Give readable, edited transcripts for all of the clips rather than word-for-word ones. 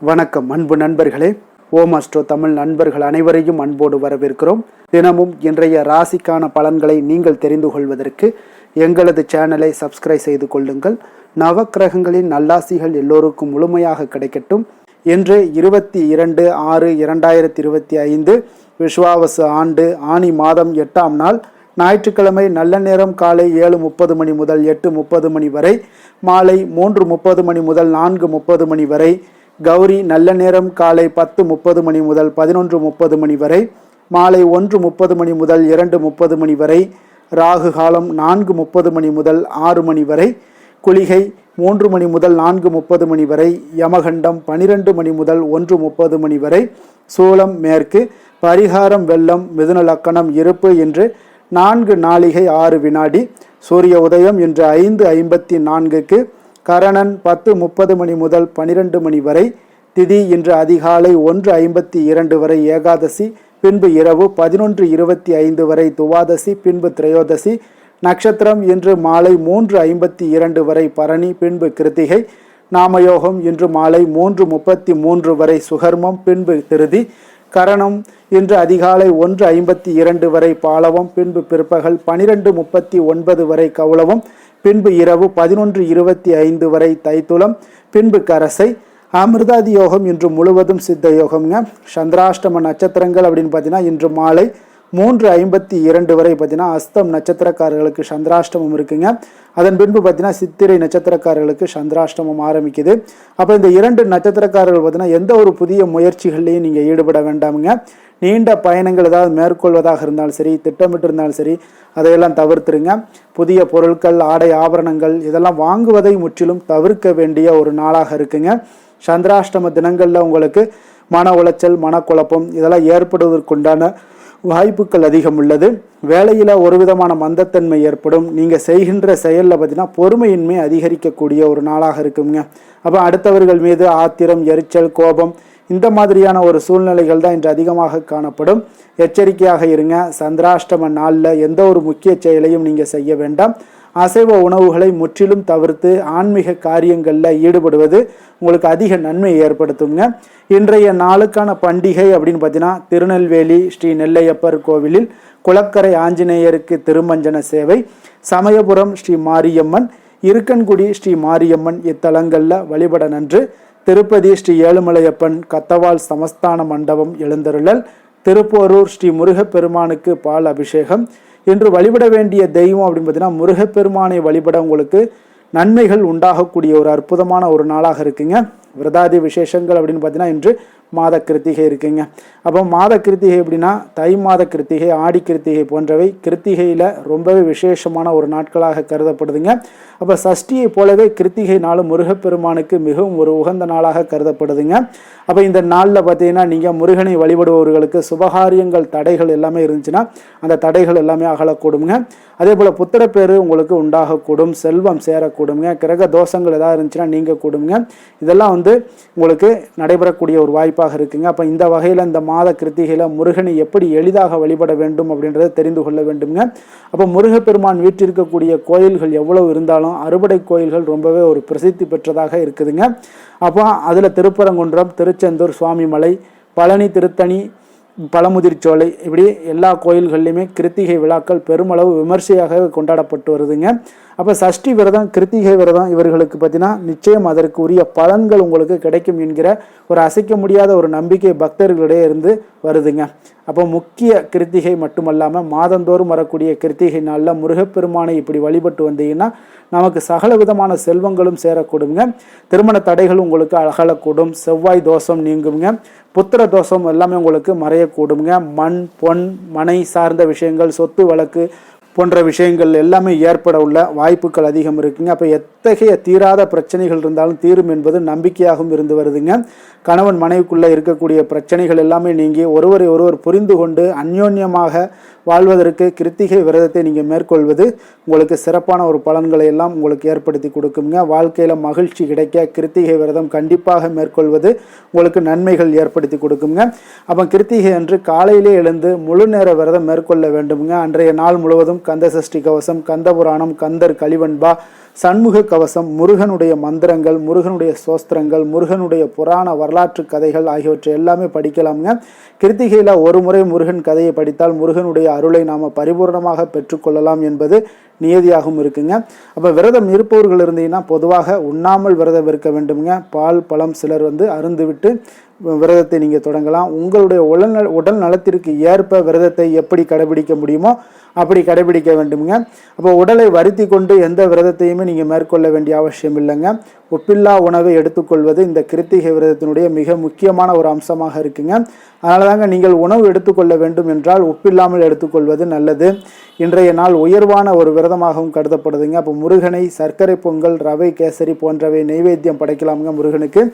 வணக்கம் அன்பு நண்பர்களே. ஓம் அஸ்ட்ரோ தமிழ் நண்பர்கள் அனைவரையும் அன்போடு வரவேற்கிறோம். தினமும் இன்றைய ராசிக்கான பலன்களை நீங்கள் தெரிந்து கொள்வதற்கு எங்களது சேனலை சப்ஸ்கிரைப் செய்து கொள்ளுங்கள். நவக்கிரகங்களின் நல்லாசிகள் எல்லோருக்கும் முழுமையாக கிடைக்கட்டும். இன்று 22/6/2025 விஸ்வாவசு ஆண்டு ஆனி மாதம் 8ஆம் நாள் ஞாயிற்றுக்கிழமை. நல்ல நேரம் காலை 7:30 மணி முதல் 8:30 மணி வரை, மாலை 3:30 மணி முதல் 4:30 மணி வரை. கௌரி நல்ல நேரம் காலை 10:30 மணி முதல் 11:30 மணி வரை, மாலை 1:30 மணி முதல் 2:30 மணி வரை. ராகு காலம் 4:30 மணி முதல் 6 மணி வரை. குளிகை 3 மணி முதல் 4:30 மணி வரை. யமகண்டம் 12 மணி முதல் 1:30 மணி வரை. சூலம் மேற்கு. பரிகாரம் வெள்ளம். மிதுன லக்கணம் இருப்பு. இன்று 4 நாழிகை 6 வினாடி. சூரிய உதயம் இன்று 5:54க்கு. கரணன் 10:30 மணி முதல் 12 மணி வரை. திதி இன்று அதிகாலை 1:52 வரை ஏகாதசி, பின்பு இரவு 11:25 வரை துவாதசி, பின்பு திரையோதசி. நட்சத்திரம் இன்று மாலை 3:52 வரை பரணி, பின்பு கிருத்திகை. நாமயோகம் இன்று மாலை 3:33 வரை சுகர்மம், பின்பு திருதி. கரணம் இன்று அதிகாலை 1:52 வரை பாலவம், பின்பு பிற்பகல் 12:39 வரை கௌளவம், பின்பு இரவு 11:25 வரை தைத்துளம், பின்பு கரசை. அமிர்தாதி யோகம் இன்று முழுவதும் சித்த யோகம்ங்க. சந்திராஷ்டம நட்சத்திரங்கள் அப்படின்னு பார்த்தீங்கன்னா இன்று மாலை 3:52 வரை பார்த்தீங்கன்னா அஸ்தம் நட்சத்திரக்காரர்களுக்கு சந்திராஷ்டமம் இருக்குங்க. அதன் பின்பு பார்த்தீங்கன்னா சித்திரை நட்சத்திரக்காரர்களுக்கு சந்திராஷ்டமம் ஆரம்பிக்குது. அப்போ இந்த 2 நட்சத்திரக்காரர்கள் பார்த்தீங்கன்னா எந்த ஒரு புதிய முயற்சிகள்லையும் நீங்கள் ஈடுபட வேண்டாமுங்க. நீண்ட பயணங்கள் ஏதாவது மேற்கொள்வதாக இருந்தாலும் சரி, திட்டமிட்டு இருந்தாலும் சரி, அதையெல்லாம் தவிர்த்துருங்க. புதிய பொருட்கள், ஆடை ஆபரணங்கள் இதெல்லாம் வாங்குவதை முற்றிலும் தவிர்க்க வேண்டிய ஒரு நாளாக இருக்குங்க. சந்திராஷ்டம தினங்களில் உங்களுக்கு மன உளைச்சல், மனக்குழப்பம் இதெல்லாம் ஏற்படுவதற்குண்டான வாய்ப்புகள் அதிகம் உள்ளது. வேலையில் ஒரு விதமான மந்தத்தன்மை ஏற்படும். நீங்கள் செய்கின்ற செயலில் பார்த்தீங்கன்னா பொறுமையின்மை அதிகரிக்கக்கூடிய ஒரு நாளாக இருக்குங்க. அப்போ அடுத்தவர்கள் மீது ஆத்திரம், எரிச்சல், கோபம் இந்த மாதிரியான ஒரு சூழ்நிலைகள் தான் இன்று அதிகமாக காணப்படும். எச்சரிக்கையாக இருங்க. சந்திராஷ்டம நாளில் எந்த ஒரு முக்கிய செயலையும் நீங்கள் செய்ய வேண்டாம். அசைவ உணவுகளை முற்றிலும் தவிர்த்து ஆன்மீக காரியங்களில் ஈடுபடுவது உங்களுக்கு அதிக நன்மை ஏற்படுத்துங்க. இன்றைய நாளுக்கான பண்டிகை அப்படின்னு பார்த்தீங்கன்னா திருநெல்வேலி ஸ்ரீ நெல்லையப்பர் கோவிலில் குளக்கரை ஆஞ்சநேயருக்கு திருமஞ்சன சேவை, சமயபுரம் ஸ்ரீ மாரியம்மன், இருக்கன்குடி ஸ்ரீ மாரியம்மன் இத்தலங்களில் வழிபட நன்று. திருப்பதி ஸ்ரீ ஏழுமலையப்பன் கத்தவால் சமஸ்தான மண்டபம் எழுந்தருளல், திருப்போரூர் ஸ்ரீ முருகப்பெருமானுக்கு பால் அபிஷேகம். இன்று வழிபட வேண்டிய தெய்வம் அப்படின்னு பார்த்தீங்கன்னா முருகப்பெருமானை வழிபட உங்களுக்கு நன்மைகள் உண்டாகக்கூடிய ஒரு அற்புதமான ஒரு நாளாக இருக்குங்க. விரதாதி விசேஷங்கள் அப்படின்னு பார்த்தீங்கன்னா இன்று மாத கிருத்திகை இருக்குங்க. அப்போ மாத கிருத்திகை அப்படின்னா தை மாத கிருத்திகை, ஆடி கிருத்திகை போன்றவை கிருத்திகையில் ரொம்பவே விசேஷமான ஒரு நாட்களாக கருதப்படுதுங்க. அப்போ சஷ்டியை போலவே கிருத்திகை நாளும் முருகப்பெருமானுக்கு மிகவும் ஒரு உகந்த நாளாக கருதப்படுதுங்க. அப்போ இந்த நாளில் பார்த்தீங்கன்னா நீங்கள் முருகனை வழிபடுபவர்களுக்கு சுபகாரியங்கள் தடைகள் எல்லாமே இருந்துச்சுன்னா அந்த தடைகள் எல்லாமே அகலக்கூடுங்க. அதே போல் புத்திரப்பேறு உங்களுக்கு உண்டாகக்கூடும், செல்வம் சேரக்கூடுங்க, கிரக தோஷங்கள் ஏதாவது இருந்துச்சுன்னா நீங்கள் கூடுங்க. இதெல்லாம் உங்களுக்கு நடைபெறக்கூடிய ஒரு வாய்ப்பாக இருக்குங்க. அப்போ இந்த வகையில் இந்த மாத கிருத்திகையில் முருகனை எப்படி எளிதாக வழிபட வேண்டும் அப்படின்றத தெரிந்து கொள்ள வேண்டுங்க. அப்போ முருகப்பெருமான் வீற்றிருக்கக்கூடிய கோயில்கள் எவ்வளவு இருந்தாலும் அறுபடை கோயில்கள் ரொம்பவே ஒரு பிரசித்தி பெற்றதாக இருக்குதுங்க. அப்போ அதில் திருப்பரங்குன்றம், திருச்செந்தூர் சுவாமிமலை, பழனி, திருத்தணி, பழமுதிர்ச்சோலை இப்படி எல்லா கோயில்கள்லையுமே கிருத்திகை விழாக்கள் பெருமளவு விமர்சையாக கொண்டாடப்பட்டு வருதுங்க. அப்போ சஷ்டி விரதம், கிருத்திகை விரதம் இவர்களுக்கு பார்த்தீங்கன்னா நிச்சயம் அதற்கு உரிய பலன்கள் உங்களுக்கு கிடைக்கும் என்கிற ஒரு அசைக்க முடியாத ஒரு நம்பிக்கை பக்தர்களிடையே இருந்து வருதுங்க. அப்போ முக்கிய கிருத்திகை மட்டுமல்லாமல் மாதந்தோறும் வரக்கூடிய கிருத்திகை நாளில் முருகப்பெருமானை இப்படி வழிபட்டு வந்தீங்கன்னா நமக்கு சகல விதமான செல்வங்களும் சேரக்கூடுங்க. திருமண தடைகள் உங்களுக்கு அகலக்கூடும், செவ்வாய் தோஷம் நீங்குங்க, புத்திர தோஷம் எல்லாமே உங்களுக்கு மறையக்கூடுங்க. மண், பொன், மனை சார்ந்த விஷயங்கள், சொத்து வழக்கு போன்ற விஷயங்கள் எல்லாமே ஏற்பட உள்ள வாய்ப்புகள் அதிகம் இருக்குங்க. அப்போ எத்தகைய தீராத பிரச்சனைகள் இருந்தாலும் தீரும் என்பது நம்பிக்கையாகவும் இருந்து வருதுங்க. கணவன் மனைவிக்குள்ளே இருக்கக்கூடிய பிரச்சனைகள் எல்லாமே நீங்கி ஒருவரை ஒருவர் புரிந்து கொண்டு அந்யோன்யமாக வாழ்வதற்கு கிருத்திகை விரதத்தை நீங்கள் மேற்கொள்வது உங்களுக்கு சிறப்பான ஒரு பலன்களை எல்லாம் உங்களுக்கு ஏற்படுத்தி கொடுக்குங்க. வாழ்க்கையில் மகிழ்ச்சி கிடைக்க கிருத்திகை விரதம் கண்டிப்பாக மேற்கொள்வது உங்களுக்கு நன்மைகள் ஏற்படுத்தி கொடுக்குங்க. அப்போ கிருத்திகை அன்று காலையிலே எழுந்து முழு நேர விரதம் மேற்கொள்ள வேண்டுங்க. அன்றைய நாள் முழுவதும் கந்த சஷ்டி கவசம், கந்த புராணம், கந்தர் கலிவன்பா, சண்முக கவசம், முருகனுடைய மந்திரங்கள், முருகனுடைய சோஸ்திரங்கள், முருகனுடைய புராண வரலாற்று கதைகள் ஆகியவற்றை எல்லாமே படிக்கலாமுங்க. கிருத்திகையில் ஒரு முறை முருகன் கதையை படித்தால் முருகனுடைய அருளை நாம் பரிபூர்ணமாக பெற்றுக்கொள்ளலாம் என்பது நியதியாகவும் இருக்குங்க. அப்போ விரதம் இருப்பவர்கள் இருந்தீங்கன்னா பொதுவாக உண்ணாமல் விரதம் இருக்க வேண்டுங்க. பால் பழம் சிலர் அருந்து விட்டு விரதத்தை நீங்கள் தொடங்கலாம். உங்களுடைய உடல் நலத்திற்கு ஏற்ப விரதத்தை எப்படி கடைபிடிக்க முடியுமோ அப்படி கடைபிடிக்க வேண்டுங்க. அப்போ உடலை வருத்தி கொண்டு எந்த விரதத்தையுமே நீங்கள் மேற்கொள்ள வேண்டிய அவசியம் இல்லைங்க. உப்பில்லா உணவை எடுத்துக்கொள்வது இந்த கிருத்திகை விரதத்தினுடைய மிக முக்கியமான ஒரு அம்சமாக இருக்குங்க. அதனால தாங்க நீங்கள் உணவு எடுத்துக்கொள்ள வேண்டும் என்றால் உப்பில்லாமல் எடுத்துக்கொள்வது நல்லது. இன்றைய நாள் உயர்வான ஒரு விரதமாகவும் கருதப்படுதுங்க. அப்போ முருகனை சர்க்கரை பொங்கல், ரவை கேசரி போன்றவை நைவேத்தியம் படைக்கலாமுங்க முருகனுக்கு.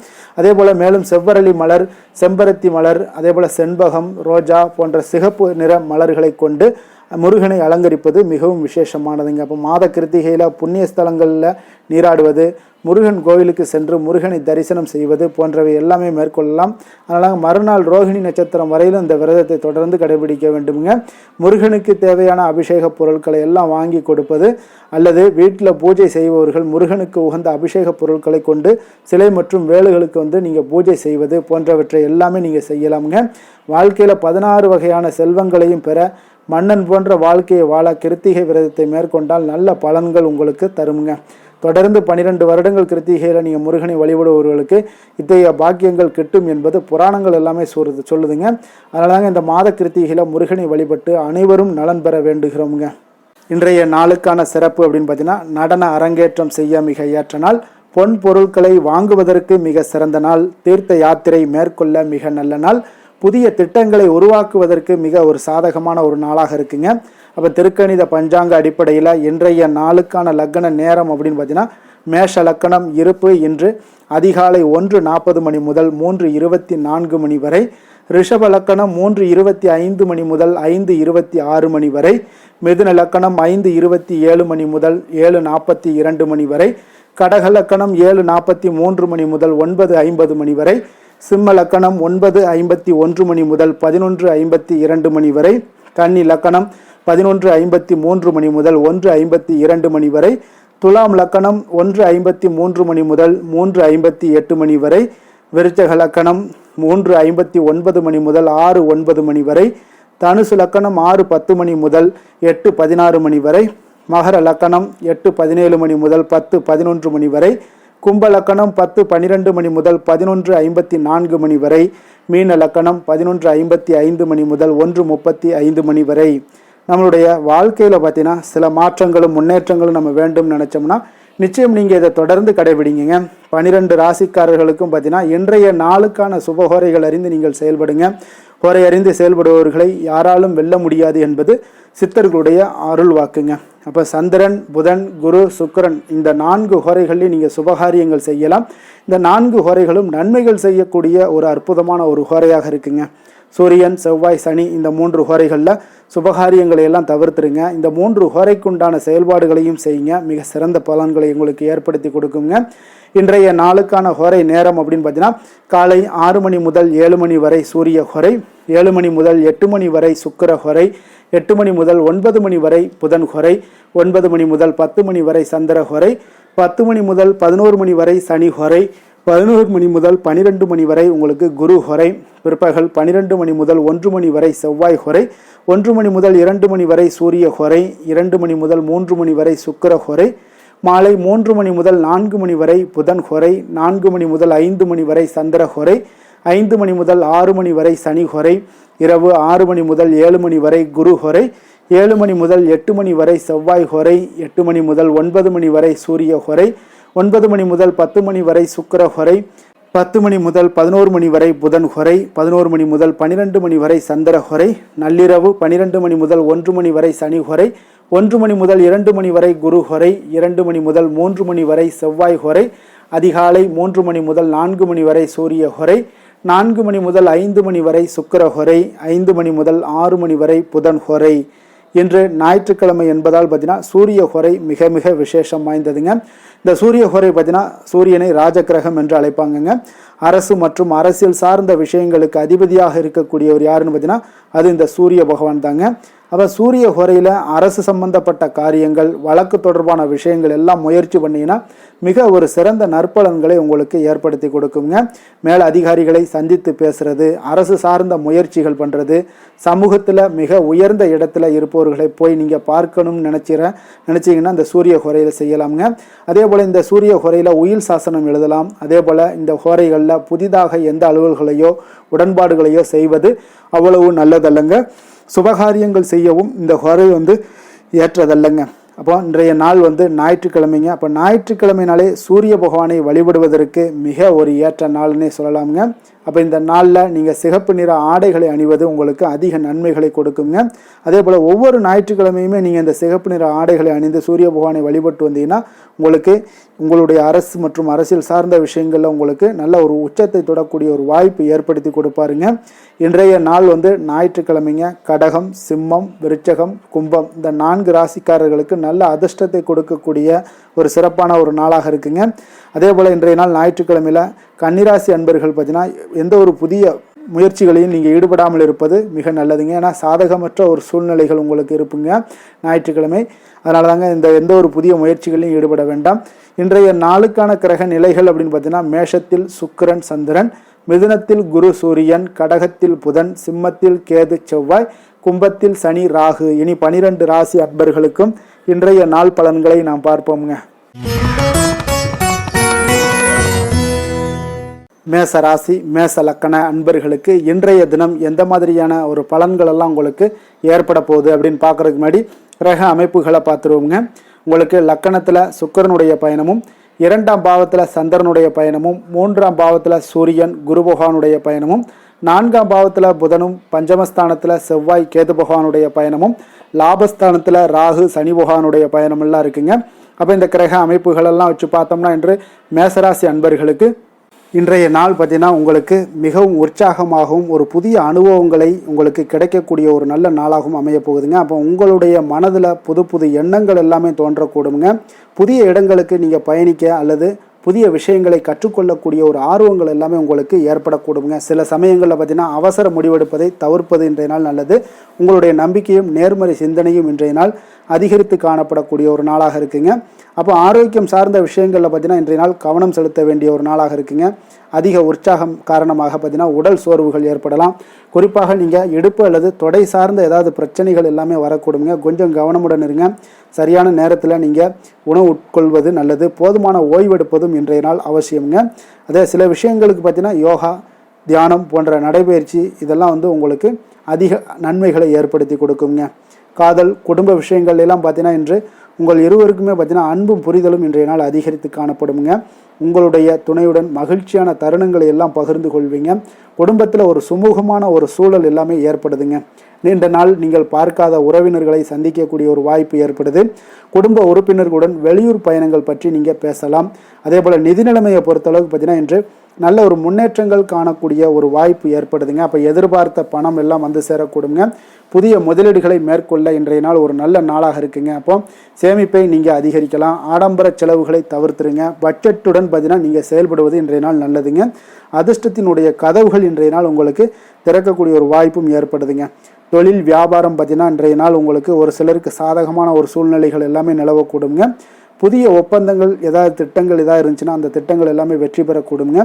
அதே போல் மேலும் செவ்வரளி மலர், செம்பருத்தி மலர், அதே போல் செண்பகம், ரோஜா போன்ற சிகப்பு நிற மலர்களை கொண்டு முருகனை அலங்கரிப்பது மிகவும் விசேஷமானதுங்க. அப்போ மாத கிருத்திகையில் புண்ணிய ஸ்தலங்களில் நீராடுவது, முருகன் கோவிலுக்கு சென்று முருகனை தரிசனம் செய்வது போன்றவை எல்லாமே மேற்கொள்ளலாம். அதனால் மறுநாள் ரோகிணி நட்சத்திரம் வரையிலும் இந்த விரதத்தை தொடர்ந்து கடைபிடிக்க வேண்டுங்க. முருகனுக்கு தேவையான அபிஷேக பொருட்களை எல்லாம் வாங்கி கொடுப்பது அல்லது வீட்டில் பூஜை செய்பவர்கள் முருகனுக்கு உகந்த அபிஷேக பொருட்களை கொண்டு சிலை மற்றும் வேலுகளுக்கு நீங்கள் பூஜை செய்வது போன்றவற்றை எல்லாமே நீங்கள் செய்யலாமுங்க. வாழ்க்கையில் 16 வகையான செல்வங்களையும் பெற மன்னன் போன்ற வாழ்க்கையை வாழ கிருத்திகை விரதத்தை மேற்கொண்டால் நல்ல பலன்கள் உங்களுக்கு தருமுங்க. தொடர்ந்து 12 வருடங்கள் கிருத்திகையில் நீங்கள் முருகனை வழிபடுபவர்களுக்கு இத்தகைய பாக்கியங்கள் கிட்டும் என்பது புராணங்கள் எல்லாமே சொல்லுதுங்க. அதனால தாங்க இந்த மாத கிருத்திகையில் முருகனை வழிபட்டு அனைவரும் நலன் பெற வேண்டுகிறோமுங்க. இன்றைய நாளுக்கான சிறப்பு அப்படின்னு பார்த்தீங்கன்னா, நடன அரங்கேற்றம் செய்ய மிக ஏற்ற நாள், பொன் பொருட்களை வாங்குவதற்கு மிக சிறந்த நாள், தீர்த்த யாத்திரை மேற்கொள்ள மிக நல்ல நாள், புதிய திட்டங்களை உருவாக்குவதற்கு மிக ஒரு சாதகமான ஒரு நாளாக இருக்குங்க. அப்போ திருக்கணித பஞ்சாங்க அடிப்படையில் இன்றைய நாளுக்கான லக்கண நேரம் அப்படின்னு பார்த்தீங்கன்னா, மேஷ லக்கணம் இருப்பு இன்று அதிகாலை 1:40 மணி முதல் 3:24 மணி வரை, ரிஷப லக்கணம் 3:25 மணி முதல் 5:26 மணி வரை, மிதுன லக்கணம் 5:27 மணி முதல் 7:42 மணி வரை, கடக லக்கணம் 7:43 மணி முதல் 9:50 மணி வரை, சிம்ம லக்கணம் 9:51 மணி முதல் 11:52 மணி வரை, கன்னி லக்கணம் 11:53 மணி முதல் 1:52 மணி வரை, துலாம் லக்கணம் 1:53 மணி முதல் 3:58 மணி வரை, விருச்சக லக்கணம் 3:59 மணி முதல் 6:09 மணி வரை, தனுசு லக்கணம் 6:10 மணி முதல் 8:16 மணி வரை, மகர லக்கணம் 8:17 மணி முதல் 10:11 மணி வரை, கும்ப லக்கணம் 10:12 மணி முதல் 11:54 மணி வரை, மீன லக்கணம் 11:55 மணி முதல் 1:35 மணி வரை. நம்மளுடைய வாழ்க்கையில் பார்த்தீங்கன்னா சில மாற்றங்களும் முன்னேற்றங்களும் நம்ம வேண்டும் நினச்சோம்னா நிச்சயம் நீங்கள் இதை தொடர்ந்து கடைபிடிங்க. 12 ராசிக்காரர்களுக்கும் பார்த்தீங்கன்னா இன்றைய நாளுக்கான சுபஹோரைகள் அறிந்து நீங்கள் செயல்படுங்க. ஹோரை அறிந்து செயல்படுபவர்களை யாராலும் வெல்ல முடியாது என்பது சித்தர்களுடைய அருள் வாக்குங்க. அப்போ சந்திரன், புதன், குரு, சுக்கிரன் இந்த 4 ஹோரைகளையும் நீங்கள் சுபகாரியங்கள் செய்யலாம். இந்த 4 ஹோரைகளும் நன்மைகள் செய்யக்கூடிய ஒரு அற்புதமான ஒரு ஹோரையாக இருக்குங்க. சூரியன், செவ்வாய், சனி இந்த 3 ஹோரைகளில் சுபகாரியங்களை எல்லாம் தவிர்த்துருங்க. இந்த 3 ஹோரைக்குண்டான செயல்பாடுகளையும் செய்யுங்க. மிக சிறந்த பலன்களை உங்களுக்கு ஏற்படுத்தி கொடுக்குங்க. இன்றைய நாளுக்கான ஹோரை நேரம் அப்படின்னு பார்த்தீங்கன்னா, காலை 6 மணி முதல் 7 மணி வரை சூரிய ஹோரை, 7 மணி முதல் 8 மணி வரை சுக்கிர ஹோரை, 8 மணி முதல் 9 மணி வரை புதன் ஹோரை, 9 மணி முதல் 10 மணி வரை சந்திர ஹோரை, 10 மணி முதல் 11 மணி வரை சனி ஹோரை, 11 மணி முதல் 12 மணி வரை உங்களுக்கு குரு ஹோரை, பிற்பகல் 12 மணி முதல் 1 மணி வரை செவ்வாய் ஹோரை, 1 மணி முதல் 2 மணி வரை சூரிய ஹோரை, 2 மணி முதல் 3 மணி வரை சுக்கிர ஹோரை, மாலை 3 மணி முதல் 4 மணி வரை புதன் ஹோரை, 4 மணி முதல் 5 மணி வரை சந்திர ஹோரை, 5 மணி முதல் 6 மணி வரை சனி ஹோரை, இரவு 6 மணி முதல் 7 மணி வரை குரு ஹோரை, 7 மணி முதல் 8 மணி வரை செவ்வாய் ஹோரை, 8 மணி முதல் 9 மணி வரை சூரிய ஹோரை, 9 மணி முதல் 10 மணி வரை சுக்கிர ஹோரை, 10 மணி முதல் 11 மணி வரை புதன் ஹோரை, 11 மணி முதல் 12 மணி வரை சந்திர ஹோரை, நள்ளிரவு 12 மணி முதல் 1 மணி வரை சனி ஹோரை, 1 மணி முதல் 2 மணி வரை குரு ஹொரை, 2 மணி முதல் 3 மணி வரை செவ்வாய் ஹொரை, அதிகாலை 3 மணி முதல் 4 மணி வரை சூரிய ஹொரை, 4 மணி முதல் 5 மணி வரை சுக்கிர ஹொரை, 5 மணி முதல் 6 மணி வரை புதன் ஹொரை. இன்று ஞாயிற்றுக்கிழமை என்பதால் பார்த்தீங்கன்னா சூரிய ஹொரை மிக மிக விசேஷம் வாய்ந்ததுங்க. இந்த சூரிய ஹொரை பார்த்தீங்கன்னா சூரியனை ராஜகிரகம் என்று அழைப்பாங்கங்க. அரசு மற்றும் அரசியல் சார்ந்த விஷயங்களுக்கு அதிபதியாக இருக்கக்கூடியவர் யாருன்னு பார்த்தீங்கன்னா அது இந்த சூரிய பகவான் தாங்க. அப்போ சூரிய ஹொரையில் அரசு சம்பந்தப்பட்ட காரியங்கள், வழக்கு தொடர்பான விஷயங்கள் எல்லாம் முயற்சி பண்ணிங்கன்னா மிக ஒரு சிறந்த நற்பலன்களை உங்களுக்கு ஏற்படுத்தி கொடுக்குங்க. மேல் அதிகாரிகளை சந்தித்து பேசுறது, அரசு சார்ந்த முயற்சிகள் பண்ணுறது, சமூகத்தில் மிக உயர்ந்த இடத்துல இருப்பவர்களை போய் நீங்கள் பார்க்கணும்னு நினச்சிங்கன்னா இந்த சூரிய ஹொரையில் செய்யலாமுங்க. அதே போல் இந்த சூரிய ஹொரையில் உயில் சாசனம் எழுதலாம். அதே போல் இந்த ஹொரைகளில் புதிதாக எந்த அலுவல்களையோ உடன்பாடுகளையோ செய்வது அவ்வளவு நல்லதல்லங்க. சுபகாரியங்கள் செய்யவும் இந்த ஹொரை ஏற்றதல்லங்க. அப்போ இன்றைய நாள் ஞாயிற்றுக்கிழமைங்க. அப்போ ஞாயிற்றுக்கிழமைனாலே சூரிய பகவானை வழிபடுவதற்கு மிக ஒரு ஏற்ற நாள்னே சொல்லலாமுங்க. அப்போ இந்த நாளில் நீங்கள் சிகப்பு நிற ஆடைகளை அணிவது உங்களுக்கு அதிக நன்மைகளை கொடுக்குங்க. அதே போல் ஒவ்வொரு ஞாயிற்றுக்கிழமையுமே நீங்கள் இந்த சிகப்பு நிற ஆடைகளை அணிந்து சூரிய பகவானை வழிபட்டு வந்தீங்கன்னா உங்களுக்கு உங்களுடைய அரசு மற்றும் அரசியல் சார்ந்த விஷயங்களில் உங்களுக்கு நல்ல ஒரு உச்சத்தை தொடக்கூடிய ஒரு வாய்ப்பு ஏற்படுத்தி கொடுப்பாருங்க. இன்றைய நாள் ஞாயிற்றுக்கிழமைங்க. கடகம், சிம்மம், விருச்சகம், கும்பம் இந்த 4 ராசிக்காரர்களுக்கு நல்ல அதிர்ஷ்டத்தை கொடுக்கக்கூடிய ஒரு சிறப்பான ஒரு நாளாக இருக்குங்க. அதே போல் இன்றைய நாள் ஞாயிற்றுக்கிழமையில் கன்னிராசி அன்பர்கள் பார்த்தீங்கன்னா எந்த ஒரு புதிய முயற்சிகளையும் நீங்கள் ஈடுபடாமல் இருப்பது மிக நல்லதுங்க. ஏன்னா சாதகமற்ற ஒரு சூழ்நிலைகள் உங்களுக்கு இருப்புங்க ஞாயிற்றுக்கிழமை. அதனால தாங்க எந்த ஒரு புதிய முயற்சிகளையும் ஈடுபட வேண்டாம். இன்றைய நாளுக்கான கிரக நிலைகள் அப்படின்னு பார்த்தீங்கன்னா மேஷத்தில் சுக்கிரன் சந்திரன், மிதுனத்தில் குரு சூரியன், கடகத்தில் புதன், சிம்மத்தில் கேது செவ்வாய், கும்பத்தில் சனி ராகு. இனி 12 ராசி அன்பர்களுக்கும் இன்றைய நாள் பலன்களை நாம் பார்ப்போம்ங்க. மேச ராசி மேச லக்கண அன்பர்களுக்கு இன்றைய தினம் எந்த மாதிரியான ஒரு பலன்கள் எல்லாம் உங்களுக்கு ஏற்பட போகுது அப்படின்னு பார்க்கறதுக்கு முன்னாடி கிரக அமைப்புகளை பார்த்துருவோங்க. உங்களுக்கு லக்கணத்தில் சுக்கிரனுடைய பயணமும், 2ஆம் பாவத்தில் சந்திரனுடைய பயணமும், 3ஆம் பாவத்தில் சூரியன் குரு பகவானுடைய பயணமும், 4ஆம் பாவத்தில் புதனும், பஞ்சமஸ்தானத்தில் செவ்வாய் கேது பகவானுடைய பயணமும், லாபஸ்தானத்தில் ராகு சனி பகவானுடைய பயணம் எல்லாம் இருக்குங்க. அப்போ இந்த கிரக அமைப்புகளெல்லாம் வச்சு பார்த்தோம்னா இன்று மேசராசி அன்பர்களுக்கு இன்றைய நாள் பார்த்தீங்கன்னா உங்களுக்கு மிகவும் உற்சாகமாகவும் ஒரு புதிய அனுபவங்களை உங்களுக்கு கிடைக்கக்கூடிய ஒரு நல்ல நாளாகவும் அமைய போகுதுங்க. அப்போ உங்களுடைய மனதில் புது புது எண்ணங்கள் எல்லாமே தோன்றக்கூடுங்க. புதிய இடங்களுக்கு நீங்கள் பயணிக்க அல்லது புதிய விஷயங்களை கற்றுக்கொள்ளக்கூடிய ஒரு ஆர்வங்கள் எல்லாமே உங்களுக்கு ஏற்படக்கூடுங்க. சில சமயங்களில் பார்த்தீங்கன்னா அவசர முடிவெடுப்பதை தவிர்ப்பது இன்றைய நாள் நல்லது. உங்களுடைய நம்பிக்கையும் நேர்மறை சிந்தனையும் இன்றைய நாள் அதிகரித்து காணப்படக்கூடிய ஒரு நாளாக இருக்குங்க. அப்போ ஆரோக்கியம் சார்ந்த விஷயங்களில் பார்த்தீங்கன்னா இன்றைய நாள் கவனம் செலுத்த வேண்டிய ஒரு நாளாக இருக்குங்க. அதிக உற்சாகம் காரணமாக பார்த்தீங்கன்னா உடல் சோர்வுகள் ஏற்படலாம். குறிப்பாக நீங்கள் இடுப்பு அல்லது தொடை சார்ந்த ஏதாவது பிரச்சனைகள் எல்லாமே வரக்கூடுங்க. கொஞ்சம் கவனமுடன் இருங்க. சரியான நேரத்தில் நீங்கள் உணவு உட்கொள்வது நல்லது. போதுமான ஓய்வெடுப்பதும் இன்றைய நாள் அவசியம்ங்க. அதே சில விஷயங்களுக்கு பார்த்தீங்கன்னா யோகா, தியானம் போன்ற நடைபயிற்சி இதெல்லாம் உங்களுக்கு அதிக நன்மைகளை ஏற்படுத்தி கொடுக்குங்க. காதல், குடும்ப விஷயங்கள் எல்லாம் பார்த்தீங்கன்னா இன்று உங்கள் இருவருக்குமே பார்த்தீங்கன்னா அன்பும் புரிதலும் இன்றைய நாள் அதிகரித்து காணப்படுங்க. உங்களுடைய துணையுடன் மகிழ்ச்சியான தருணங்களை எல்லாம் பகிர்ந்து கொள்வீங்க. குடும்பத்தில் ஒரு சுமூகமான ஒரு சூழல் எல்லாமே ஏற்படுதுங்க. நீண்ட நாள் நீங்கள் பார்க்காத உறவினர்களை சந்திக்கக்கூடிய ஒரு வாய்ப்பு ஏற்படுது. குடும்ப உறுப்பினர்களுடன் வெளியூர் பயணங்கள் பற்றி நீங்கள் பேசலாம். அதே போல் நிதி நிலைமையை பொறுத்தளவுக்கு பார்த்தீங்கன்னா இன்று நல்ல ஒரு முன்னேற்றங்கள் காணக்கூடிய ஒரு வாய்ப்பு ஏற்படுதுங்க. அப்போ எதிர்பார்த்த பணம் எல்லாம் சேரக்கூடுங்க. புதிய முதலீடுகளை மேற்கொள்ள இன்றைய நாள் ஒரு நல்ல நாளாக இருக்குங்க. அப்போ சேமிப்பை நீங்கள் அதிகரிக்கலாம். ஆடம்பர செலவுகளை தவிர்த்துருங்க. பட்ஜெட்டுடன் பார்த்தீங்கன்னா நீங்கள் செயல்படுவது இன்றைய நாள் நல்லதுங்க. அதிர்ஷ்டத்தினுடைய கதவுகள் இன்றைய நாள் உங்களுக்கு திறக்கக்கூடிய ஒரு வாய்ப்பும் ஏற்படுதுங்க. தொழில் வியாபாரம் பார்த்தீங்கன்னா இன்றைய நாள் உங்களுக்கு ஒரு சிலருக்கு சாதகமான ஒரு சூழ்நிலைகள் எல்லாமே நிலவக்கூடுங்க. புதிய ஒப்பந்தங்கள் ஏதாவது திட்டங்கள் ஏதாவது இருந்துச்சுன்னா அந்த திட்டங்கள் எல்லாமே வெற்றி பெறக்கூடுங்க.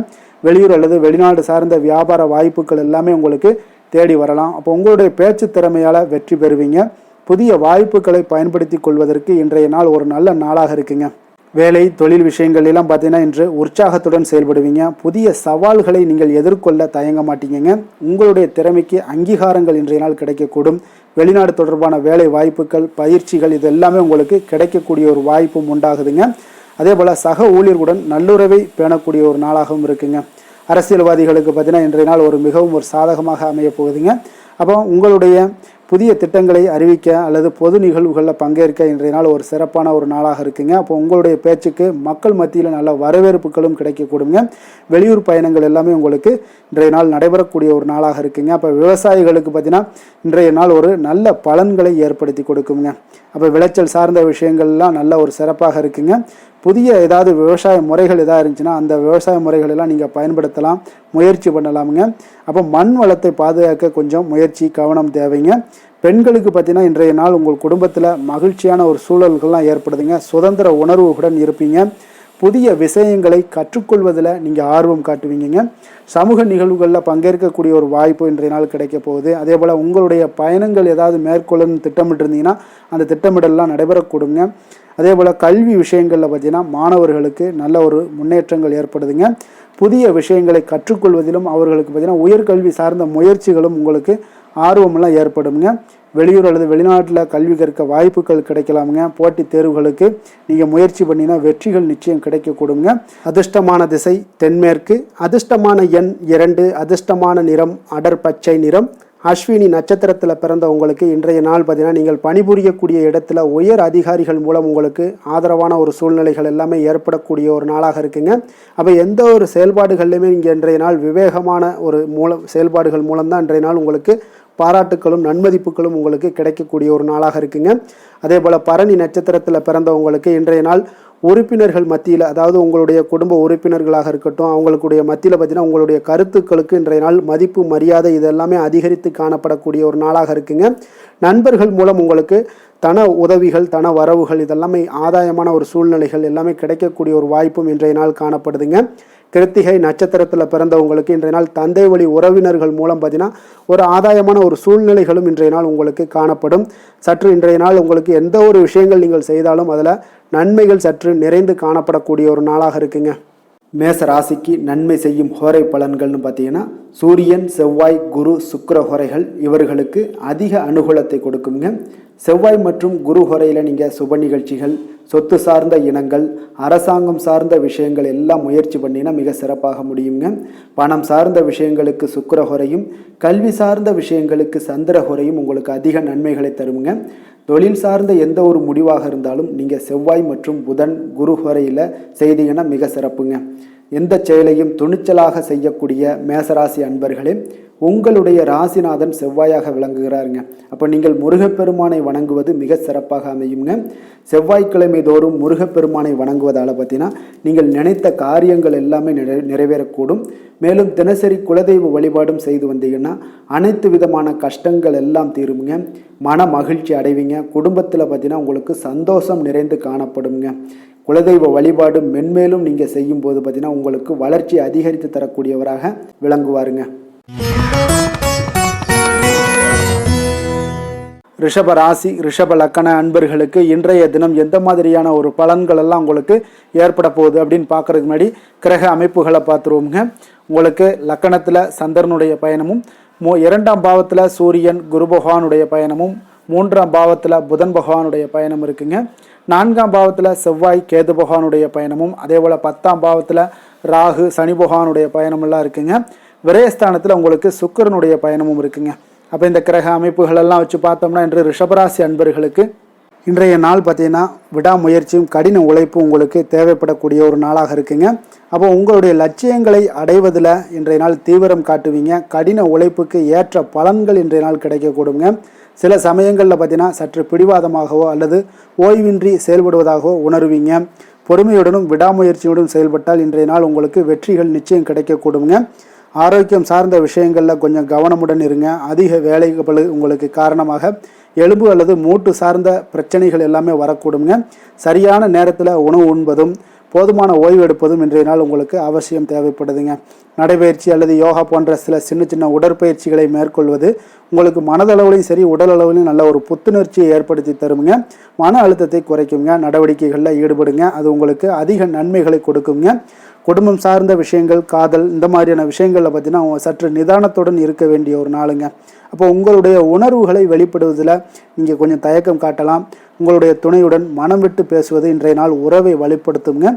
வெளியூர் அல்லது வெளிநாடு சார்ந்த வியாபார வாய்ப்புகள் எல்லாமே உங்களுக்கு தேடி வரலாம். அப்போ உங்களுடைய பேச்சு திறமையால் வெற்றி பெறுவீங்க. புதிய வாய்ப்புகளை பயன்படுத்தி கொள்வதற்கு இன்றைய நாள் ஒரு நல்ல நாளாக இருக்குங்க. வேலை, தொழில் விஷயங்கள் எல்லாம் பார்த்தீங்கன்னா இன்று உற்சாகத்துடன் செயல்படுவீங்க. புதிய சவால்களை நீங்கள் எதிர்கொள்ள தயங்க மாட்டீங்க. உங்களுடைய திறமைக்கு அங்கீகாரங்கள் இன்றைய நாள் கிடைக்கக்கூடும். வெளிநாடு தொடர்பான வேலை வாய்ப்புகள், பயிற்சிகள் இது எல்லாமே உங்களுக்கு கிடைக்கக்கூடிய ஒரு வாய்ப்பும் உண்டாகுதுங்க. அதே போல் சக ஊழியர்களுடன் நல்லுறவை பேணக்கூடிய ஒரு நாளாகவும் இருக்குங்க. அரசியல்வாதிகளுக்கு பார்த்தீங்கன்னா இன்றைய நாள் மிகவும் ஒரு சாதகமாக அமைய போகுதுங்க. அப்போ உங்களுடைய புதிய திட்டங்களை அறிவிக்க அல்லது பொது நிகழ்வுகளில் பங்கேற்க இன்றைய நாள் ஒரு சிறப்பான ஒரு நாளாக இருக்குங்க. அப்போ உங்களுடைய பேச்சுக்கு மக்கள் மத்தியில் நல்ல வரவேற்புகளும் கிடைக்கக்கூடுங்க. வெளியூர் பயணங்கள் எல்லாமே உங்களுக்கு இன்றைய நாள் நடைபெறக்கூடிய ஒரு நாளாக இருக்குங்க. அப்போ விவசாயிகளுக்கு பார்த்தீங்கன்னா இன்றைய நாள் ஒரு நல்ல பலன்களை ஏற்படுத்தி கொடுக்குங்க. அப்போ விளைச்சல் சார்ந்த விஷயங்கள்லாம் நல்ல ஒரு சிறப்பாக இருக்குங்க. புதிய ஏதாவது விவசாய முறைகள் எதாவது இருந்துச்சுன்னா அந்த விவசாய முறைகள் எல்லாம் நீங்கள் பயன்படுத்தலாம், முயற்சி பண்ணலாமுங்க. அப்போ மண் வளத்தை பாதுகாக்க கொஞ்சம் முயற்சி கவனம் தேவைங்க. பெண்களுக்கு பார்த்தீங்கன்னா இன்றைய நாள் உங்கள் குடும்பத்தில் மகிழ்ச்சியான ஒரு சூழல்கள்லாம் ஏற்படுதுங்க. சுதந்திர உணர்வுடன் இருப்பீங்க. புதிய விஷயங்களை கற்றுக்கொள்வதில் நீங்கள் ஆர்வம் காட்டுவீங்க. சமூக நிகழ்வுகளில் பங்கேற்கக்கூடிய ஒரு வாய்ப்பு இன்றைய நாள் கிடைக்க போகுது. அதே போல் உங்களுடைய பயணங்கள் ஏதாவது மேற்கொள்ளணும்னு திட்டமிட்டிருந்தீங்கன்னா அந்த திட்டமிடலாம் நடைபெறக்கூடுங்க. அதே போல் கல்வி விஷயங்களில் பார்த்தீங்கன்னா மாணவர்களுக்கு நல்ல ஒரு முன்னேற்றங்கள் ஏற்படுதுங்க. புதிய விஷயங்களை கற்றுக்கொள்வதிலும் அவர்களுக்கு பார்த்தீங்கன்னா உயர்கல்வி சார்ந்த முயற்சிகளும் உங்களுக்கு ஆர்வமெல்லாம் ஏற்படுங்க. வெளியூர் அல்லது வெளிநாட்டில் கல்வி கற்க வாய்ப்புகள் கிடைக்கலாமுங்க. போட்டித் தேர்வுகளுக்கு நீங்கள் முயற்சி பண்ணினா வெற்றிகள் நிச்சயம் கிடைக்கக்கூடுங்க. அதிர்ஷ்டமான திசை தென்மேற்கு, அதிர்ஷ்டமான எண் 2, அதிர்ஷ்டமான நிறம் அடர் பச்சை நிறம். அஸ்வினி நட்சத்திரத்தில் பிறந்த உங்களுக்கு இன்றைய நாள் பார்த்தீங்கன்னா நீங்கள் பணிபுரியக்கூடிய இடத்துல உயர் அதிகாரிகள் மூலம் உங்களுக்கு ஆதரவான ஒரு சூழ்நிலைகள் எல்லாமே ஏற்படக்கூடிய ஒரு நாளாக இருக்குங்க. அப்போ எந்த ஒரு செயல்பாடுகள்லையுமே நீங்கள் இன்றைய நாள் விவேகமான ஒரு செயல்பாடுகள் மூலம்தான் இன்றைய நாள் உங்களுக்கு பாராட்டுக்களும் நன்மதிப்புகளும் உங்களுக்கு கிடைக்கக்கூடிய ஒரு நாளாக இருக்குங்க. அதே போல் பரணி நட்சத்திரத்தில் பிறந்தவங்களுக்கு இன்றைய நாள் உறுப்பினர்கள் மத்தியில், அதாவது உங்களுடைய குடும்ப உறுப்பினர்களாக இருக்கட்டும், அவங்களுடைய மத்தியில் பார்த்தீங்கன்னா உங்களுடைய கருத்துக்களுக்கு இன்றைய நாள் மதிப்பு மரியாதை இதெல்லாமே அதிகரித்து காணப்படக்கூடிய ஒரு நாளாக இருக்குங்க. நண்பர்கள் மூலம் உங்களுக்கு தன உதவிகள் தன வரவுகள் இதெல்லாமே ஆதாயமான ஒரு சூழ்நிலைகள் எல்லாமே கிடைக்கக்கூடிய ஒரு வாய்ப்பும் இன்றைய நாள் காணப்படுதுங்க. கிருத்திகை நட்சத்திரத்தில் பிறந்தவங்களுக்கு இன்றைய நாள் தந்தை வழி உறவினர்கள் மூலம் பார்த்தீங்கன்னா ஒரு ஆதாயமான ஒரு சூழ்நிலைகளும் இன்றைய நாள் உங்களுக்கு காணப்படும். சற்று இன்றைய நாள் உங்களுக்கு எந்த ஒரு விஷயங்கள் நீங்கள் செய்தாலும் அதில் நன்மைகள் சற்று நிறைந்து காணப்படக்கூடிய ஒரு நாளாக இருக்குங்க. மேச ராசிக்கு நன்மை செய்யும் ஹோரை பலன்கள்னு பார்த்தீங்கன்னா சூரியன், செவ்வாய், குரு, சுக்கிர ஹோரைகள் இவர்களுக்கு அதிக அனுகூலத்தை கொடுக்குங்க. செவ்வாய் மற்றும் குரு ஹோரையில் நீங்கள் சுப நிகழ்ச்சிகள், சொத்து சார்ந்த இனங்கள், அரசாங்கம் சார்ந்த விஷயங்கள் எல்லாம் முயற்சி பண்ணினா மிக சிறப்பாக முடியுங்க. பணம் சார்ந்த விஷயங்களுக்கு சுக்கிர ஹோரையும், கல்வி சார்ந்த விஷயங்களுக்கு சந்திர ஹோரையும் உங்களுக்கு அதிக நன்மைகளை தருங்க. தொழில் சார்ந்த எந்த ஒரு முடிவாக இருந்தாலும் நீங்கள் செவ்வாய் மற்றும் புதன், குரு ஹோரையில் செய்தீங்கன்னா மிக சிறப்புங்க. எந்த செயலையும் துணிச்சலாக செய்யக்கூடிய மேசராசி அன்பர்களே, உங்களுடைய ராசிநாதன் செவ்வாயாக விளங்குகிறாருங்க. அப்போ நீங்கள் முருகப்பெருமானை வணங்குவது மிக சிறப்பாக அமையுங்க. செவ்வாய்க்கிழமை தோறும் முருகப்பெருமானை வணங்குவதால் பார்த்தீங்கன்னா நீங்கள் நினைத்த காரியங்கள் எல்லாமே நிறைவேறக்கூடும். மேலும் தினசரி குலதெய்வ வழிபாடும் செய்து வந்தீங்கன்னா அனைத்து விதமான கஷ்டங்கள் எல்லாம் தீருங்க. மன மகிழ்ச்சி அடைவீங்க. குடும்பத்தில் பார்த்தீங்கன்னா உங்களுக்கு சந்தோஷம் நிறைந்து காணப்படுங்க. குலதெய்வ வழிபாடு மென்மேலும் நீங்கள் செய்யும்போது பார்த்தீங்கன்னா உங்களுக்கு வளர்ச்சி அதிகரித்து தரக்கூடியவராக விளங்குவாருங்க. ரிஷப ராசி ரிஷப லக்கண அன்பர்களுக்கு இன்றைய தினம் எந்த மாதிரியான ஒரு பலன்கள் எல்லாம் உங்களுக்கு ஏற்பட போகுது அப்படின்னு பார்க்கறதுக்கு முன்னாடி கிரக அமைப்புகளை பார்த்துருவோங்க. உங்களுக்கு லக்கணத்தில் சந்திரனுடைய பயணமும், 2ஆம் பாவத்தில் சூரியன் குரு பகவானுடைய பயணமும், 3ஆம் பாவத்தில் புதன் பகவானுடைய பயணம் இருக்குங்க. 4ஆம் பாவத்தில் செவ்வாய் கேது பகவானுடைய பயணமும், அதே போல் 10ஆம் பாவத்தில் ராகு சனி பகவானுடைய பயணமெல்லாம் இருக்குங்க. விரயஸ்தானத்தில் உங்களுக்கு சுக்கிரனுடைய பயணமும் இருக்குங்க. அப்போ இந்த கிரக அமைப்புகளெல்லாம் வச்சு பார்த்தோம்னா இன்று ரிஷபராசி அன்பர்களுக்கு இன்றைய நாள் பார்த்தீங்கன்னா விடாமுயற்சியும் கடின உழைப்பும் உங்களுக்கு தேவைப்படக்கூடிய ஒரு நாளாக இருக்குங்க. அப்போ உங்களுடைய லட்சியங்களை அடைவதில் இன்றைய நாள் தீவிரம் காட்டுவீங்க. கடின உழைப்புக்கு ஏற்ற பலன்கள் இன்றைய நாள் கிடைக்கக்கூடுங்க. சில சமயங்களில் பார்த்தீங்கன்னா சற்று பிடிவாதமாகவோ அல்லது ஓய்வின்றி செயல்படுவதாகவோ உணர்வீங்க. பொறுமையுடனும் விடாமுயற்சியுடன் செயல்பட்டால் இன்றைய நாள் உங்களுக்கு வெற்றிகள் நிச்சயம் கிடைக்கக்கூடுங்க. ஆரோக்கியம் சார்ந்த விஷயங்களில் கொஞ்சம் கவனமுடன் இருங்க. அதிக வேலைகள் உங்களுக்கு காரணமாக எலும்பு அல்லது மூட்டு சார்ந்த பிரச்சனைகள் எல்லாமே வரக்கூடுங்க. சரியான நேரத்தில் உணவு உண்பதும் போதுமான ஓய்வு எடுப்பதும் இன்றைய நாள் உங்களுக்கு அவசியம் தேவைப்படுதுங்க. நடைபயிற்சி அல்லது யோகா போன்ற சில சின்ன சின்ன உடற்பயிற்சிகளை மேற்கொள்வது உங்களுக்கு மனதளவிலையும் சரி உடல் அளவிலையும் நல்ல ஒரு புத்துணர்ச்சியை ஏற்படுத்தி தருங்க. மன அழுத்தத்தை குறைக்குங்க. நடவடிக்கைகளில் ஈடுபடுங்க. அது உங்களுக்கு அதிக நன்மைகளை கொடுக்குங்க. குடும்பம் சார்ந்த விஷயங்கள், காதல் இந்த மாதிரியான விஷயங்களில் பார்த்தீங்கன்னா சற்று நிதானத்துடன் இருக்க வேண்டிய ஒரு நாளுங்க. அப்போ உங்களுடைய உணர்வுகளை வெளிப்படுவதில் நீங்கள் கொஞ்சம் தயக்கம் காட்டலாம். உங்களுடைய துணையுடன் மனம் விட்டு பேசுவது இன்றைய நாள் உறவை வலுப்படுத்துங்க.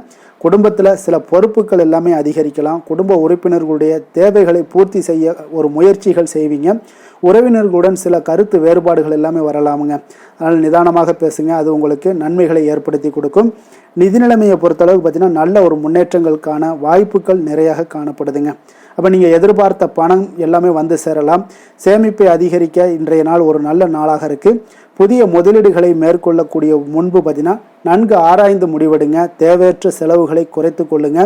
குடும்பத்தில் சில பொறுப்புகள் எல்லாமே அதிகரிக்கலாம். குடும்ப உறுப்பினர்களுடைய தேவைகளை பூர்த்தி செய்ய ஒரு முயற்சிகள் செய்வீங்க. உறவினர்களுடன் சில கருத்து வேறுபாடுகள் எல்லாமே வரலாமுங்க. அதனால் நிதானமாக பேசுங்க, அது உங்களுக்கு நன்மைகளை ஏற்படுத்தி கொடுக்கும். நிதி நிலைமையை பொறுத்தளவுக்கு பார்த்தீங்கன்னா நல்ல ஒரு முன்னேற்றங்களுக்கான வாய்ப்புகள் நிறையாக காணப்படுதுங்க. அப்போ நீங்கள் எதிர்பார்த்த பணம் எல்லாமே வந்து சேரலாம். சேமிப்பை அதிகரிக்க இன்றைய நாள் ஒரு நல்ல நாளாக இருக்குது. புதிய முதலீடுகளை மேற்கொள்ளக்கூடிய முன்பு பார்த்தீங்கன்னா நன்கு ஆராய்ந்து முடிவெடுங்க. தேவையற்ற செலவுகளை குறைத்து கொள்ளுங்க.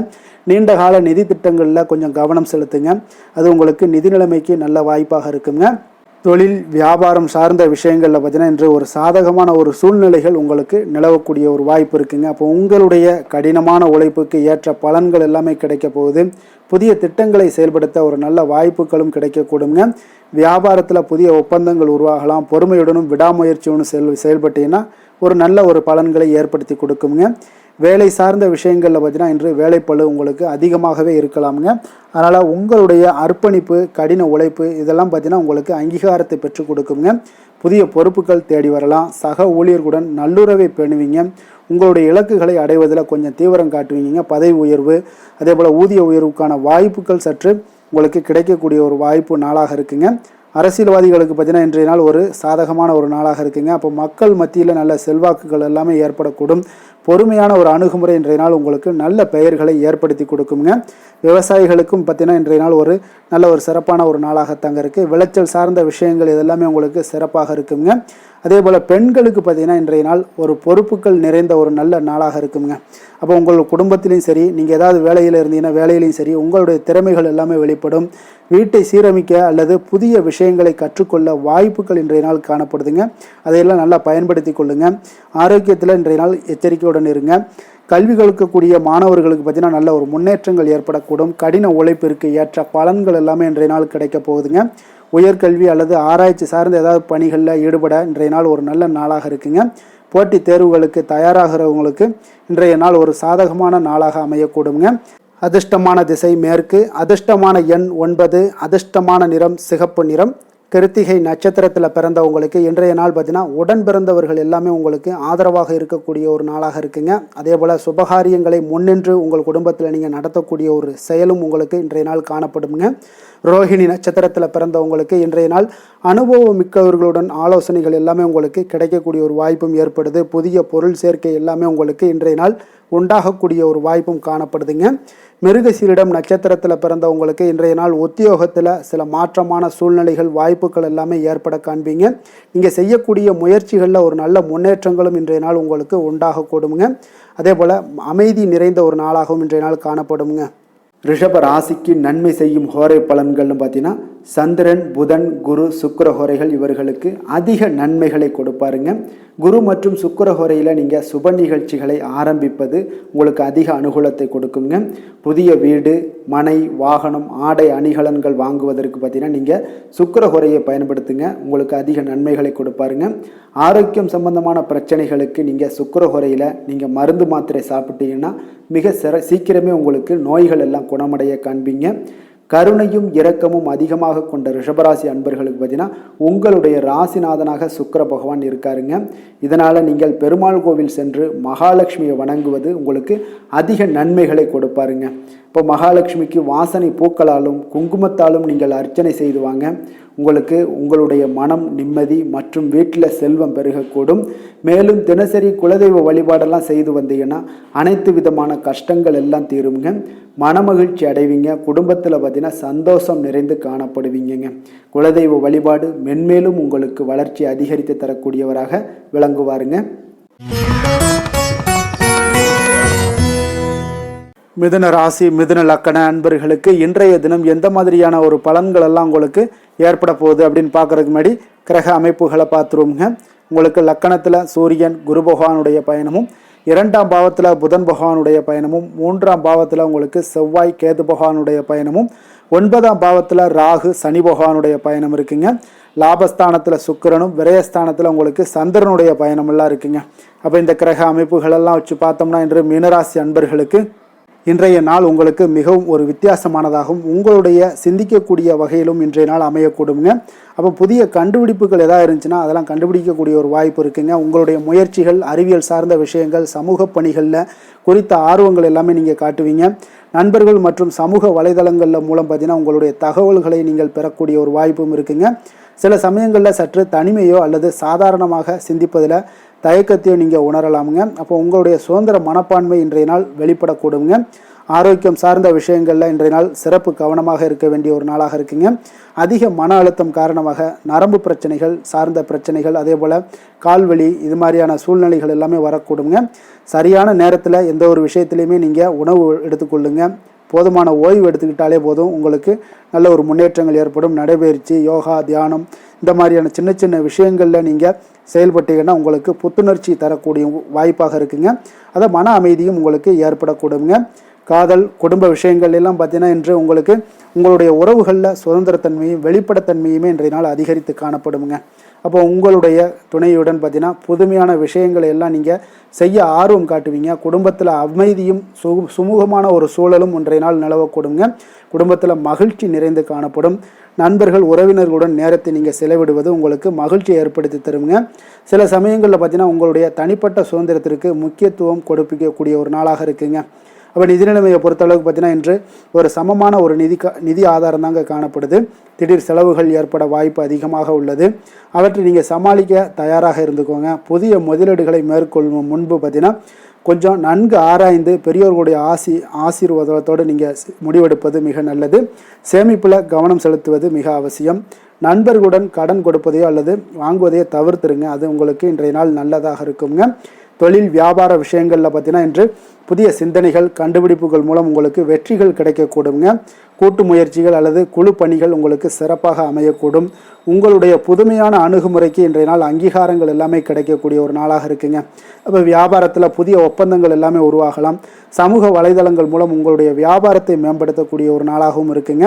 நீண்டகால நிதி திட்டங்களில் கொஞ்சம் கவனம் செலுத்துங்க. அது உங்களுக்கு நிதி நிலைமைக்கு நல்ல வாய்ப்பாக இருக்குங்க. தொழில் வியாபாரம் சார்ந்த விஷயங்களில் பார்த்தீங்கன்னா இன்று ஒரு சாதகமான ஒரு சூழ்நிலைகள் உங்களுக்கு நிலவக்கூடிய ஒரு வாய்ப்பு இருக்குங்க. அப்போ உங்களுடைய கடினமான உழைப்புக்கு ஏற்ற பலன்கள் எல்லாமே கிடைக்க போகுது. புதிய திட்டங்களை செயல்படுத்த ஒரு நல்ல வாய்ப்புகளும் கிடைக்கக்கூடுங்க. வியாபாரத்தில் புதிய ஒப்பந்தங்கள் உருவாகலாம். பொறுமையுடனும் விடாமுயற்சியுடனும் செயல்பட்டீங்கன்னா ஒரு நல்ல ஒரு பலன்களை ஏற்படுத்தி கொடுக்குங்க. வேலை சார்ந்த விஷயங்களில் பார்த்தீங்கன்னா இன்று வேலைப்பளு உங்களுக்கு அதிகமாகவே இருக்கலாமுங்க. அதனால் உங்களுடைய அர்ப்பணிப்பு, கடின உழைப்பு இதெல்லாம் பார்த்தீங்கன்னா உங்களுக்கு அங்கீகாரத்தை பெற்றுக் கொடுக்குங்க. புதிய பொறுப்புகள் தேடி வரலாம். சக ஊழியர்களுடன் நல்லுறவை பேணுவீங்க. உங்களுடைய இலக்குகளை அடைவதில் கொஞ்சம் தீவிரம் காட்டுவீங்க. பதவி உயர்வு, அதே போல் ஊதிய உயர்வுக்கான வாய்ப்புகள் சற்று உங்களுக்கு கிடைக்கக்கூடிய ஒரு வாய்ப்பு நாளாக இருக்குங்க. அரசியல்வாதிகளுக்கு பார்த்தீங்கன்னா இன்றைய நாள் ஒரு சாதகமான ஒரு நாளாக இருக்குங்க. அப்போ மக்கள் மத்தியில் நல்ல செல்வாக்குகள் எல்லாமே ஏற்படக்கூடும். பொறுமையான ஒரு அணுகுமுறை இன்றைய நாள் உங்களுக்கு நல்ல பெயர்களை ஏற்படுத்தி கொடுக்குங்க. விவசாயிகளுக்கும் பார்த்தீங்கன்னா இன்றைய நாள் ஒரு நல்ல ஒரு சிறப்பான ஒரு நாளாகத்தாங்க இருக்குது. விளைச்சல் சார்ந்த விஷயங்கள் இதெல்லாமே உங்களுக்கு சிறப்பாக இருக்குங்க. அதே போல் பெண்களுக்கு பார்த்தீங்கன்னா இன்றைய நாள் ஒரு பொறுப்புகள் நிறைந்த ஒரு நல்ல நாளாக இருக்குங்க. அப்போ உங்கள் குடும்பத்திலையும் சரி, நீங்கள் ஏதாவது வேலையில் இருந்தீங்கன்னா வேலையிலையும் சரி, உங்களுடைய திறமைகள் எல்லாமே வெளிப்படும். வீட்டை சீரமைக்க அல்லது புதிய விஷயங்களை கற்றுக்கொள்ள வாய்ப்புகள் இன்றைய நாள் காணப்படுதுங்க. அதையெல்லாம் நல்லா பயன்படுத்தி கொள்ளுங்க. ஆரோக்கியத்தில் இன்றைய நாள் எச்சரிக்கையுடன் இருங்க. கல்வி கற்கக்கூடிய மாணவர்களுக்கு பார்த்தீங்கன்னா நல்ல ஒரு முன்னேற்றங்கள் ஏற்படக்கூடும். கடின உழைப்பிற்கு ஏற்ற பலன்கள் எல்லாமே இன்றைய நாள் கிடைக்க போகுதுங்க. உயர்கல்வி அல்லது ஆராய்ச்சி சார்ந்த ஏதாவது பணிகளில் ஈடுபட இன்றைய நாள் ஒரு நல்ல நாளாக இருக்குங்க. போட்டித் தேர்வுகளுக்கு தயாராகிறவங்களுக்கு இன்றைய நாள் ஒரு சாதகமான நாளாக அமையக்கூடுங்க. அதிர்ஷ்டமான திசை மேற்கு, அதிர்ஷ்டமான எண் 9, அதிர்ஷ்டமான நிறம் சிகப்பு நிறம். கிருத்திகை நட்சத்திரத்தில் பிறந்தவங்களுக்கு இன்றைய நாள் பார்த்தீங்கன்னா உடன் பிறந்தவர்கள் எல்லாமே உங்களுக்கு ஆதரவாக இருக்கக்கூடிய ஒரு நாளாக இருக்குங்க. அதே போல் சுபகாரியங்களை முன்னின்று உங்கள் குடும்பத்தில் நீங்கள் நடத்தக்கூடிய ஒரு செயலும் உங்களுக்கு இன்றைய நாள் காணப்படுங்க. ரோஹிணி நட்சத்திரத்தில் பிறந்தவங்களுக்கு இன்றைய நாள் அனுபவம் மிக்கவர்களுடன் ஆலோசனைகள் எல்லாமே உங்களுக்கு கிடைக்கக்கூடிய ஒரு வாய்ப்பும் ஏற்படுது. புதிய பொருள் சேர்க்கை எல்லாமே உங்களுக்கு இன்றைய நாள் உண்டாகக்கூடிய ஒரு வாய்ப்பும் காணப்படுதுங்க. மிருகசீரிடம் நட்சத்திரத்தில் பிறந்தவங்களுக்கு இன்றைய நாள் உத்தியோகத்தில் சில மாற்றமான சூழ்நிலைகள், வாய்ப்புகள் எல்லாமே ஏற்பட காண்பீங்க. நீங்கள் செய்யக்கூடிய முயற்சிகளில் ஒரு நல்ல முன்னேற்றங்களும் இன்றைய நாள் உங்களுக்கு உண்டாகக்கூடுங்க. அதே போல் அமைதி நிறைந்த ஒரு நாளாகவும் இன்றைய நாள் காணப்படுங்க. ரிஷப ராசிக்கு நன்மை செய்யும் ஹோரை பலன்கள்னு பார்த்தீங்கன்னா சந்திரன், புதன், குரு, சுக்கிர ஹோரைகள் இவர்களுக்கு அதிக நன்மைகளை கொடுப்பாருங்க. குரு மற்றும் சுக்கிர ஹோரையில் நீங்கள் சுப நிகழ்ச்சிகளை ஆரம்பிப்பது உங்களுக்கு அதிக அனுகூலத்தை கொடுக்குங்க. புதிய வீடு, மனை, வாகனம், ஆடை அணிகலன்கள் வாங்குவதற்கு பார்த்தீங்கன்னா நீங்கள் சுக்கிர ஹோரையை பயன்படுத்துங்க. உங்களுக்கு அதிக நன்மைகளை கொடுப்பாருங்க. ஆரோக்கியம் சம்பந்தமான பிரச்சனைகளுக்கு நீங்கள் சுக்கிர ஹோரையில் நீங்கள் மருந்து மாத்திரை சாப்பிட்டீங்கன்னா மிக சீக்கிரமே உங்களுக்கு நோய்கள் எல்லாம் குணமடைய காண்பீங்க. கருணையும் இரக்கமும் அதிகமாக கொண்ட ரிஷபராசி அன்பர்களுக்கு பார்த்தீங்கன்னா உங்களுடைய ராசிநாதனாக சுக்கிர பகவான் இருக்காருங்க. இதனால் நீங்கள் பெருமாள் கோவில் சென்று மகாலட்சுமியை வணங்குவது உங்களுக்கு அதிக நன்மைகளை கொடுப்பாருங்க. இப்போ மகாலட்சுமிக்கு வாசனை பூக்களாலும் குங்குமத்தாலும் நீங்கள் அர்ச்சனை செய்துவாங்க. உங்களுக்கு உங்களுடைய மனம் நிம்மதி மற்றும் வீட்டில் செல்வம் பெருகக்கூடும். மேலும் தினசரி குலதெய்வ வழிபாடெல்லாம் செய்து வந்தீங்கன்னா அனைத்து விதமான கஷ்டங்கள் எல்லாம் தீருங்க. மனமகிழ்ச்சி அடைவீங்க. குடும்பத்தில் பார்த்தீங்கன்னா சந்தோஷம் நிறைந்து காணப்படுவீங்க. குலதெய்வ வழிபாடு மென்மேலும் உங்களுக்கு வளர்ச்சி அதிகரித்து தரக்கூடியவராக விளங்குவாருங்க. மிதுன ராசி, மிதுன லக்கண அன்பர்களுக்கு இன்றைய தினம் எந்த மாதிரியான ஒரு பலன்கள் எல்லாம் உங்களுக்கு ஏற்பட போகுது அப்படின்னு பார்க்கறதுக்கு முன்னாடி கிரக அமைப்புகளை பார்த்துருவோங்க. உங்களுக்கு லக்கணத்தில் சூரியன் குரு பகவானுடைய பயணமும், 2ஆம் பாவத்தில் புதன் பகவானுடைய பயணமும், 3ஆம் பாவத்தில் உங்களுக்கு செவ்வாய் கேது பகவானுடைய பயணமும், 9ஆம் பாவத்தில் ராகு சனி பகவானுடைய பயணம் இருக்குங்க. லாபஸ்தானத்தில் சுக்கிரனும், விரயஸ்தானத்தில் உங்களுக்கு சந்திரனுடைய பயணமெல்லாம் இருக்குங்க. அப்போ இந்த கிரக அமைப்புகளெல்லாம் வச்சு பார்த்தோம்னா இன்று மீனராசி அன்பர்களுக்கு இன்றைய நாள் உங்களுக்கு மிகவும் ஒரு வித்தியாசமானதாகவும் உங்களுடைய சிந்திக்கக்கூடிய வகையிலும் இன்றைய நாள் அமையக்கூடுங்க. அப்போ புதிய கண்டுபிடிப்புகள் எதாவது இருந்துச்சுன்னா அதெல்லாம் கண்டுபிடிக்கக்கூடிய ஒரு வாய்ப்பு இருக்குங்க. உங்களுடைய முயற்சிகள், அறிவியல் சார்ந்த விஷயங்கள், சமூக பணிகளில் குறித்த ஆர்வங்கள் எல்லாமே நீங்கள் காட்டுவீங்க. நண்பர்கள் மற்றும் சமூக வலைதளங்களில் மூலம் பார்த்தீங்கன்னா உங்களுடைய தகவல்களை நீங்கள் பெறக்கூடிய ஒரு வாய்ப்பும் இருக்குங்க. சில சமயங்களில் சற்று தனிமையோ அல்லது சாதாரணமாக சிந்திப்பதில் தயக்கத்தையோ நீங்கள் உணரலாமுங்க. அப்போ உங்களுடைய சுதந்திர மனப்பான்மை இன்றைய நாள் வெளிப்படக்கூடுங்க. ஆரோக்கியம் சார்ந்த விஷயங்களில் இன்றைய நாள் சிறப்பு கவனமாக இருக்க வேண்டிய ஒரு நாளாக இருக்குங்க. அதிக மன அழுத்தம் காரணமாக நரம்பு பிரச்சனைகள் சார்ந்த பிரச்சனைகள், அதே போல் கால்வலி, இது மாதிரியான சூழ்நிலைகள் எல்லாமே வரக்கூடுங்க. சரியான நேரத்தில் எந்த ஒரு விஷயத்துலையுமே நீங்கள் உணவு எடுத்துக்கொள்ளுங்க. போதுமான ஓய்வு எடுத்துக்கிட்டாலே போதும், உங்களுக்கு நல்ல ஒரு முன்னேற்றங்கள் ஏற்படும். நடைபயிற்சி, யோகா, தியானம் இந்த மாதிரியான சின்ன சின்ன விஷயங்களில் நீங்கள் செயல்பட்டீங்கன்னா உங்களுக்கு புத்துணர்ச்சி தரக்கூடிய வாய்ப்பாக இருக்குங்க. அதை மன அமைதியும் உங்களுக்கு ஏற்படக்கூடுங்க. காதல், குடும்ப விஷயங்கள் எல்லாம் பார்த்தீங்கன்னா இன்று உங்களுக்கு உங்களுடைய உறவுகளில் சுதந்திரத்தன்மையும் வெளிப்படத்தன்மையுமே இன்றைய நாள் அதிகரித்து காணப்படுங்க. அப்போ உங்களுடைய துணையுடன் பார்த்தீங்கன்னா புதுமையான விஷயங்களை எல்லாம் நீங்கள் செய்ய ஆர்வம் காட்டுவீங்க. குடும்பத்தில் அமைதியும் சுமூகமான ஒரு சூழலும் இன்றைய நாள் நிலவக்கூடுங்க. குடும்பத்தில் மகிழ்ச்சி நிறைந்து காணப்படும். நண்பர்கள், உறவினர்களுடன் நேரத்தை நீங்கள் செலவிடுவது உங்களுக்கு மகிழ்ச்சியை ஏற்படுத்தி தருங்க. சில சமயங்களில் பார்த்தீங்கன்னா உங்களுடைய தனிப்பட்ட சுதந்திரத்திற்கு முக்கியத்துவம் கொடுப்பிக்கக்கூடிய ஒரு நாளாக இருக்குங்க. அப்போ நிதி நிலைமையை பொறுத்தளவுக்கு பார்த்தீங்கன்னா இன்று ஒரு சமமான ஒரு நிதி ஆதாரம் தாங்க காணப்படுது. திடீர் செலவுகள் ஏற்பட வாய்ப்பு அதிகமாக உள்ளது. அவற்றை நீங்கள் சமாளிக்க தயாராக இருந்துக்கோங்க. புதிய முதலீடுகளை மேற்கொள்ளும் முன்பு பார்த்தீங்கன்னா கொஞ்சம் நன்கு ஆராய்ந்து பெரியோர்களுடைய ஆசீர்வாதத்தோடு நீங்கள் முடிவெடுப்பது மிக நல்லது. சேமிப்பில் கவனம் செலுத்துவது மிக அவசியம். நண்பர்களுடன் கடன் கொடுப்பதையோ அல்லது வாங்குவதையோ தவிர்த்துருங்க. அது உங்களுக்கு இன்றைய நாள் நல்லதாக இருக்குங்க. தொழில் வியாபார விஷயங்களில் பார்த்தீங்கன்னா இன்று புதிய சிந்தனைகள், கண்டுபிடிப்புகள் மூலம் உங்களுக்கு வெற்றிகள் கிடைக்கக்கூடுங்க. கூட்டு முயற்சிகள் அல்லது குழு பணிகள் உங்களுக்கு சிறப்பாக அமையக்கூடும். உங்களுடைய புதுமையான அணுகுமுறைக்கு இன்றைய நாள் அங்கீகாரங்கள் எல்லாமே கிடைக்கக்கூடிய ஒரு நாளாக இருக்குங்க. அப்போ வியாபாரத்தில் புதிய ஒப்பந்தங்கள் எல்லாமே உருவாகலாம். சமூக வலைதளங்கள் மூலம் உங்களுடைய வியாபாரத்தை மேம்படுத்தக்கூடிய ஒரு நாளாகவும் இருக்குங்க.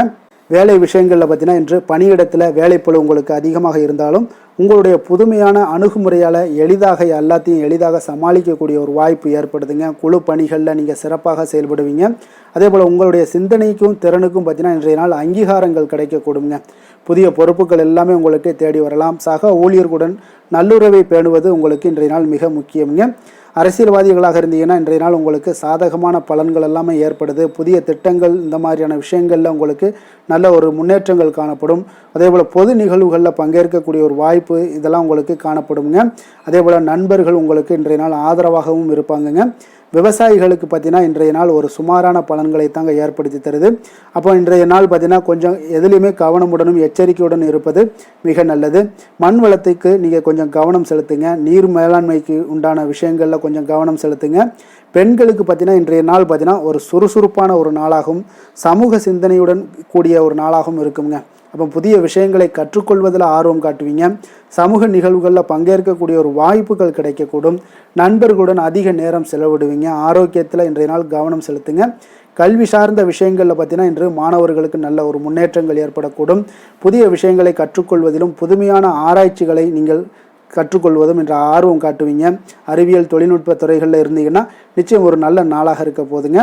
வேலை விஷயங்களில் பார்த்தீங்கன்னா இன்று பணியிடத்தில் வேலைப்பளு உங்களுக்கு அதிகமாக இருந்தாலும் உங்களுடைய புதுமையான அணுகுமுறையால் எல்லாத்தையும் எளிதாக சமாளிக்கக்கூடிய ஒரு வாய்ப்பு ஏற்படுதுங்க. குழு பணிகளில் நீங்கள் சிறப்பாக செயல்படுவீங்க. அதே போல் உங்களுடைய சிந்தனைக்கும் திறனுக்கும் பார்த்தீங்கன்னா இன்றைய நாள் அங்கீகாரங்கள் கிடைக்கக்கூடுங்க. புதிய பொறுப்புகள் எல்லாமே உங்களுக்கு தேடி வரலாம். சக ஊழியர்களுடன் நல்லுறவை பேணுவது உங்களுக்கு இன்றைய நாள் மிக முக்கியங்க. அரசியல்வாதிகளாக இருந்தீங்கன்னா இன்றைய நாள் உங்களுக்கு சாதகமான பலன்கள் எல்லாமே ஏற்படுது. புதிய திட்டங்கள், இந்த மாதிரியான விஷயங்களில் உங்களுக்கு நல்ல ஒரு முன்னேற்றங்கள் காணப்படும். அதே போல் பொது நிகழ்வுகளில் பங்கேற்கக்கூடிய ஒரு வாய்ப்பு இதெல்லாம் உங்களுக்கு காணப்படுங்க. அதே போல் நண்பர்கள் உங்களுக்கு இன்றைய நாள் ஆதரவாகவும் இருப்பாங்கங்க. விவசாயிகளுக்கு பார்த்தீங்கன்னா இன்றைய நாள் ஒரு சுமாரான பலன்களை தாங்க ஏற்படுத்தி தருது. அப்போ இன்றைய நாள் பார்த்தீங்கன்னா கொஞ்சம் எதுலேயுமே கவனமுடனும் எச்சரிக்கையுடன் இருப்பது மிக நல்லது. மண் வளத்துக்கு நீங்கள் கொஞ்சம் கவனம் செலுத்துங்க. நீர் மேலாண்மைக்கு உண்டான விஷயங்களில் கொஞ்சம் கவனம் செலுத்துங்க. பெண்களுக்கு பார்த்தீங்கன்னா இன்றைய நாள் பார்த்தீங்கன்னா ஒரு சுறுசுறுப்பான ஒரு நாளாகவும் சமூக சிந்தனையுடன் கூடிய ஒரு நாளாகவும் இருக்குங்க. அப்போ புதிய விஷயங்களை கற்றுக்கொள்வதில் ஆர்வம் காட்டுவீங்க. சமூக நிகழ்வுகளில் பங்கேற்கக்கூடிய ஒரு வாய்ப்புகள் கிடைக்கக்கூடும். நண்பர்களுடன் அதிக நேரம் செலவிடுவீங்க. ஆரோக்கியத்தில் இன்றைய நாள் கவனம் செலுத்துங்க. கல்வி சார்ந்த விஷயங்களில் பார்த்தீங்கன்னா இன்று மாணவர்களுக்கு நல்ல ஒரு முன்னேற்றங்கள் ஏற்படக்கூடும். புதிய விஷயங்களை கற்றுக்கொள்வதிலும் புதுமையான ஆராய்ச்சிகளை நீங்கள் கற்றுக்கொள்வதும் என்ற ஆர்வம் காட்டுவீங்க. அறிவியல், தொழில்நுட்ப துறைகளில் இருந்தீங்கன்னா நிச்சயம் ஒரு நல்ல நாளாக இருக்க போதுங்க.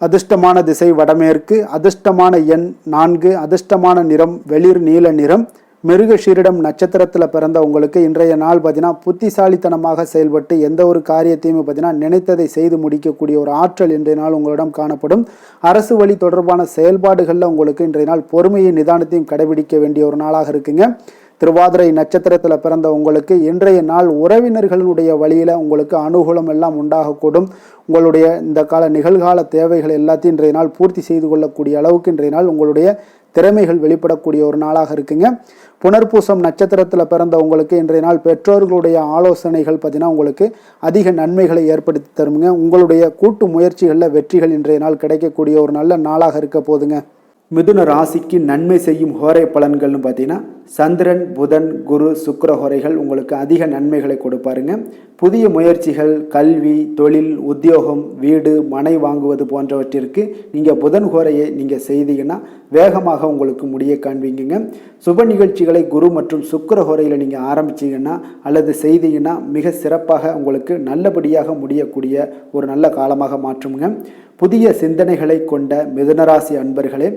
அதிர்ஷ்டமான திசை வடமேற்கு, அதிர்ஷ்டமான எண் 4, அதிர்ஷ்டமான நிறம் வெளிர் நீல நிறம். மிருகஷீரிடம் நட்சத்திரத்தில் பிறந்த உங்களுக்கு இன்றைய நாள் பார்த்தீங்கன்னா புத்திசாலித்தனமாக செயல்பட்டு எந்த ஒரு காரியத்தையுமே பார்த்தீங்கன்னா நினைத்ததை செய்து முடிக்கக்கூடிய ஒரு ஆற்றல் இன்றைய நாள் உங்களிடம் காணப்படும். அரசு வழி தொடர்பான செயல்பாடுகளில் உங்களுக்கு இன்றைய நாள் பொறுமையும் நிதானத்தையும் கடைபிடிக்க வேண்டிய ஒரு நாளாக இருக்குங்க. திருவாதிரை நட்சத்திரத்தில் பிறந்த உங்களுக்கு இன்றைய நாள் உறவினர்களுடைய வழியில் உங்களுக்கு அனுகூலம் எல்லாம் உண்டாகக்கூடும். உங்களுடைய இந்த கால நிகழ்கால தேவைகள் எல்லாத்தையும் இன்றைய நாள் பூர்த்தி செய்து கொள்ளக்கூடிய அளவுக்கு இன்றைய நாள் உங்களுடைய திறமைகள் வெளிப்படக்கூடிய ஒரு நாளாக இருக்குங்க. புனர்பூசம் நட்சத்திரத்தில் பிறந்த உங்களுக்கு இன்றைய நாள் பெற்றோர்களுடைய ஆலோசனைகள் பார்த்தீங்கன்னா உங்களுக்கு அதிக நன்மைகளை ஏற்படுத்தி தருங்க. உங்களுடைய கூட்டு முயற்சிகளில் வெற்றிகள் இன்றைய நாள் கிடைக்கக்கூடிய ஒரு நல்ல நாளாக இருக்க போதுங்க. மிதுன ராசிக்கு நன்மை செய்யும் ஹோரை பலன்கள்னு பார்த்தீங்கன்னா சந்திரன், புதன், குரு, சுக்கிர ஹோரைகள் உங்களுக்கு அதிக நன்மைகளை கொடுப்பாருங்க. புதிய முயற்சிகள், கல்வி, தொழில், உத்தியோகம், வீடு, மனை வாங்குவது போன்றவற்றிற்கு நீங்கள் புதன் ஹோரையை நீங்கள் செய்தீங்கன்னா வேகமாக உங்களுக்கு முடிய காண்பீங்க. சுப நிகழ்ச்சிகளை குரு மற்றும் சுக்கிர ஹோரையில் நீங்கள் ஆரம்பிச்சிங்கன்னா அல்லது செய்தீங்கன்னா மிக சிறப்பாக உங்களுக்கு நல்லபடியாக முடியக்கூடிய ஒரு நல்ல காலமாக மாற்றுங்க. புதிய சிந்தனைகளை கொண்ட மிதுனராசி அன்பர்களே,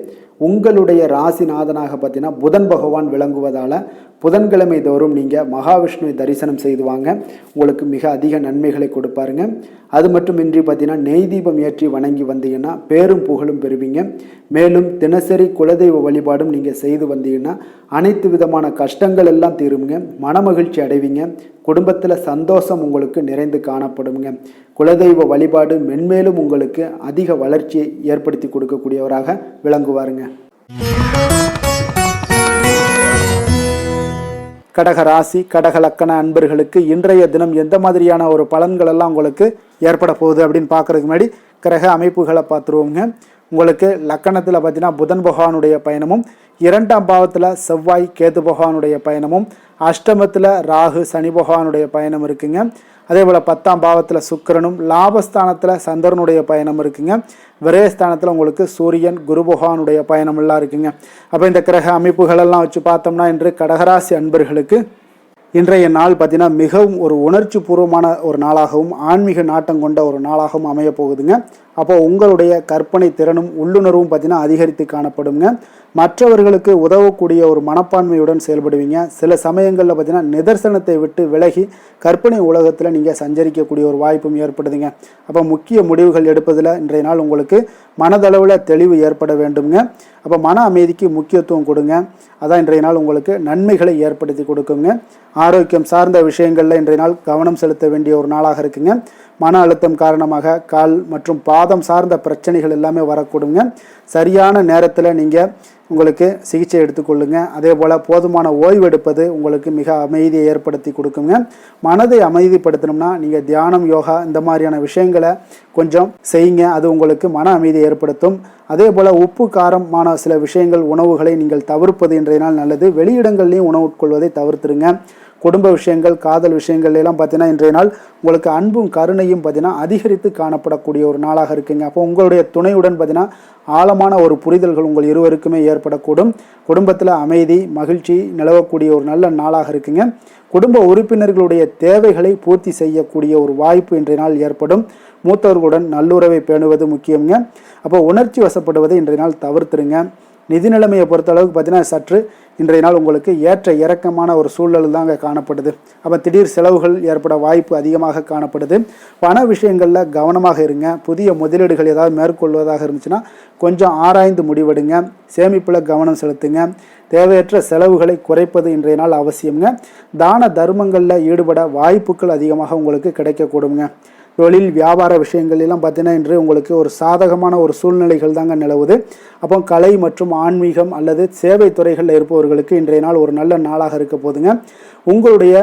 உங்களுடைய ராசிநாதனாக பார்த்தீங்கன்னா புதன் பகவான் விளங்குவார். விளங்குவதால் புதன்கிழமை தோறும் நீங்கள் மகாவிஷ்ணுவை தரிசனம் செய்து வாங்க. உங்களுக்கு மிக அதிக நன்மைகளை கொடுப்பாருங்க. அது மட்டுமின்றி பார்த்தீங்கன்னா நெய் தீபம் ஏற்றி வணங்கி வந்தீங்கன்னா பேரும் புகழும் பெறுவீங்க. மேலும் தினசரி குலதெய்வ வழிபாடும் நீங்கள் செய்து வந்தீங்கன்னா அனைத்து விதமான கஷ்டங்கள் எல்லாம் தீருங்க. மனமகிழ்ச்சி அடைவீங்க. குடும்பத்தில் சந்தோஷம் உங்களுக்கு நிறைந்து காணப்படுங்க. குலதெய்வ வழிபாடு மென்மேலும் உங்களுக்கு அதிக வளர்ச்சியை ஏற்படுத்தி கொடுக்கக்கூடியவராக விளங்குவாருங்க. கடக ராசி கடக லக்கண அன்பர்களுக்கு இன்றைய தினம் எந்த மாதிரியான ஒரு பலன்கள் எல்லாம் உங்களுக்கு ஏற்பட போகுது அப்படின்னு பார்க்கறதுக்கு முன்னாடி கிரக அமைப்புகளை பார்த்துருவோங்க. உங்களுக்கு லக்கணத்தில் பார்த்தீங்கன்னா புதன் பகவானுடைய பயணமும், 2ஆம் பாவத்தில் செவ்வாய் கேது பகவானுடைய பயணமும், அஷ்டமத்தில் ராகு சனி பகவானுடைய பயணம் இருக்குங்க. அதே போல் 10ஆம் பாவத்தில் சுக்கிரனும், லாபஸ்தானத்தில் சந்திரனுடைய பயணம் இருக்குங்க. விரயஸ்தானத்தில் உங்களுக்கு சூரியன் குரு பகவானுடைய பயணம் எல்லாம் இருக்குங்க. அப்போ இந்த கிரக அமைப்புகளெல்லாம் வச்சு பார்த்தோம்னா இன்று கடகராசி அன்பர்களுக்கு இன்றைய நாள் பார்த்தீங்கன்னா மிகவும் ஒரு உணர்ச்சி பூர்வமான ஒரு நாளாகவும் ஆன்மீக நாட்டம் கொண்ட ஒரு நாளாகவும் அமைய போகுதுங்க. அப்போ உங்களுடைய கற்பனை திறனும் உள்ளுணர்வும் பார்த்தீங்கன்னா அதிகரித்து காணப்படுங்க. மற்றவர்களுக்கு உதவக்கூடிய ஒரு மனப்பான்மையுடன் செயல்படுவீங்க. சில சமயங்களில் பார்த்தீங்கன்னா நிதர்சனத்தை விட்டு விலகி கற்பனை உலகத்தில் நீங்கள் சஞ்சரிக்கக்கூடிய ஒரு வாய்ப்பும் ஏற்படுதுங்க. அப்போ முக்கிய முடிவுகள் எடுப்பதில் இன்றைய நாள் உங்களுக்கு மனதளவில் தெளிவு ஏற்பட வேண்டுங்க. அப்போ மன அமைதிக்கு முக்கியத்துவம் கொடுங்க. அதான் இன்றைய நாள் உங்களுக்கு நன்மைகளை ஏற்படுத்தி கொடுக்குங்க. ஆரோக்கியம் சார்ந்த விஷயங்களில் இன்றைய நாள் கவனம் செலுத்த வேண்டிய ஒரு நாளாக இருக்குங்க. மன அழுத்தம் காரணமாக கால் மற்றும் பாதம் சார்ந்த பிரச்சனைகள் எல்லாமே வரக்கூடுங்க. சரியான நேரத்தில் நீங்கள் உங்களுக்கு சிகிச்சை எடுத்துக்கொள்ளுங்க. அதே போல் போதுமான ஓய்வு எடுப்பது உங்களுக்கு மிக அமைதியை ஏற்படுத்தி கொடுக்குங்க. மனதை அமைதிப்படுத்தணும்னா நீங்கள் தியானம், யோகா இந்த மாதிரியான விஷயங்களை கொஞ்சம் செய்யுங்க. அது உங்களுக்கு மன அமைதியை ஏற்படுத்தும். அதே போல் உப்பு காரமான சில விஷயங்கள் உணவுகளை நீங்கள் தவிர்ப்பது இன்றைய நாள் நல்லது. வெளியிடங்கள்லையும் உணவு உட்கொள்வதை தவிர்த்துருங்க. குடும்ப விஷயங்கள், காதல் விஷயங்கள் எல்லாம் பார்த்தீங்கன்னா இன்றைய நாள் உங்களுக்கு அன்பும் கருணையும் பார்த்தீங்கன்னா அதிகரித்து காணப்படக்கூடிய ஒரு நாளாக இருக்குங்க. அப்போ உங்களுடைய துணையுடன் பார்த்தீங்கன்னா ஆழமான ஒரு புரிதல்கள் உங்கள் இருவருக்குமே ஏற்படக்கூடும். குடும்பத்தில் அமைதி மகிழ்ச்சி நிலவக்கூடிய ஒரு நல்ல நாளாக இருக்குங்க. குடும்ப உறுப்பினர்களுடைய தேவைகளை பூர்த்தி செய்யக்கூடிய ஒரு வாய்ப்பு இன்றைய நாள் ஏற்படும். மூத்தவர்களுடன் நல்லுறவை பேணுவது முக்கியங்க. அப்போ உணர்ச்சி வசப்படுவதை இன்றைய நாள் தவிர்த்துருங்க. நிதி நிலைமையை பொறுத்த அளவுக்கு பார்த்தீங்கன்னா சற்று இன்றைய நாள் உங்களுக்கு ஏற்ற இறக்கமான ஒரு சூழல் தாங்க காணப்படுது. அப்போ திடீர் செலவுகள் ஏற்பட வாய்ப்பு அதிகமாக காணப்படுது. பண விஷயங்களில் கவனமாக இருங்க. புதிய முதலீடுகள் ஏதாவது மேற்கொள்வதாக இருந்துச்சுன்னா கொஞ்சம் ஆராய்ந்து முடிவெடுங்க. சேமிப்பில் கவனம் செலுத்துங்க. தேவையற்ற செலவுகளை குறைப்பது இன்றைய நாள் அவசியங்க. தான தர்மங்களில் ஈடுபட வாய்ப்புகள் அதிகமாக உங்களுக்கு கிடைக்கக்கூடுங்க. தொழில் வியாபார விஷயங்கள் எல்லாம் பார்த்தீங்கன்னா இன்று உங்களுக்கு ஒரு சாதகமான ஒரு சூழ்நிலைகள் தாங்க நிலவுது. அப்போ கலை மற்றும் ஆன்மீகம் அல்லது சேவை துறைகளில் இருப்பவர்களுக்கு இன்றைய நாள் ஒரு நல்ல நாளாக இருக்க போதுங்க. உங்களுடைய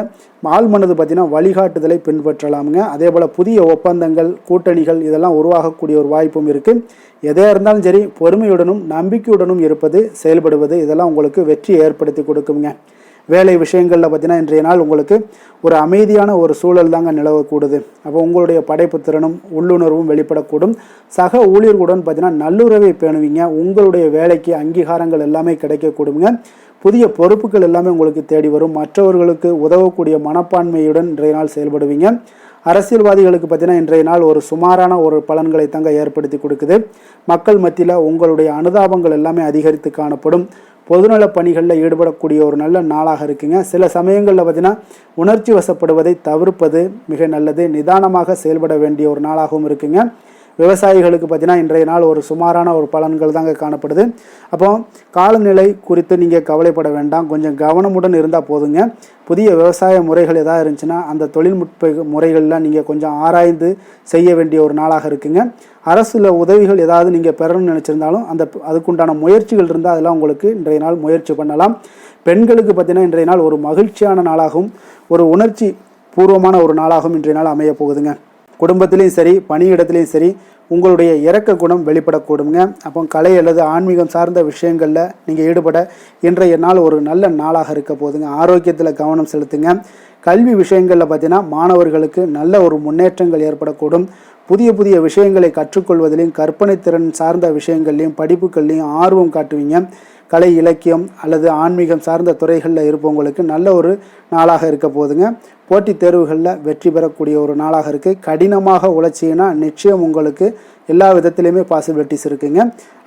ஆழ்மனது பார்த்தீங்கன்னா வழிகாட்டுதலை பின்பற்றலாமுங்க. அதே போல் புதிய ஒப்பந்தங்கள், கூட்டணிகள் இதெல்லாம் உருவாகக்கூடிய ஒரு வாய்ப்பும் இருக்குது. எதாக இருந்தாலும் சரி பொறுமையுடனும் நம்பிக்கையுடனும் இருப்பது, செயல்படுவது இதெல்லாம் உங்களுக்கு வெற்றியை ஏற்படுத்தி கொடுக்குங்க. வேலை விஷயங்களில் பார்த்தீங்கன்னா இன்றைய நாள் உங்களுக்கு ஒரு அமைதியான ஒரு சூழல் தாங்க நிலவக்கூடுது. அப்போ உங்களுடைய படைப்பு திறனும் உள்ளுணர்வும் வெளிப்படக்கூடும். சக ஊழியர்களுடன் பார்த்தீங்கன்னா நல்லுறவை பேணுவீங்க. உங்களுடைய வேலைக்கு அங்கீகாரங்கள் எல்லாமே கிடைக்கக்கூடுங்க. புதிய பொறுப்புகள் எல்லாமே உங்களுக்கு தேடி வரும். மற்றவர்களுக்கு உதவக்கூடிய மனப்பான்மையுடன் இன்றைய நாள் செயல்படுவீங்க. அரசியல்வாதிகளுக்கு பார்த்தீங்கன்னா இன்றைய நாள் ஒரு சுமாரான ஒரு பலன்களை தாங்க ஏற்படுத்தி கொடுக்குது. மக்கள் மத்தியில் உங்களுடைய அனுதாபங்கள் எல்லாமே அதிகரித்து காணப்படும். பொதுநல பணிகளில் ஈடுபடக்கூடிய ஒரு நல்ல நாளாக இருக்குங்க. சில சமயங்களில் பார்த்தீங்கன்னா உணர்ச்சி வசப்படுவதை தவிர்ப்பது மிக நல்லது. நிதானமாக செயல்பட வேண்டிய ஒரு நாளாகவும் இருக்குங்க. விவசாயிகளுக்கு பார்த்தீங்கன்னா இன்றைய நாள் ஒரு சுமாரான ஒரு பலன்கள் தாங்க காணப்படுது. அப்போ காலநிலை குறித்து நீங்கள் கவலைப்பட வேண்டாம். கொஞ்சம் கவனமுடன் இருந்தால் போதுங்க. புதிய விவசாய முறைகள் எதாவது இருந்துச்சுன்னா அந்த தொழில்நுட்ப முறைகள்லாம் நீங்கள் கொஞ்சம் ஆராய்ந்து செய்ய வேண்டிய ஒரு நாளாக இருக்குங்க. அரசுல உதவிகள் ஏதாவது நீங்கள் பெறணும்னு நினச்சிருந்தாலும் அதுக்குண்டான முயற்சிகள் இருந்தால் அதெல்லாம் உங்களுக்கு இன்றைய நாள் முயற்சி பண்ணலாம். பெண்களுக்கு பார்த்தீங்கன்னா இன்றைய நாள் ஒரு மகிழ்ச்சியான நாளாகவும் ஒரு உணர்ச்சி பூர்வமான ஒரு நாளாகவும் இன்றைய நாள் அமைய போகுதுங்க. குடும்பத்திலையும் சரி பணியிடத்துலையும் சரி உங்களுடைய இரக்க குணம் வெளிப்படக்கூடுங்க. அப்போ கலை அல்லது ஆன்மீகம் சார்ந்த விஷயங்களில் நீங்கள் ஈடுபட இன்றைய நாள் ஒரு நல்ல நாளாக இருக்க போகுதுங்க. ஆரோக்கியத்தில் கவனம் செலுத்துங்க. கல்வி விஷயங்களில் பார்த்தீங்கன்னா மாணவர்களுக்கு நல்ல ஒரு முன்னேற்றங்கள் ஏற்படக்கூடும். புதிய புதிய விஷயங்களை கற்றுக்கொள்வதிலையும் கற்பனை திறன் சார்ந்த விஷயங்கள்லையும் படிப்புகள்லையும் ஆர்வம் காட்டுவீங்க. கலை இலக்கியம் அல்லது ஆன்மீகம் சார்ந்த துறைகளில் இருப்பவங்களுக்கு நல்ல ஒரு நாளாக இருக்க போகுதுங்க. போட்டித் தேர்வுகளில் வெற்றி பெறக்கூடிய ஒரு நாளாக இருக்குது. கடினமாக உழைச்சிங்கன்னா நிச்சயம் உங்களுக்கு எல்லா விதத்துலேயுமே பாசிபிலிட்டிஸ் இருக்குங்க.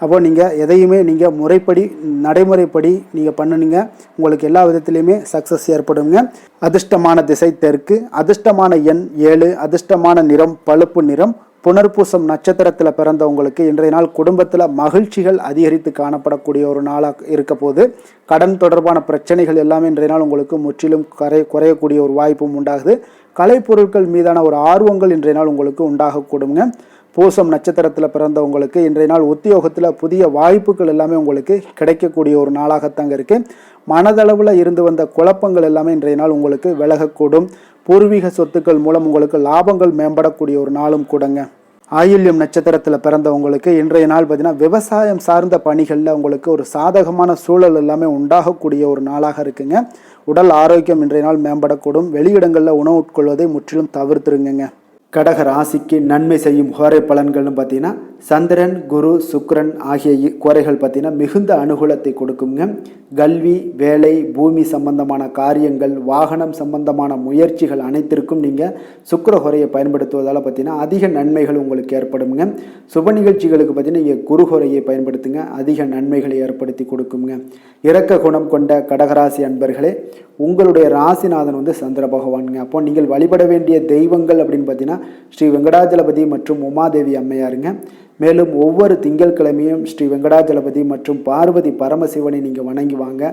அப்போ நீங்கள் எதையுமே நீங்கள் முறைப்படி நடைமுறைப்படி நீங்கள் பண்ணுனீங்க, உங்களுக்கு எல்லா விதத்துலேயுமே சக்ஸஸ் ஏற்படுங்க. அதிர்ஷ்டமான திசை தெற்கு, அதிர்ஷ்டமான எண் 7, அதிர்ஷ்டமான நிறம் பழுப்பு நிறம். புனர்பூசம் நட்சத்திரத்தில் பிறந்தவங்களுக்கு இன்றைய நாள் குடும்பத்தில் மகிழ்ச்சிகள் அதிகரித்து காணப்படக்கூடிய ஒரு நாளாக இருக்க போது. கடன் தொடர்பான பிரச்சனைகள் எல்லாமே இன்றைய நாள் உங்களுக்கு முற்றிலும் குறையக்கூடிய ஒரு வாய்ப்பும் உண்டாகுது. கலைப்பொருட்கள் மீதான ஒரு ஆர்வங்கள் இன்றைய நாள் உங்களுக்கு உண்டாகக்கூடுங்க. பூசம் நட்சத்திரத்தில் பிறந்தவங்களுக்கு இன்றைய நாள் உத்தியோகத்தில் புதிய வாய்ப்புகள் எல்லாமே உங்களுக்கு கிடைக்கக்கூடிய ஒரு நாளாகத்தாங்க இருக்குது. மனதளவில் இருந்து வந்த குழப்பங்கள் எல்லாமே இன்றைய நாள் உங்களுக்கு விலகக்கூடும். பூர்வீக சொத்துக்கள் மூலம் உங்களுக்கு லாபங்கள் மேம்படக்கூடிய ஒரு நாளும் கூடங்க. ஆயில்யம் நட்சத்திரத்தில் பிறந்தவங்களுக்கு இன்றைய நாள் பார்த்தீங்கன்னா விவசாயம் சார்ந்த பணிகளில் உங்களுக்கு ஒரு சாதகமான சூழல் எல்லாமே உண்டாகக்கூடிய ஒரு நாளாக இருக்குங்க. உடல் ஆரோக்கியம் இன்றைய நாள் மேம்படக்கூடும். வெளியிடங்களில் உணவு உட்கொள்வதை முற்றிலும் தவிர்த்துருங்க. கடக ராசிக்கு நன்மை செய்யும் ஹோரை பலன்கள்னு பார்த்தீங்கன்னா சந்திரன், குரு, சுக்கிரன் ஆகிய கோரைகள் பார்த்தீங்கன்னா மிகுந்த அனுகூலத்தை கொடுக்குங்க. கல்வி, வேலை, பூமி சம்பந்தமான காரியங்கள், வாகனம் சம்பந்தமான முயற்சிகள் அனைத்திற்கும் நீங்கள் சுக்கிர ஹோரையை பயன்படுத்துவதால் பார்த்தீங்கன்னா அதிக நன்மைகள் உங்களுக்கு ஏற்படுங்க. சுப நிகழ்ச்சிகளுக்கு பார்த்தீங்கன்னா நீங்கள் குரு ஹோரையை பயன்படுத்துங்க, அதிக நன்மைகளை ஏற்படுத்தி கொடுக்குங்க. இரக்க குணம் கொண்ட கடகராசி அன்பர்களே, உங்களுடைய ராசிநாதன் சந்திர பகவானுங்க. அப்போ நீங்கள் வழிபட வேண்டிய தெய்வங்கள் அப்படின்னு பார்த்தீங்கன்னா ஸ்ரீ வெங்கடாஜலபதி மற்றும் உமாதேவி அம்மையாருங்க. மேலும் ஒவ்வொரு திங்கட்கிழமையும் ஸ்ரீ வெங்கடாஜலபதி மற்றும் பார்வதி பரமசிவனை நீங்கள் வணங்கி வாங்க.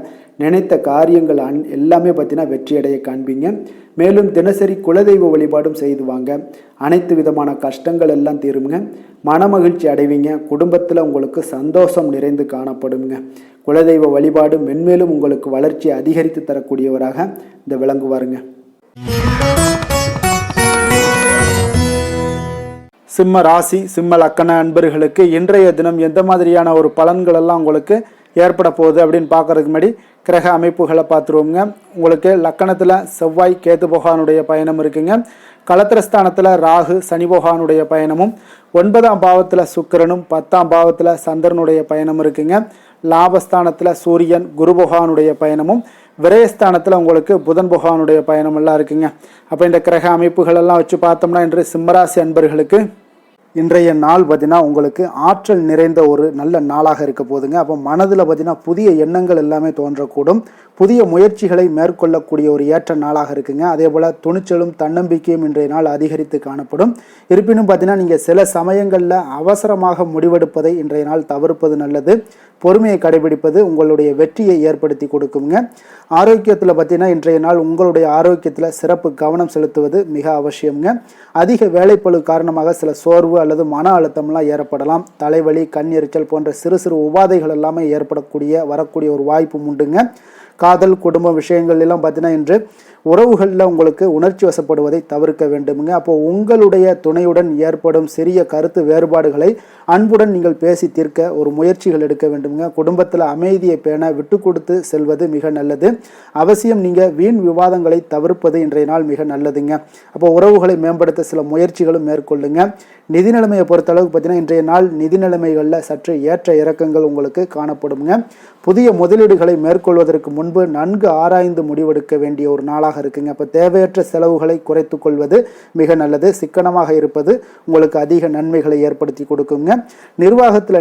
நினைத்த காரியங்கள் எல்லாமே பார்த்தீங்கன்னா வெற்றியடைய காண்பீங்க. மேலும் தினசரி குலதெய்வ வழிபாடும் செய்து வாங்க. அனைத்து விதமான கஷ்டங்கள் எல்லாம் தீருங்க. மனமகிழ்ச்சி அடைவீங்க. குடும்பத்தில் உங்களுக்கு சந்தோஷம் நிறைந்து காணப்படுங்க. குலதெய்வ வழிபாடு மென்மேலும் உங்களுக்கு வளர்ச்சி அதிகரித்து தரக்கூடியவராக இந்த விளங்குவாருங்க. சிம்ம ராசி, சிம்ம லக்கண அன்பர்களுக்கு இன்றைய தினம் எந்த மாதிரியான ஒரு பலன்கள் எல்லாம் உங்களுக்கு ஏற்பட போகுது அப்படின்னு பார்க்கறதுக்கு முன்னாடி கிரக அமைப்புகளை பார்த்துருவோங்க. உங்களுக்கு லக்கணத்தில் செவ்வாய் கேது பகவானுடைய பயணம் இருக்குங்க. களத்திரஸ்தானத்தில் ராகு சனி பகவானுடைய பயணமும், 9ஆம் பாவத்தில் சுக்கிரனும், 10ஆம் பாவத்தில் சந்திரனுடைய பயணம் இருக்குங்க. லாபஸ்தானத்தில் சூரியன் குரு பகவானுடைய பயணமும், விரயஸ்தானத்தில் உங்களுக்கு புதன் பகவானுடைய பயணம் எல்லாம் இருக்குங்க. அப்போ இந்த கிரக அமைப்புகள் எல்லாம் வச்சு பார்த்தோம்னா இன்று சிம்மராசி அன்பர்களுக்கு இன்றைய நாள் பார்த்தீங்கன்னா உங்களுக்கு ஆற்றல் நிறைந்த ஒரு நல்ல நாளாக இருக்க போதுங்க. அப்போ மனதில் பார்த்தீங்கன்னா புதிய எண்ணங்கள் எல்லாமே தோன்றக்கூடும். புதிய முயற்சிகளை மேற்கொள்ளக்கூடிய ஒரு ஏற்ற நாளாக இருக்குங்க. அதே போல் துணிச்சலும் தன்னம்பிக்கையும் இன்றைய நாள் அதிகரித்து காணப்படும். இருப்பினும் பார்த்தீங்கன்னா நீங்கள் சில சமயங்களில் அவசரமாக முடிவெடுப்பதை இன்றைய நாள் தவிர்ப்பது நல்லது. பொறுமையை கடைபிடிப்பது உங்களுடைய வெற்றியை ஏற்படுத்தி கொடுக்குங்க. ஆரோக்கியத்தில் பார்த்தீங்கன்னா இன்றைய நாள் உங்களுடைய ஆரோக்கியத்தில் சிறப்பு கவனம் செலுத்துவது மிக அவசியம்ங்க. அதிக வேலைப்பளு காரணமாக சில சோர்வு அல்லது மன அழுத்தம்லாம் ஏற்படலாம். தலைவலி, கண் எரிச்சல் போன்ற சிறு சிறு உபாதைகள் எல்லாமே வரக்கூடிய ஒரு வாய்ப்பு உண்டுங்க. காதல், குடும்ப விஷயங்கள் எல்லாம் பார்த்தீங்கன்னா இன்று உறவுகளில் உங்களுக்கு உணர்ச்சி வசப்படுவதை தவிர்க்க வேண்டுமுங்க. அப்போ உங்களுடைய துணையுடன் ஏற்படும் சிறிய கருத்து வேறுபாடுகளை அன்புடன் நீங்கள் பேசி தீர்க்க ஒரு முயற்சிகள் எடுக்க வேண்டுமுங்க. குடும்பத்தில் அமைதியை பேண விட்டு கொடுத்து செல்வது மிக நல்லது. அவசியம் நீங்கள் வீண் விவாதங்களை தவிர்ப்பது இன்றைய நாள் மிக நல்லதுங்க. அப்போ உறவுகளை மேம்படுத்த சில முயற்சிகளும் மேற்கொள்ளுங்க. நிதி நிலைமையை பொறுத்தளவுக்கு பார்த்தீங்கன்னா இன்றைய நாள் நிதி நிலைமைகளில் சற்று ஏற்ற இறக்கங்கள் உங்களுக்கு காணப்படுங்க. புதிய முதலீடுகளை மேற்கொள்வதற்கு முன்பு நன்கு ஆராய்ந்து முடிவெடுக்க வேண்டிய ஒரு நாளாக இருக்குங்க. அப்போ தேவையற்ற செலவுகளை குறைத்து கொள்வது மிக நல்லது. சிக்கனமாக இருப்பது உங்களுக்கு அதிக நன்மைகளை ஏற்படுத்தி கொடுக்குங்க.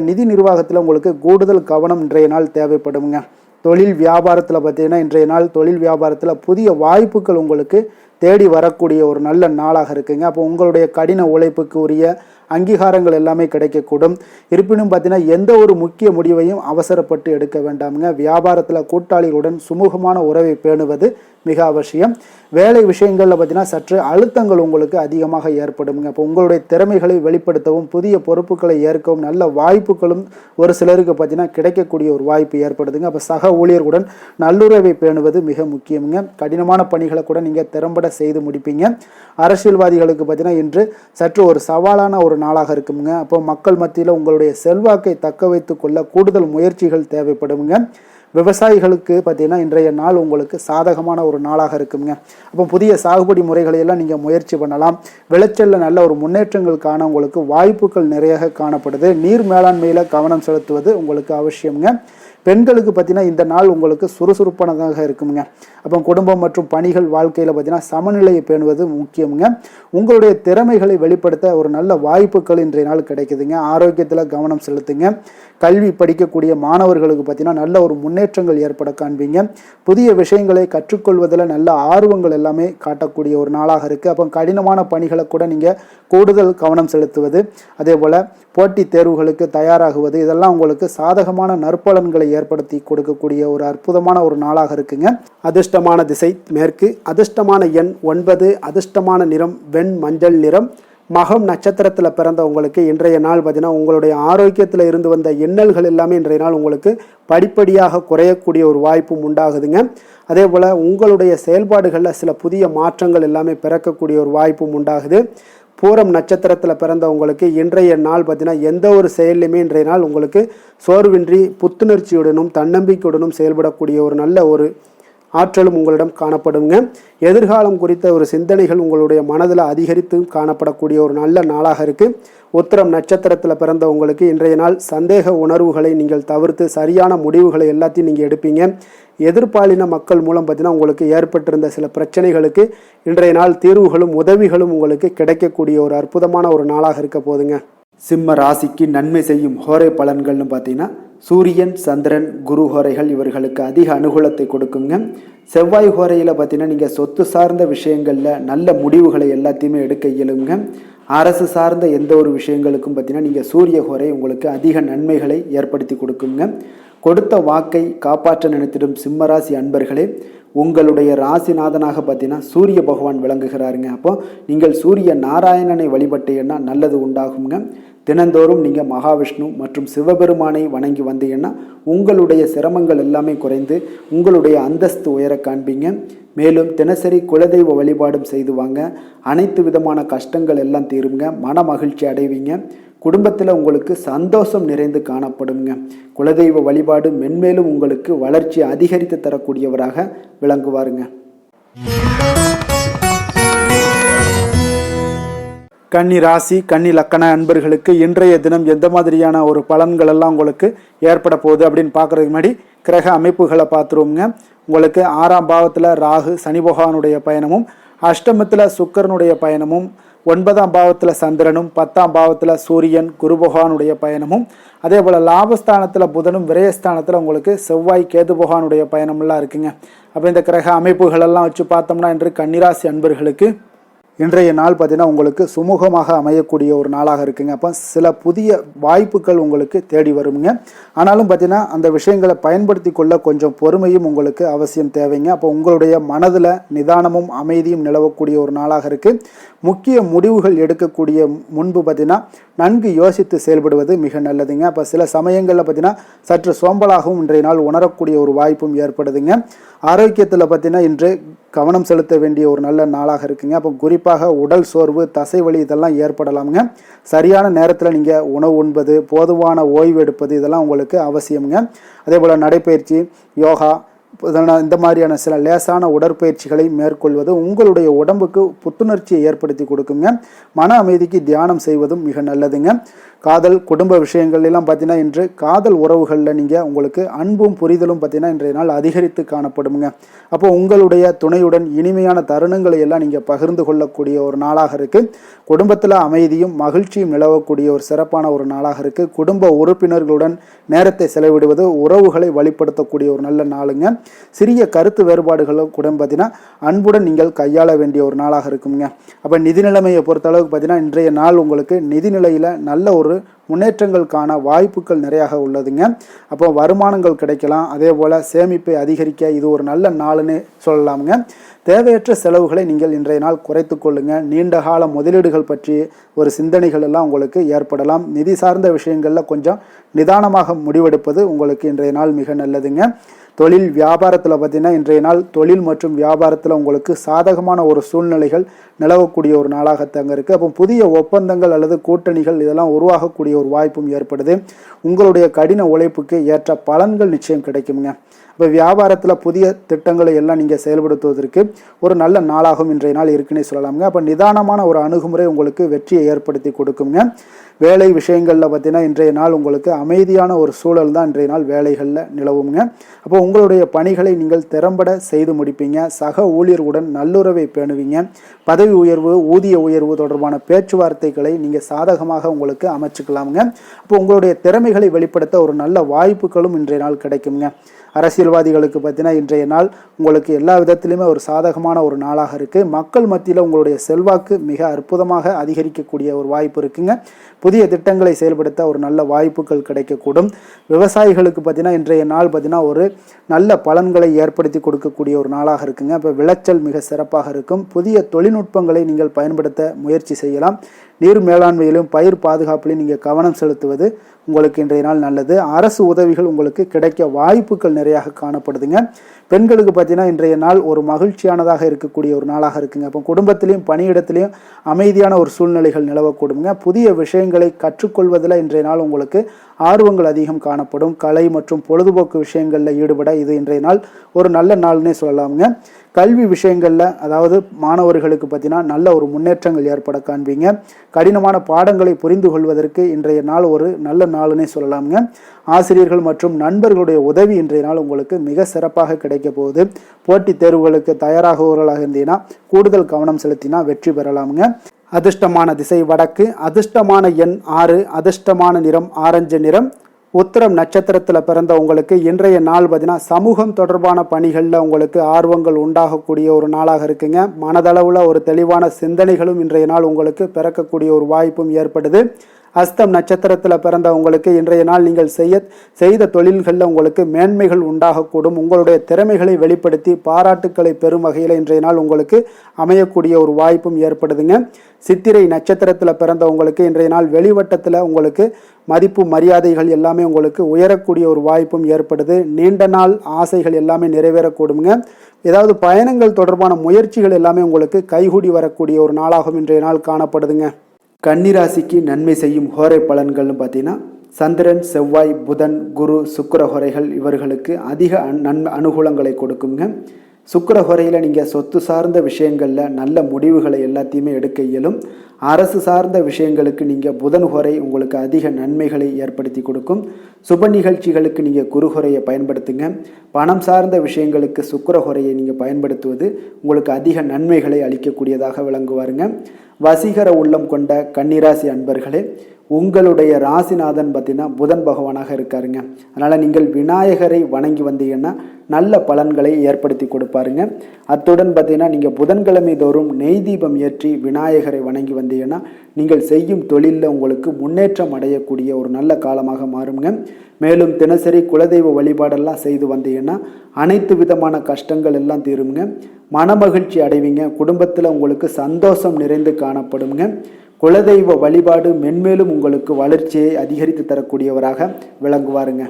நிதி நிர்வாகத்தில் உங்களுக்கு கூடுதல் கவனம் இன்றைய நாள் தேவைப்படுங்க. தொழில் வியாபாரத்தில் பார்த்தீங்கன்னா இன்றைய நாள் தொழில் வியாபாரத்தில் புதிய வாய்ப்புகள் உங்களுக்கு தேடி வரக்கூடிய ஒரு நல்ல நாளாக இருக்குங்க. அப்போ உங்களுடைய கடின உழைப்புக்கு உரிய அங்கீகாரங்கள் எல்லாமே கிடைக்கக்கூடும். இருப்பினும் பார்த்தீங்கன்னா எந்த ஒரு முக்கிய முடிவையும் அவசரப்பட்டு எடுக்க வேண்டாமுங்க. வியாபாரத்தில் கூட்டாளிகளுடன் சுமூகமான உறவை பேணுவது மிக அவசியம். வேலை விஷயங்களில் பார்த்தீங்கன்னா சற்று அழுத்தங்கள் உங்களுக்கு அதிகமாக ஏற்படுங்க. அப்போ உங்களுடைய திறமைகளை வெளிப்படுத்தவும் புதிய பொறுப்புகளை ஏற்கவும் நல்ல வாய்ப்புகளும் ஒரு சிலருக்கு பார்த்தீங்கன்னா கிடைக்கக்கூடிய ஒரு வாய்ப்பு ஏற்படுதுங்க. அப்போ சக ஊழியர்களுடன் நல்லுறவை பேணுவது மிக முக்கியமுங்க. கடினமான பணிகளை கூட நீங்கள் திறம்பட செய்து முடிப்பீங்க. அரசியல்வாதிகளுக்கு பார்த்தீங்கன்னா இன்று சற்று ஒரு சவாலான ஒரு நாளாக இருக்குங்க. அப்போ மக்கள் மத்தியில் உங்களுடைய செல்வாக்கை தக்க வைத்து கொள்ள கூடுதல் முயற்சிகள் தேவைப்படுங்க. விவசாயிகளுக்கு பார்த்தீங்கன்னா இன்றைய நாள் உங்களுக்கு சாதகமான ஒரு நாளாக இருக்குங்க. அப்போ புதிய சாகுபடி முறைகளை எல்லாம் நீங்கள் முயற்சி பண்ணலாம். விளைச்சலில் நல்ல ஒரு முன்னேற்றங்கள் காண உங்களுக்கு வாய்ப்புகள் நிறைய காணப்படுது. நீர் மேலாண்மையில் கவனம் செலுத்துவது உங்களுக்கு அவசியம்ங்க. பெண்களுக்கு பார்த்தீங்கன்னா இந்த நாள் உங்களுக்கு சுறுசுறுப்பானதாக இருக்குங்க. அப்போ குடும்பம் மற்றும் பணிகள் வாழ்க்கையில் பார்த்தீங்கன்னா சமநிலையை பேணுவது முக்கியமுங்க. உங்களுடைய திறமைகளை வெளிப்படுத்த ஒரு நல்ல வாய்ப்புகள் இன்றைய நாள் கிடைக்குதுங்க. ஆரோக்கியத்தில் கவனம் செலுத்துங்க. கல்வி படிக்கக்கூடிய மாணவர்களுக்கு பார்த்தீங்கன்னா நல்ல ஒரு முன்னேற்றங்கள் ஏற்பட காண்பீங்க. புதிய விஷயங்களை கற்றுக்கொள்வதில் நல்ல ஆர்வங்கள் எல்லாமே காட்டக்கூடிய ஒரு நாளாக இருக்குது. அப்போ கடினமான பணிகளை கூட நீங்கள் கூடுதல் கவனம் செலுத்துவது, அதே போல் போட்டித் தேர்வுகளுக்கு தயாராகுவது, இதெல்லாம் உங்களுக்கு சாதகமான நற்பலன்களை ஏற்படுத்தி கொடுக்கக்கூடிய ஒரு அற்புதமான ஒரு நாளாக இருக்குங்க. அதிர்ஷ்டமான திசை மேற்கு, அதிர்ஷ்டமான எண் 9, அதிர்ஷ்டமான நிறம் வெண் மஞ்சள் நிறம். மகம் நட்சத்திரத்தில் பிறந்தவங்களுக்கு இன்றைய நாள் பார்த்தீங்கன்னா உங்களுடைய ஆரோக்கியத்தில் இருந்து வந்த இன்னல்கள் எல்லாமே இன்றைய நாள் உங்களுக்கு படிப்படியாக குறையக்கூடிய ஒரு வாய்ப்பும் உண்டாகுதுங்க. அதே போல் உங்களுடைய செயல்பாடுகளில் சில புதிய மாற்றங்கள் எல்லாமே பிறக்கக்கூடிய ஒரு வாய்ப்பும் உண்டாகுது. பூரம் நட்சத்திரத்தில் பிறந்தவங்களுக்கு இன்றைய நாள் பார்த்தீங்கன்னா எந்த ஒரு செயல்லையுமே இன்றைய நாள் உங்களுக்கு சோர்வின்றி புத்துணர்ச்சியுடனும் தன்னம்பிக்கையுடனும் செயல்படக்கூடிய ஒரு நல்ல ஒரு ஆற்றலும் உங்களிடம் காணப்படுங்க. எதிர்காலம் குறித்த ஒரு சிந்தனைகள் உங்களுடைய மனதில் அதிகரித்து காணப்படக்கூடிய ஒரு நல்ல நாளாக இருக்குது. உத்திரம் நட்சத்திரத்தில் பிறந்தவங்களுக்கு இன்றைய நாள் சந்தேக உணர்வுகளை நீங்கள் தவிர்த்து சரியான முடிவுகளை எல்லாத்தையும் நீங்கள் எடுப்பீங்க. எதிர்பாலின மக்கள் மூலம் பார்த்தீங்கன்னா உங்களுக்கு ஏற்பட்டிருந்த சில பிரச்சனைகளுக்கு இன்றைய நாள் தீர்வுகளும் உதவிகளும் உங்களுக்கு கிடைக்கக்கூடிய ஒரு அற்புதமான ஒரு நாளாக இருக்க போதுங்க. சிம்ம ராசிக்கு நன்மை செய்யும் ஹோரை பலன்கள்னு பார்த்தீங்கன்னா சூரியன், சந்திரன், குரு ஹோரைகள் இவர்களுக்கு அதிக அனுகூலத்தை கொடுக்குங்க. செவ்வாய் ஹோரையில் பார்த்தீங்கன்னா நீங்கள் சொத்து சார்ந்த விஷயங்களில் நல்ல முடிவுகளை எல்லாத்தையுமே எடுக்க இயலுங்க. அரசு சார்ந்த எந்த ஒரு விஷயங்களுக்கும் பார்த்தீங்கன்னா நீங்கள் சூரிய ஹோரை உங்களுக்கு அதிக நன்மைகளை ஏற்படுத்தி கொடுக்குங்க. கொடுத்த வாக்கை காப்பாற்ற நினைத்திடும் சிம்மராசி அன்பர்களே, உங்களுடைய ராசிநாதனாக பார்த்தீங்கன்னா சூரிய பகவான் விளங்குகிறாருங்க. அப்போ நீங்கள் சூரிய நாராயணனை வழிபட்டீங்கன்னா நல்லது உண்டாகுங்க. தினந்தோறும் நீங்கள் மகாவிஷ்ணு மற்றும் சிவபெருமானை வணங்கி வந்தீங்கன்னா உங்களுடைய சிரமங்கள் எல்லாமே குறைந்து உங்களுடைய அந்தஸ்து உயர காண்பீங்க. மேலும் தினசரி குலதெய்வ வழிபாடும் செய்து வாங்க. அனைத்து விதமான கஷ்டங்கள் எல்லாம் தீருங்க. மன மகிழ்ச்சி அடைவீங்க. குடும்பத்தில் உங்களுக்கு சந்தோஷம் நிறைந்து காணப்படுங்க. குலதெய்வ வழிபாடு மென்மேலும் உங்களுக்கு வளர்ச்சி அதிகரித்து தரக்கூடியவராக விளங்குவாருங்க. கன்னி ராசி, கன்னி லக்கண அன்பர்களுக்கு இன்றைய தினம் எந்த மாதிரியான ஒரு பலன்கள் எல்லாம் உங்களுக்கு ஏற்பட போகுது அப்படின்னு பார்க்குறதுக்கு முன்னாடி கிரக அமைப்புகளை பார்த்துருவோங்க. உங்களுக்கு 6ஆம் பாவத்தில் ராகு சனி பகவானுடைய பயணமும், அஷ்டமத்தில் சுக்கரனுடைய பயணமும், 9ஆம் பாவத்தில் சந்திரனும், 10ஆம் பாவத்தில் சூரியன் குரு பகவானுடைய பயணமும், அதே போல் லாபஸ்தானத்தில் புதனும், விரயஸ்தானத்தில் உங்களுக்கு செவ்வாய் கேது பகவானுடைய பயணமெல்லாம் இருக்குங்க. அப்போ இந்த கிரக அமைப்புகளெல்லாம் வச்சு பார்த்தோம்னா இன்று கன்னிராசி அன்பர்களுக்கு இன்றைய நாள் பார்த்தீங்கன்னா உங்களுக்கு சுமூகமாக அமையக்கூடிய ஒரு நாளாக இருக்குங்க. அப்போ சில புதிய வாய்ப்புகள் உங்களுக்கு தேடி வருங்க. ஆனாலும் பார்த்தீங்கன்னா அந்த விஷயங்களை பயன்படுத்தி கொள்ள கொஞ்சம் பொறுமையும் உங்களுக்கு அவசியம் தேவைங்க. அப்போ உங்களுடைய மனதில் நிதானமும் அமைதியும் நிலவக்கூடிய ஒரு நாளாக இருக்குது. முக்கிய முடிவுகள் எடுக்கக்கூடிய முன்பு பார்த்தீங்கன்னா நன்கு யோசித்து செயல்படுவது மிக நல்லதுங்க. அப்போ சில சமயங்களில் பார்த்தீங்கன்னா சற்று சோம்பலாகவும் இன்றைய நாள் உணரக்கூடிய ஒரு வாய்ப்பும் ஏற்படுதுங்க. ஆரோக்கியத்தில் பார்த்தீங்கன்னா இன்று கவனம் செலுத்த வேண்டிய ஒரு நல்ல நாளாக இருக்குங்க. அப்போ குறிப்பாக உடல் சோர்வு, தசைவலி இதெல்லாம் ஏற்படலாமுங்க. சரியான நேரத்தில் நீங்கள் உணவு உண்பது, போதுமான ஓய்வு எடுப்பது இதெல்லாம் உங்களுக்கு அவசியமுங்க. அதே போல் நடைப்பயிற்சி, யோகா இந்த மாதிரியான சில லேசான உடற்பயிற்சிகளை மேற்கொள்வது உங்களுடைய உடம்புக்கு புத்துணர்ச்சியை ஏற்படுத்தி கொடுக்குங்க. மன அமைதிக்கு தியானம் செய்வதும் மிக நல்லதுங்க. காதல், குடும்ப விஷயங்கள்லாம் பார்த்தீங்கன்னா இன்று காதல் உறவுகளில் நீங்கள் உங்களுக்கு அன்பும் புரிதலும் பார்த்தீங்கன்னா இன்றைய நாள் அதிகரித்து காணப்படுங்க. அப்போ உங்களுடைய துணையுடன் இனிமையான தருணங்களை எல்லாம் நீங்கள் பகிர்ந்து கொள்ளக்கூடிய ஒரு நாளாக இருக்குது. குடும்பத்தில் அமைதியும் மகிழ்ச்சியும் நிலவக்கூடிய ஒரு சிறப்பான ஒரு நாளாக இருக்குது. குடும்ப உறுப்பினர்களுடன் நேரத்தை செலவிடுவது உறவுகளை வழிப்படுத்தக்கூடிய ஒரு நல்ல நாளுங்க. சிறிய கருத்து வேறுபாடுகளும் கூட பார்த்தீங்கன்னா அன்புடன் நீங்கள் கையாள வேண்டிய ஒரு நாளாக இருக்குங்க. அப்போ நிதி நிலைமையை பொறுத்தளவுக்கு பார்த்தீங்கன்னா இன்றைய நாள் உங்களுக்கு நிதிநிலையில் நல்ல ஒரு முன்னேற்றங்களுக்கான வாய்ப்புகள் நிறையாக உள்ளதுங்க. அப்போ வருமானங்கள் கிடைக்கலாம். அதே போல் சேமிப்பை அதிகரிக்க இது ஒரு நல்ல நாளுன்னு சொல்லலாமுங்க. தேவையற்ற செலவுகளை நீங்கள் இன்றைய நாள் குறைத்து கொள்ளுங்க. நீண்ட கால முதலீடுகள் பற்றி ஒரு சிந்தனைகள் எல்லாம் உங்களுக்கு ஏற்படலாம். நிதி சார்ந்த விஷயங்களில் கொஞ்சம் நிதானமாக முடிவெடுப்பது உங்களுக்கு இன்றைய நாள் மிக நல்லதுங்க. தொழில் வியாபாரத்தில் பார்த்தீங்கன்னா இன்றைய நாள் தொழில் மற்றும் வியாபாரத்தில் உங்களுக்கு சாதகமான ஒரு சூழ்நிலைகள் நிலவக்கூடிய ஒரு நாளாகத்தாங்க இருக்குது. அப்போ புதிய ஒப்பந்தங்கள் அல்லது கூட்டணிகள் இதெல்லாம் உருவாகக்கூடிய ஒரு வாய்ப்பும் ஏற்படுது. உங்களுடைய கடின உழைப்புக்கு ஏற்ற பலன்கள் நிச்சயம் கிடைக்குங்க. இப்போ வியாபாரத்தில் புதிய திட்டங்களை எல்லாம் நீங்கள் செயல்படுத்துவதற்கு ஒரு நல்ல நாளாகவும் இன்றைய நாள் இருக்குன்னே சொல்லலாமுங்க. அப்போ நிதானமான ஒரு அணுகுமுறை உங்களுக்கு வெற்றியை ஏற்படுத்தி கொடுக்குங்க. வேலை விஷயங்களில் பார்த்தீங்கன்னா இன்றைய நாள் உங்களுக்கு அமைதியான ஒரு சூழல் தான் இன்றைய நாள் வேலைகளில் நிலவுங்க. அப்போ உங்களுடைய பணிகளை நீங்கள் திறம்பட செய்து முடிப்பீங்க. சக ஊழியர்களுடன் நல்லுறவை பேணுவீங்க. பதவி உயர்வு, ஊதிய உயர்வு தொடர்பான பேச்சுவார்த்தைகளை நீங்கள் சாதகமாக உங்களுக்கு அமைச்சுக்கலாமுங்க. அப்போ உங்களுடைய திறமைகளை வெளிப்படுத்த ஒரு நல்ல வாய்ப்புகளும் இன்றைய நாள் கிடைக்குங்க. அரசியல்வாதிகளுக்கு பார்த்தீங்கன்னா இன்றைய நாள் உங்களுக்கு எல்லா விதத்திலுமே ஒரு சாதகமான ஒரு நாளாக இருக்குது. மக்கள் மத்தியில் உங்களுடைய செல்வாக்கு மிக அற்புதமாக அதிகரிக்கக்கூடிய ஒரு வாய்ப்பு இருக்குங்க. புதிய திட்டங்களை செயல்படுத்த ஒரு நல்ல வாய்ப்புகள் கிடைக்கக்கூடும். விவசாயிகளுக்கு பார்த்தீங்கன்னா இன்றைய நாள் பார்த்தீங்கன்னா ஒரு நல்ல பலன்களை ஏற்படுத்தி கொடுக்கக்கூடிய ஒரு நாளாக இருக்குங்க. இப்போ விளைச்சல் மிக சிறப்பாக இருக்கும். புதிய தொழில்நுட்பங்களை நீங்கள் பயன்படுத்த முயற்சி செய்யலாம். நீர் மேலாண்மையிலும் பயிர் பாதுகாப்பிலும் நீங்கள் கவனம் செலுத்துவது உங்களுக்கு இன்றைய நாள் நல்லது. அரசு உதவிகள் உங்களுக்கு கிடைக்க வாய்ப்புகள் நிறையாக காணப்படுதுங்க. பெண்களுக்கு பார்த்தீங்கன்னா இன்றைய நாள் ஒரு மகிழ்ச்சியானதாக இருக்கக்கூடிய ஒரு நாளாக இருக்குங்க. அப்போ குடும்பத்திலையும் பணியிடத்திலையும் அமைதியான ஒரு சூழ்நிலைகள் நிலவக்கூடுங்க. புதிய விஷயங்களை கற்றுக்கொள்வதில் இன்றைய நாள் உங்களுக்கு ஆர்வங்கள் அதிகம் காணப்படும். கலை மற்றும் பொழுதுபோக்கு விஷயங்களில் ஈடுபட இது இன்றைய நாள் ஒரு நல்ல நாள்னே சொல்லலாமுங்க. கல்வி விஷயங்களில் அதாவது மாணவர்களுக்கு பார்த்தீங்கன்னா நல்ல ஒரு முன்னேற்றங்கள் ஏற்பட காண்பீங்க. கடினமான பாடங்களை புரிந்து கொள்வதற்கு இன்றைய நாள் ஒரு நல்ல நாள்னே சொல்லலாமுங்க. ஆசிரியர்கள் மற்றும் நண்பர்களுடைய உதவி இன்றைய நாள் உங்களுக்கு மிக சிறப்பாக கிடைக்க போகுது. போட்டித் தேர்வுகளுக்கு தயாராகுவர்களாக இருந்தீங்கன்னா கூடுதல் கவனம் செலுத்தினா வெற்றி பெறலாமுங்க. அதிர்ஷ்டமான திசை வடக்கு, அதிர்ஷ்டமான எண் 6, அதிர்ஷ்டமான நிறம் ஆரஞ்சு நிறம். உத்திரம் நட்சத்திரத்தில் பிறந்த உங்களுக்கு இன்றைய நாள் பார்த்தீங்கன்னா சமூகம் தொடர்பான பணிகளில் உங்களுக்கு ஆர்வங்கள் உண்டாகக்கூடிய ஒரு நாளாக இருக்குங்க. மனதளவில் ஒரு தெளிவான சிந்தனைகளும் இன்றைய நாள் உங்களுக்கு பிறக்கக்கூடிய ஒரு வாய்ப்பும் ஏற்படுது. அஸ்தம் நட்சத்திரத்தில் பிறந்த உங்களுக்கு இன்றைய நாள் நீங்கள் செய்த தொழில்களில் உங்களுக்கு மேன்மைகள் உண்டாகக்கூடும். உங்களுடைய திறமைகளை வெளிப்படுத்தி பாராட்டுக்களை பெறும் வகையில் இன்றைய நாள் உங்களுக்கு அமையக்கூடிய ஒரு வாய்ப்பும் ஏற்படுதுங்க. சித்திரை நட்சத்திரத்தில் பிறந்த உங்களுக்கு இன்றைய நாள் வெளிவட்டத்தில் உங்களுக்கு மதிப்பு மரியாதைகள் எல்லாமே உங்களுக்கு உயரக்கூடிய ஒரு வாய்ப்பும் ஏற்படுது. நீண்ட நாள் ஆசைகள் எல்லாமே நிறைவேறக்கூடுங்க. ஏதாவது பயணங்கள் தொடர்பான முயற்சிகள் எல்லாமே உங்களுக்கு கைகூடி வரக்கூடிய ஒரு நாளாகவும் இன்றைய நாள் காணப்படுதுங்க. கன்னிராசிக்கு நன்மை செய்யும் ஹோரை பலன்கள்னு பார்த்தீங்கன்னா சந்திரன், செவ்வாய், புதன், குரு, சுக்கிர ஹோரைகள் இவர்களுக்கு அதிக அனுகூலங்களை கொடுக்குங்க. சுக்கிர ஹோரையில் நீங்கள் சொத்து சார்ந்த விஷயங்களில் நல்ல முடிவுகளை எல்லாத்தையுமே எடுக்க இயலும். அரசு சார்ந்த விஷயங்களுக்கு நீங்கள் புதன் ஹோரை உங்களுக்கு அதிக நன்மைகளை ஏற்படுத்தி கொடுக்கும். சுப நிகழ்ச்சிகளுக்கு நீங்கள் குரு ஹோரையை பயன்படுத்துங்க. பணம் சார்ந்த விஷயங்களுக்கு சுக்கிர ஹோரையை நீங்கள் பயன்படுத்துவது உங்களுக்கு அதிக நன்மைகளை அளிக்கக்கூடியதாக விளங்குவாருங்க. வசீகர உள்ளம் கொண்ட கன்னிராசி அன்பர்களே, உங்களுடைய ராசிநாதன் பார்த்தீங்கன்னா புதன் பகவானாக இருக்காருங்க. அதனால் நீங்கள் விநாயகரை வணங்கி வந்தீங்கன்னா நல்ல பலன்களை ஏற்படுத்தி கொடுப்பாருங்க. அத்துடன் பார்த்தீங்கன்னா நீங்கள் புதன்கிழமை தோறும் நெய் தீபம் ஏற்றி விநாயகரை வணங்கி வந்தீங்கன்னா நீங்கள் செய்யும் தொழிலில் உங்களுக்கு முன்னேற்றம் அடையக்கூடிய ஒரு நல்ல காலமாக மாறுங்க. மேலும் தினசரி குலதெய்வ வழிபாடெல்லாம் செய்து வந்தீங்கன்னா அனைத்து விதமான கஷ்டங்கள் எல்லாம் தீருங்க. மனமகிழ்ச்சி அடைவீங்க. குடும்பத்தில் உங்களுக்கு சந்தோஷம் நிறைந்து காணப்படுங்க. குலதெய்வ வழிபாடு மென்மேலும் உங்களுக்கு வளர்ச்சியை அதிகரித்து தரக்கூடியவராக விளங்குவாருங்க.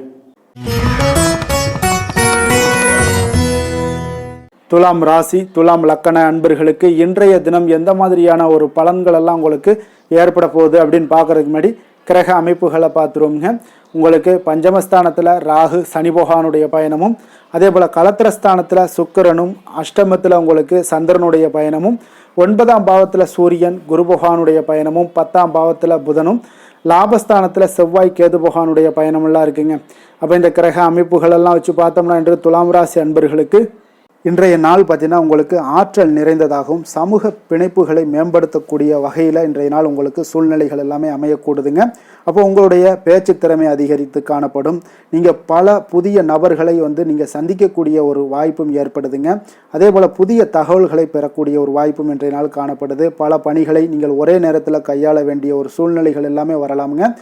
துலாம் ராசி, துலாம் லக்கண அன்பர்களுக்கு இன்றைய தினம் எந்த மாதிரியான ஒரு பலன்கள் எல்லாம் உங்களுக்கு ஏற்பட போகுது அப்படின்னு பார்க்கறதுக்கு முன்னாடி கிரக அமைப்புகளை பார்த்துருவோங்க. உங்களுக்கு பஞ்சமஸ்தானத்தில் ராகு சனி பகவானுடைய பயணமும், அதே போல் கலத்திரஸ்தானத்தில் சுக்கிரனும், அஷ்டமத்தில் உங்களுக்கு சந்திரனுடைய பயணமும், 9ஆம் பாவத்தில் சூரியன் குரு பகவானுடைய பயணமும், 10ஆம் பாவத்தில் புதனும், லாபஸ்தானத்தில் செவ்வாய் கேது பகவானுடைய பயணமெல்லாம் இருக்குங்க. அப்போ இந்த கிரக அமைப்புகளெல்லாம் வச்சு பார்த்தோம்னா இன்று துலாம் ராசி அன்பர்களுக்கு இன்றைய நாள் பார்த்தீங்கன்னா உங்களுக்கு ஆற்றல் நிறைந்ததாகவும் சமூக பிணைப்புகளை மேம்படுத்தக்கூடிய வகையில் இன்றைய நாள் உங்களுக்கு சூழ்நிலைகள் எல்லாமே அமையக்கூடுதுங்க. அப்போ உங்களுடைய பேச்சு திறமை அதிகரித்து காணப்படும். நீங்கள் பல புதிய நபர்களை நீங்கள் சந்திக்கக்கூடிய ஒரு வாய்ப்பும் ஏற்படுதுங்க. அதே போல் புதிய தகவல்களை பெறக்கூடிய ஒரு வாய்ப்பும் இன்றைய நாள் காணப்படுது. பல பணிகளை நீங்கள் ஒரே நேரத்தில் கையாள வேண்டிய ஒரு சூழ்நிலைகள் எல்லாமே வரலாமுங்க.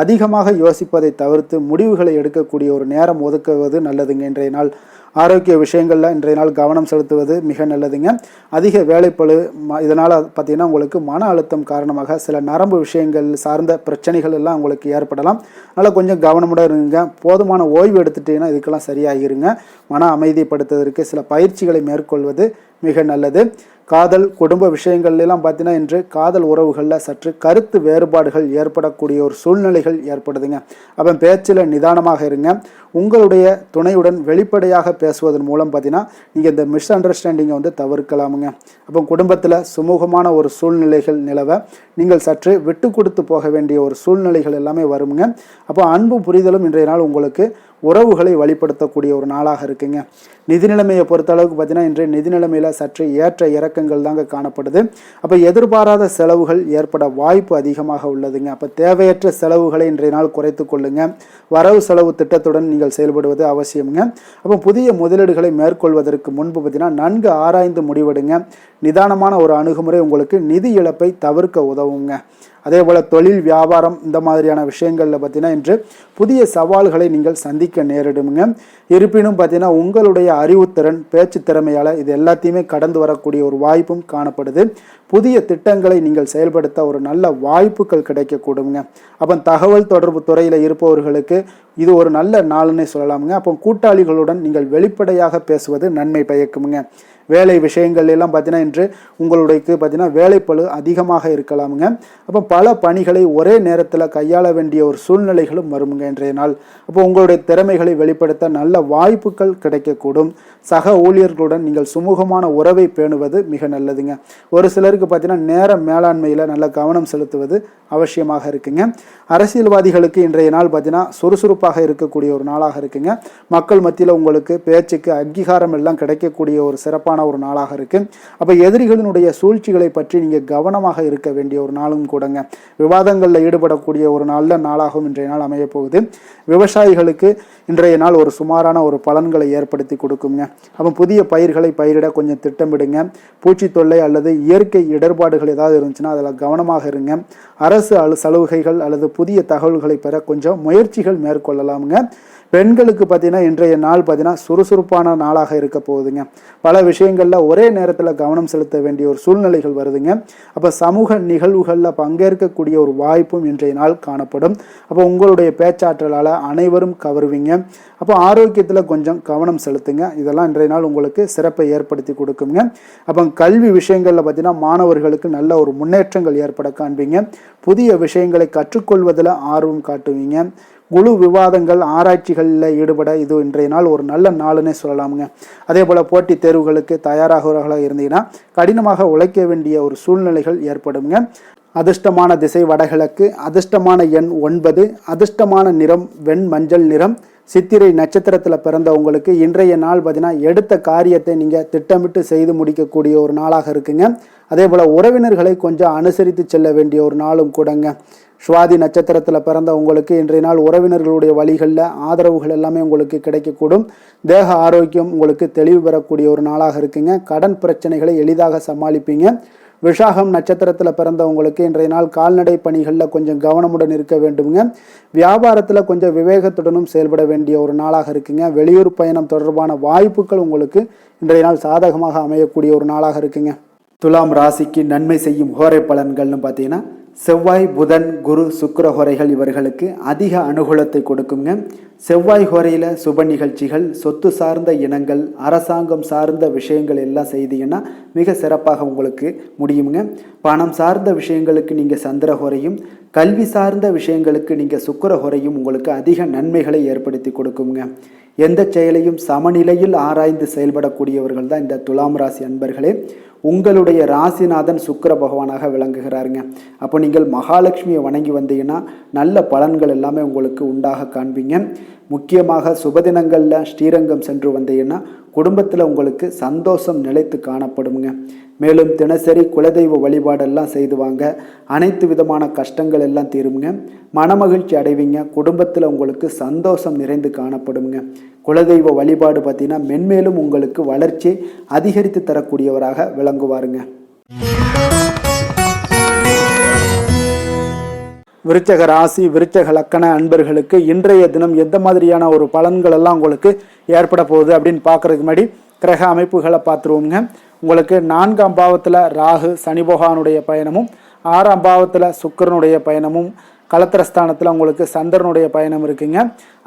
அதிகமாக யோசிப்பதை தவிர்த்து முடிவுகளை எடுக்கக்கூடிய ஒரு நேரம் ஒதுக்குவது நல்லதுங்க. இன்றைய நாள் ஆரோக்கிய விஷயங்களில் இன்றைய நாள் கவனம் செலுத்துவது மிக நல்லதுங்க. அதிக வேலைப்பளு இதனால் பார்த்தீங்கன்னா உங்களுக்கு மன அழுத்தம் காரணமாக சில நரம்பு விஷயங்கள் சார்ந்த பிரச்சனைகள் எல்லாம் உங்களுக்கு ஏற்படலாம். அதனால் கொஞ்சம் கவனமுடன் இருங்க. போதுமான ஓய்வு எடுத்துட்டீங்கன்னா இதுக்கெல்லாம் சரியாகிருங்க. மன அமைதிப்படுத்துவதற்கு சில பயிற்சிகளை மேற்கொள்வது மிக நல்லது. காதல் குடும்ப விஷயங்கள்லாம் பார்த்தீங்கன்னா இன்று காதல் உறவுகளில் சற்று கருத்து வேறுபாடுகள் ஏற்படக்கூடிய ஒரு சூழ்நிலைகள் ஏற்படுதுங்க. அப்போ பேச்சில் நிதானமாக இருங்க. உங்களுடைய துணையுடன் வெளிப்படையாக பேசுவதன் மூலம் பார்த்தீங்கன்னா நீங்கள் இந்த மிஸ் அண்டர்ஸ்டாண்டிங்கை வந்து தவிர்க்கலாமுங்க. அப்போ குடும்பத்தில் சுமூகமான ஒரு சூழ்நிலைகள் நிலவ நீங்கள் சற்று விட்டு கொடுத்து போக வேண்டிய ஒரு சூழ்நிலைகள் எல்லாமே வருங்க. அப்போ அன்பு புரிதலும் இன்றைய நாள் உங்களுக்கு உறவுகளை வழிப்படுத்தக்கூடிய ஒரு நாளாக இருக்குங்க. நிதி நிலைமையை பொறுத்தளவுக்கு பார்த்தீங்கன்னா இன்றைய நிதி நிலைமையில் சற்று ஏற்ற இறக்கங்கள் தாங்க காணப்படுது. அப்போ எதிர்பாராத செலவுகள் ஏற்பட வாய்ப்பு அதிகமாக உள்ளதுங்க. அப்போ தேவையற்ற செலவுகளை இன்றைய நாள் குறைத்து கொள்ளுங்க. வரவு செலவு திட்டத்துடன் நீங்கள் செயல்படுவது அவசியம்ங்க. அப்போ புதிய முதலீடுகளை மேற்கொள்வதற்கு முன்பு பார்த்தீங்கன்னா நன்கு ஆராய்ந்து முடிவெடுங்க. நிதானமான ஒரு அணுகுமுறை உங்களுக்கு நிதி இழப்பை தவிர்க்க உதவுங்க. அதே போல் தொழில் வியாபாரம் இந்த மாதிரியான விஷயங்களில் பார்த்தீங்கன்னா இன்று புதிய சவால்களை நீங்கள் சந்திக்க நேரிடுங்க. இருப்பினும் பார்த்தீங்கன்னா உங்களுடைய அறிவுத்திறன் பேச்சு திறமையால் இது எல்லாத்தையுமே கடந்து வரக்கூடிய ஒரு வாய்ப்பும் காணப்படுது. புதிய திட்டங்களை நீங்கள் செயல்படுத்த ஒரு நல்ல வாய்ப்புகள் கிடைக்கக்கூடுங்க. அப்போ தகவல் தொடர்பு துறையில் இருப்பவர்களுக்கு இது ஒரு நல்ல நாளுன்னே சொல்லலாமுங்க. அப்போ கூட்டாளிகளுடன் நீங்கள் வெளிப்படையாக பேசுவது நன்மை பயக்குமுங்க. வேலை விஷயங்கள் எல்லாம் பார்த்தீங்கன்னா இன்று உங்களுக்கு பார்த்தீங்கன்னா வேலைப்பளு அதிகமாக இருக்கலாமுங்க. அப்போ பல பணிகளை ஒரே நேரத்தில் கையாள வேண்டிய ஒரு சூழ்நிலைகளும் வருமுங்க இன்றைய நாள். அப்போ உங்களுடைய திறமைகளை வெளிப்படுத்த நல்ல வாய்ப்புகள் கிடைக்கக்கூடும். சக ஊழியர்களுடன் நீங்கள் சுமூகமான உறவை பேணுவது மிக நல்லதுங்க. ஒரு சிலருக்கு பார்த்தீங்கன்னா நேர மேலாண்மையில் நல்ல கவனம் செலுத்துவது அவசியமாக இருக்குங்க. அரசியல்வாதிகளுக்கு இன்றைய நாள் பார்த்தீங்கன்னா சுறுசுறுப்பாக இருக்கக்கூடிய ஒரு நாளாக இருக்குங்க. மக்கள் மத்தியில் உங்களுக்கு பேச்சுக்கு அங்கீகாரம் எல்லாம் கிடைக்கக்கூடிய ஒரு சிறப்பான ஒரு நாளாக இருக்கு. அப்போ எதிரிகளினுடைய சூழ்ச்சிகளை பற்றி நீங்கள் கவனமாக இருக்க வேண்டிய ஒரு நாளும் கூடங்க. விவாதங்களில் ஈடுபடக்கூடிய ஒரு நல்ல நாளாகவும் இன்றைய நாள் அமைய போகுது. விவசாயிகளுக்கு இன்றைய நாள் ஒரு சுமாரான ஒரு பலன்களை ஏற்படுத்தி கொடுக்குங்க. அப்போ புதிய பயிர்களை பயிரிட கொஞ்சம் திட்டமிடுங்க. பூச்சி தொல்லை அல்லது இயற்கை இடர்பாடுகள் ஏதாவது இருந்துச்சுன்னா அதில் கவனமாக இருங்க. அரசு சலுகைகள் அல்லது புதிய தகவல்களை பெற கொஞ்சம் முயற்சிகள் மேற்கொள்ளலாமுங்க. பெண்களுக்கு பார்த்தீங்கன்னா இன்றைய நாள் பார்த்தீங்கன்னா சுறுசுறுப்பான நாளாக இருக்க போகுதுங்க. பல விஷயங்களில் ஒரே நேரத்தில் கவனம் செலுத்த வேண்டிய ஒரு சூழ்நிலைகள் வருதுங்க. அப்போ சமூக நிகழ்வுகளில் பங்கேற்கக்கூடிய ஒரு வாய்ப்பும் இன்றைய நாள் காணப்படும். அப்போ உங்களுடைய பேச்சாற்றலால் அனைவரும் கவருவீங்க. அப்போ ஆரோக்கியத்தில் கொஞ்சம் கவனம் செலுத்துங்க. இதெல்லாம் இன்றைய நாள் உங்களுக்கு சிறப்பை ஏற்படுத்தி கொடுக்குங்க. அப்போ கல்வி விஷயங்களில் பார்த்தீங்கன்னா மாணவர்களுக்கு நல்ல ஒரு முன்னேற்றங்கள் ஏற்பட காண்பீங்க. புதிய விஷயங்களை கற்றுக்கொள்வதில் ஆர்வம் காட்டுவீங்க. குழு விவாதங்கள் ஆராய்ச்சிகளில் ஈடுபட இது இன்றைய நாள் ஒரு நல்ல நாளுன்னே சொல்லலாமுங்க. அதே போல் போட்டித் தேர்வுகளுக்கு தயாராகிறவர்களாக இருந்தீங்கன்னா கடினமாக உழைக்க வேண்டிய ஒரு சூழ்நிலைகள் ஏற்படுங்க. அதிர்ஷ்டமான திசை வடகிழக்கு, அதிர்ஷ்டமான எண் 9, அதிர்ஷ்டமான நிறம் வெண் மஞ்சள் நிறம். சித்திரை நட்சத்திரத்தில் பிறந்தவங்களுக்கு இன்றைய நாள் பார்த்தீங்கன்னா எடுத்த காரியத்தை நீங்கள் திட்டமிட்டு செய்து முடிக்கக்கூடிய ஒரு நாளாக இருக்குங்க. அதே போல் உறவினர்களை கொஞ்சம் அனுசரித்து செல்ல வேண்டிய ஒரு நாளும் கூடங்க. சுவாதி நட்சத்திரத்தில் பிறந்த உங்களுக்கு இன்றைய நாள் உறவினர்களுடைய வழிகளில் ஆதரவுகள் எல்லாமே உங்களுக்கு கிடைக்கக்கூடும். தேக ஆரோக்கியம் உங்களுக்கு தெளிவு பெறக்கூடிய ஒரு நாளாக இருக்குங்க. கடன் பிரச்சனைகளை எளிதாக சமாளிப்பீங்க. விஷாகம் நட்சத்திரத்தில் பிறந்தவங்களுக்கு இன்றைய நாள் கால்நடை பணிகளில் கொஞ்சம் கவனமுடன் இருக்க வேண்டுங்க. வியாபாரத்தில் கொஞ்சம் விவேகத்துடனும் செயல்பட வேண்டிய ஒரு நாளாக இருக்குங்க. வெளியூர் பயணம் தொடர்பான வாய்ப்புகள் உங்களுக்கு இன்றைய நாள் சாதகமாக அமையக்கூடிய ஒரு நாளாக இருக்குங்க. துலாம் ராசிக்கு நன்மை செய்யும் ஹோரை பலன்கள்னு பார்த்தீங்கன்னா செவ்வாய் புதன் குரு சுக்கிர ஹோரைகள் இவர்களுக்கு அதிக அனுகூலத்தை கொடுக்குங்க. செவ்வாய் ஹோரையில் சுப நிகழ்ச்சிகள், சொத்து சார்ந்த இனங்கள், அரசாங்கம் சார்ந்த விஷயங்கள் எல்லாம் செய்தீங்கன்னா மிக சிறப்பாக உங்களுக்கு முடியுங்க. பணம் சார்ந்த விஷயங்களுக்கு நீங்கள் சந்திர ஹோரையும், கல்வி சார்ந்த விஷயங்களுக்கு நீங்கள் சுக்கிர ஹோரையும் உங்களுக்கு அதிக நன்மைகளை ஏற்படுத்தி கொடுக்குங்க. எந்த செயலையும் சமநிலையில் ஆராய்ந்து செயல்படக்கூடியவர்கள் தான் இந்த துலாம் ராசி அன்பர்களே. உங்களுடைய ராசிநாதன் சுக்கிர பகவானாக விளங்குகிறாருங்க. அப்போ நீங்கள் மகாலட்சுமியை வணங்கி வந்தீங்கன்னா நல்ல பலன்கள் எல்லாமே உங்களுக்கு உண்டாக காண்பீங்க. முக்கியமாக சுபதினங்களில் ஸ்ரீரங்கம் சென்று வந்தீங்கன்னா குடும்பத்தில் உங்களுக்கு சந்தோஷம் நிலைத்து காணப்படுங்க. மேலும் தினசரி குலதெய்வ வழிபாடெல்லாம் செய்து வாங்க. அனைத்து விதமான கஷ்டங்கள் எல்லாம் தீருங்க. மனமகிழ்ச்சி அடைவீங்க. குடும்பத்தில் உங்களுக்கு சந்தோஷம் நிறைந்து காணப்படுங்க. குலதெய்வ வழிபாடு பார்த்தீங்கன்னா மென்மேலும் உங்களுக்கு வளர்ச்சி அதிகரித்து தரக்கூடியவராக விளங்குவாருங்க. விருச்சக ராசி விருச்சக லக்கண அன்பர்களுக்கு இன்றைய தினம் எந்த மாதிரியான ஒரு பலன்கள் எல்லாம் உங்களுக்கு ஏற்பட போகுது அப்படின்னு பார்க்கறதுக்கு முன்னாடி கிரக அமைப்புகளை பார்த்துருவோங்க. உங்களுக்கு 4ஆம் பாவத்தில் ராகு சனி பகவானுடைய பயணமும், 6ஆம் பாவத்தில் சுக்கிரனுடைய பயணமும், களத்திரஸ்தானத்தில் உங்களுக்கு சந்திரனுடைய பயணம் இருக்குங்க.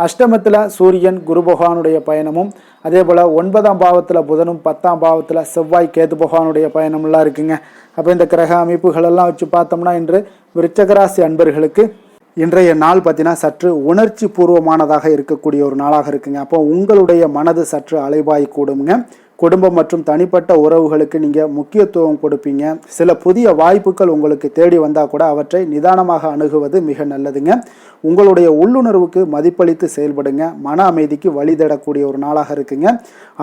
அஷ்டமத்தில் சூரியன் குரு பகவானுடைய பயணமும், அதே போல் 9ஆம் பாவத்தில் புதனும் 10ஆம் பாவத்தில் செவ்வாய் கேது பகவானுடைய பயணம்லாம் இருக்குங்க. அப்போ இந்த கிரக அமைப்புகள் எல்லாம் வச்சு பார்த்தோம்னா இன்று விருச்சகராசி அன்பர்களுக்கு இன்றைய நாள் பார்த்தீங்கன்னா சற்று உணர்ச்சி பூர்வமானதாக இருக்கக்கூடிய ஒரு நாளாக இருக்குங்க. அப்போ உங்களுடைய மனது சற்று அலைபாய் கூடுங்க. குடும்பம் மற்றும் தனிப்பட்ட உறவுகளுக்கு நீங்கள் முக்கியத்துவம் கொடுப்பீங்க. சில புதிய வாய்ப்புகள் உங்களுக்கு தேடி வந்தால் கூட அவற்றை நிதானமாக அணுகுவது மிக நல்லதுங்க. உங்களுடைய உள்ளுணர்வுக்கு மதிப்பளித்து செயல்படுங்க. மன அமைதிக்கு வழி தேடக்கூடிய ஒரு நாளாக இருக்குங்க.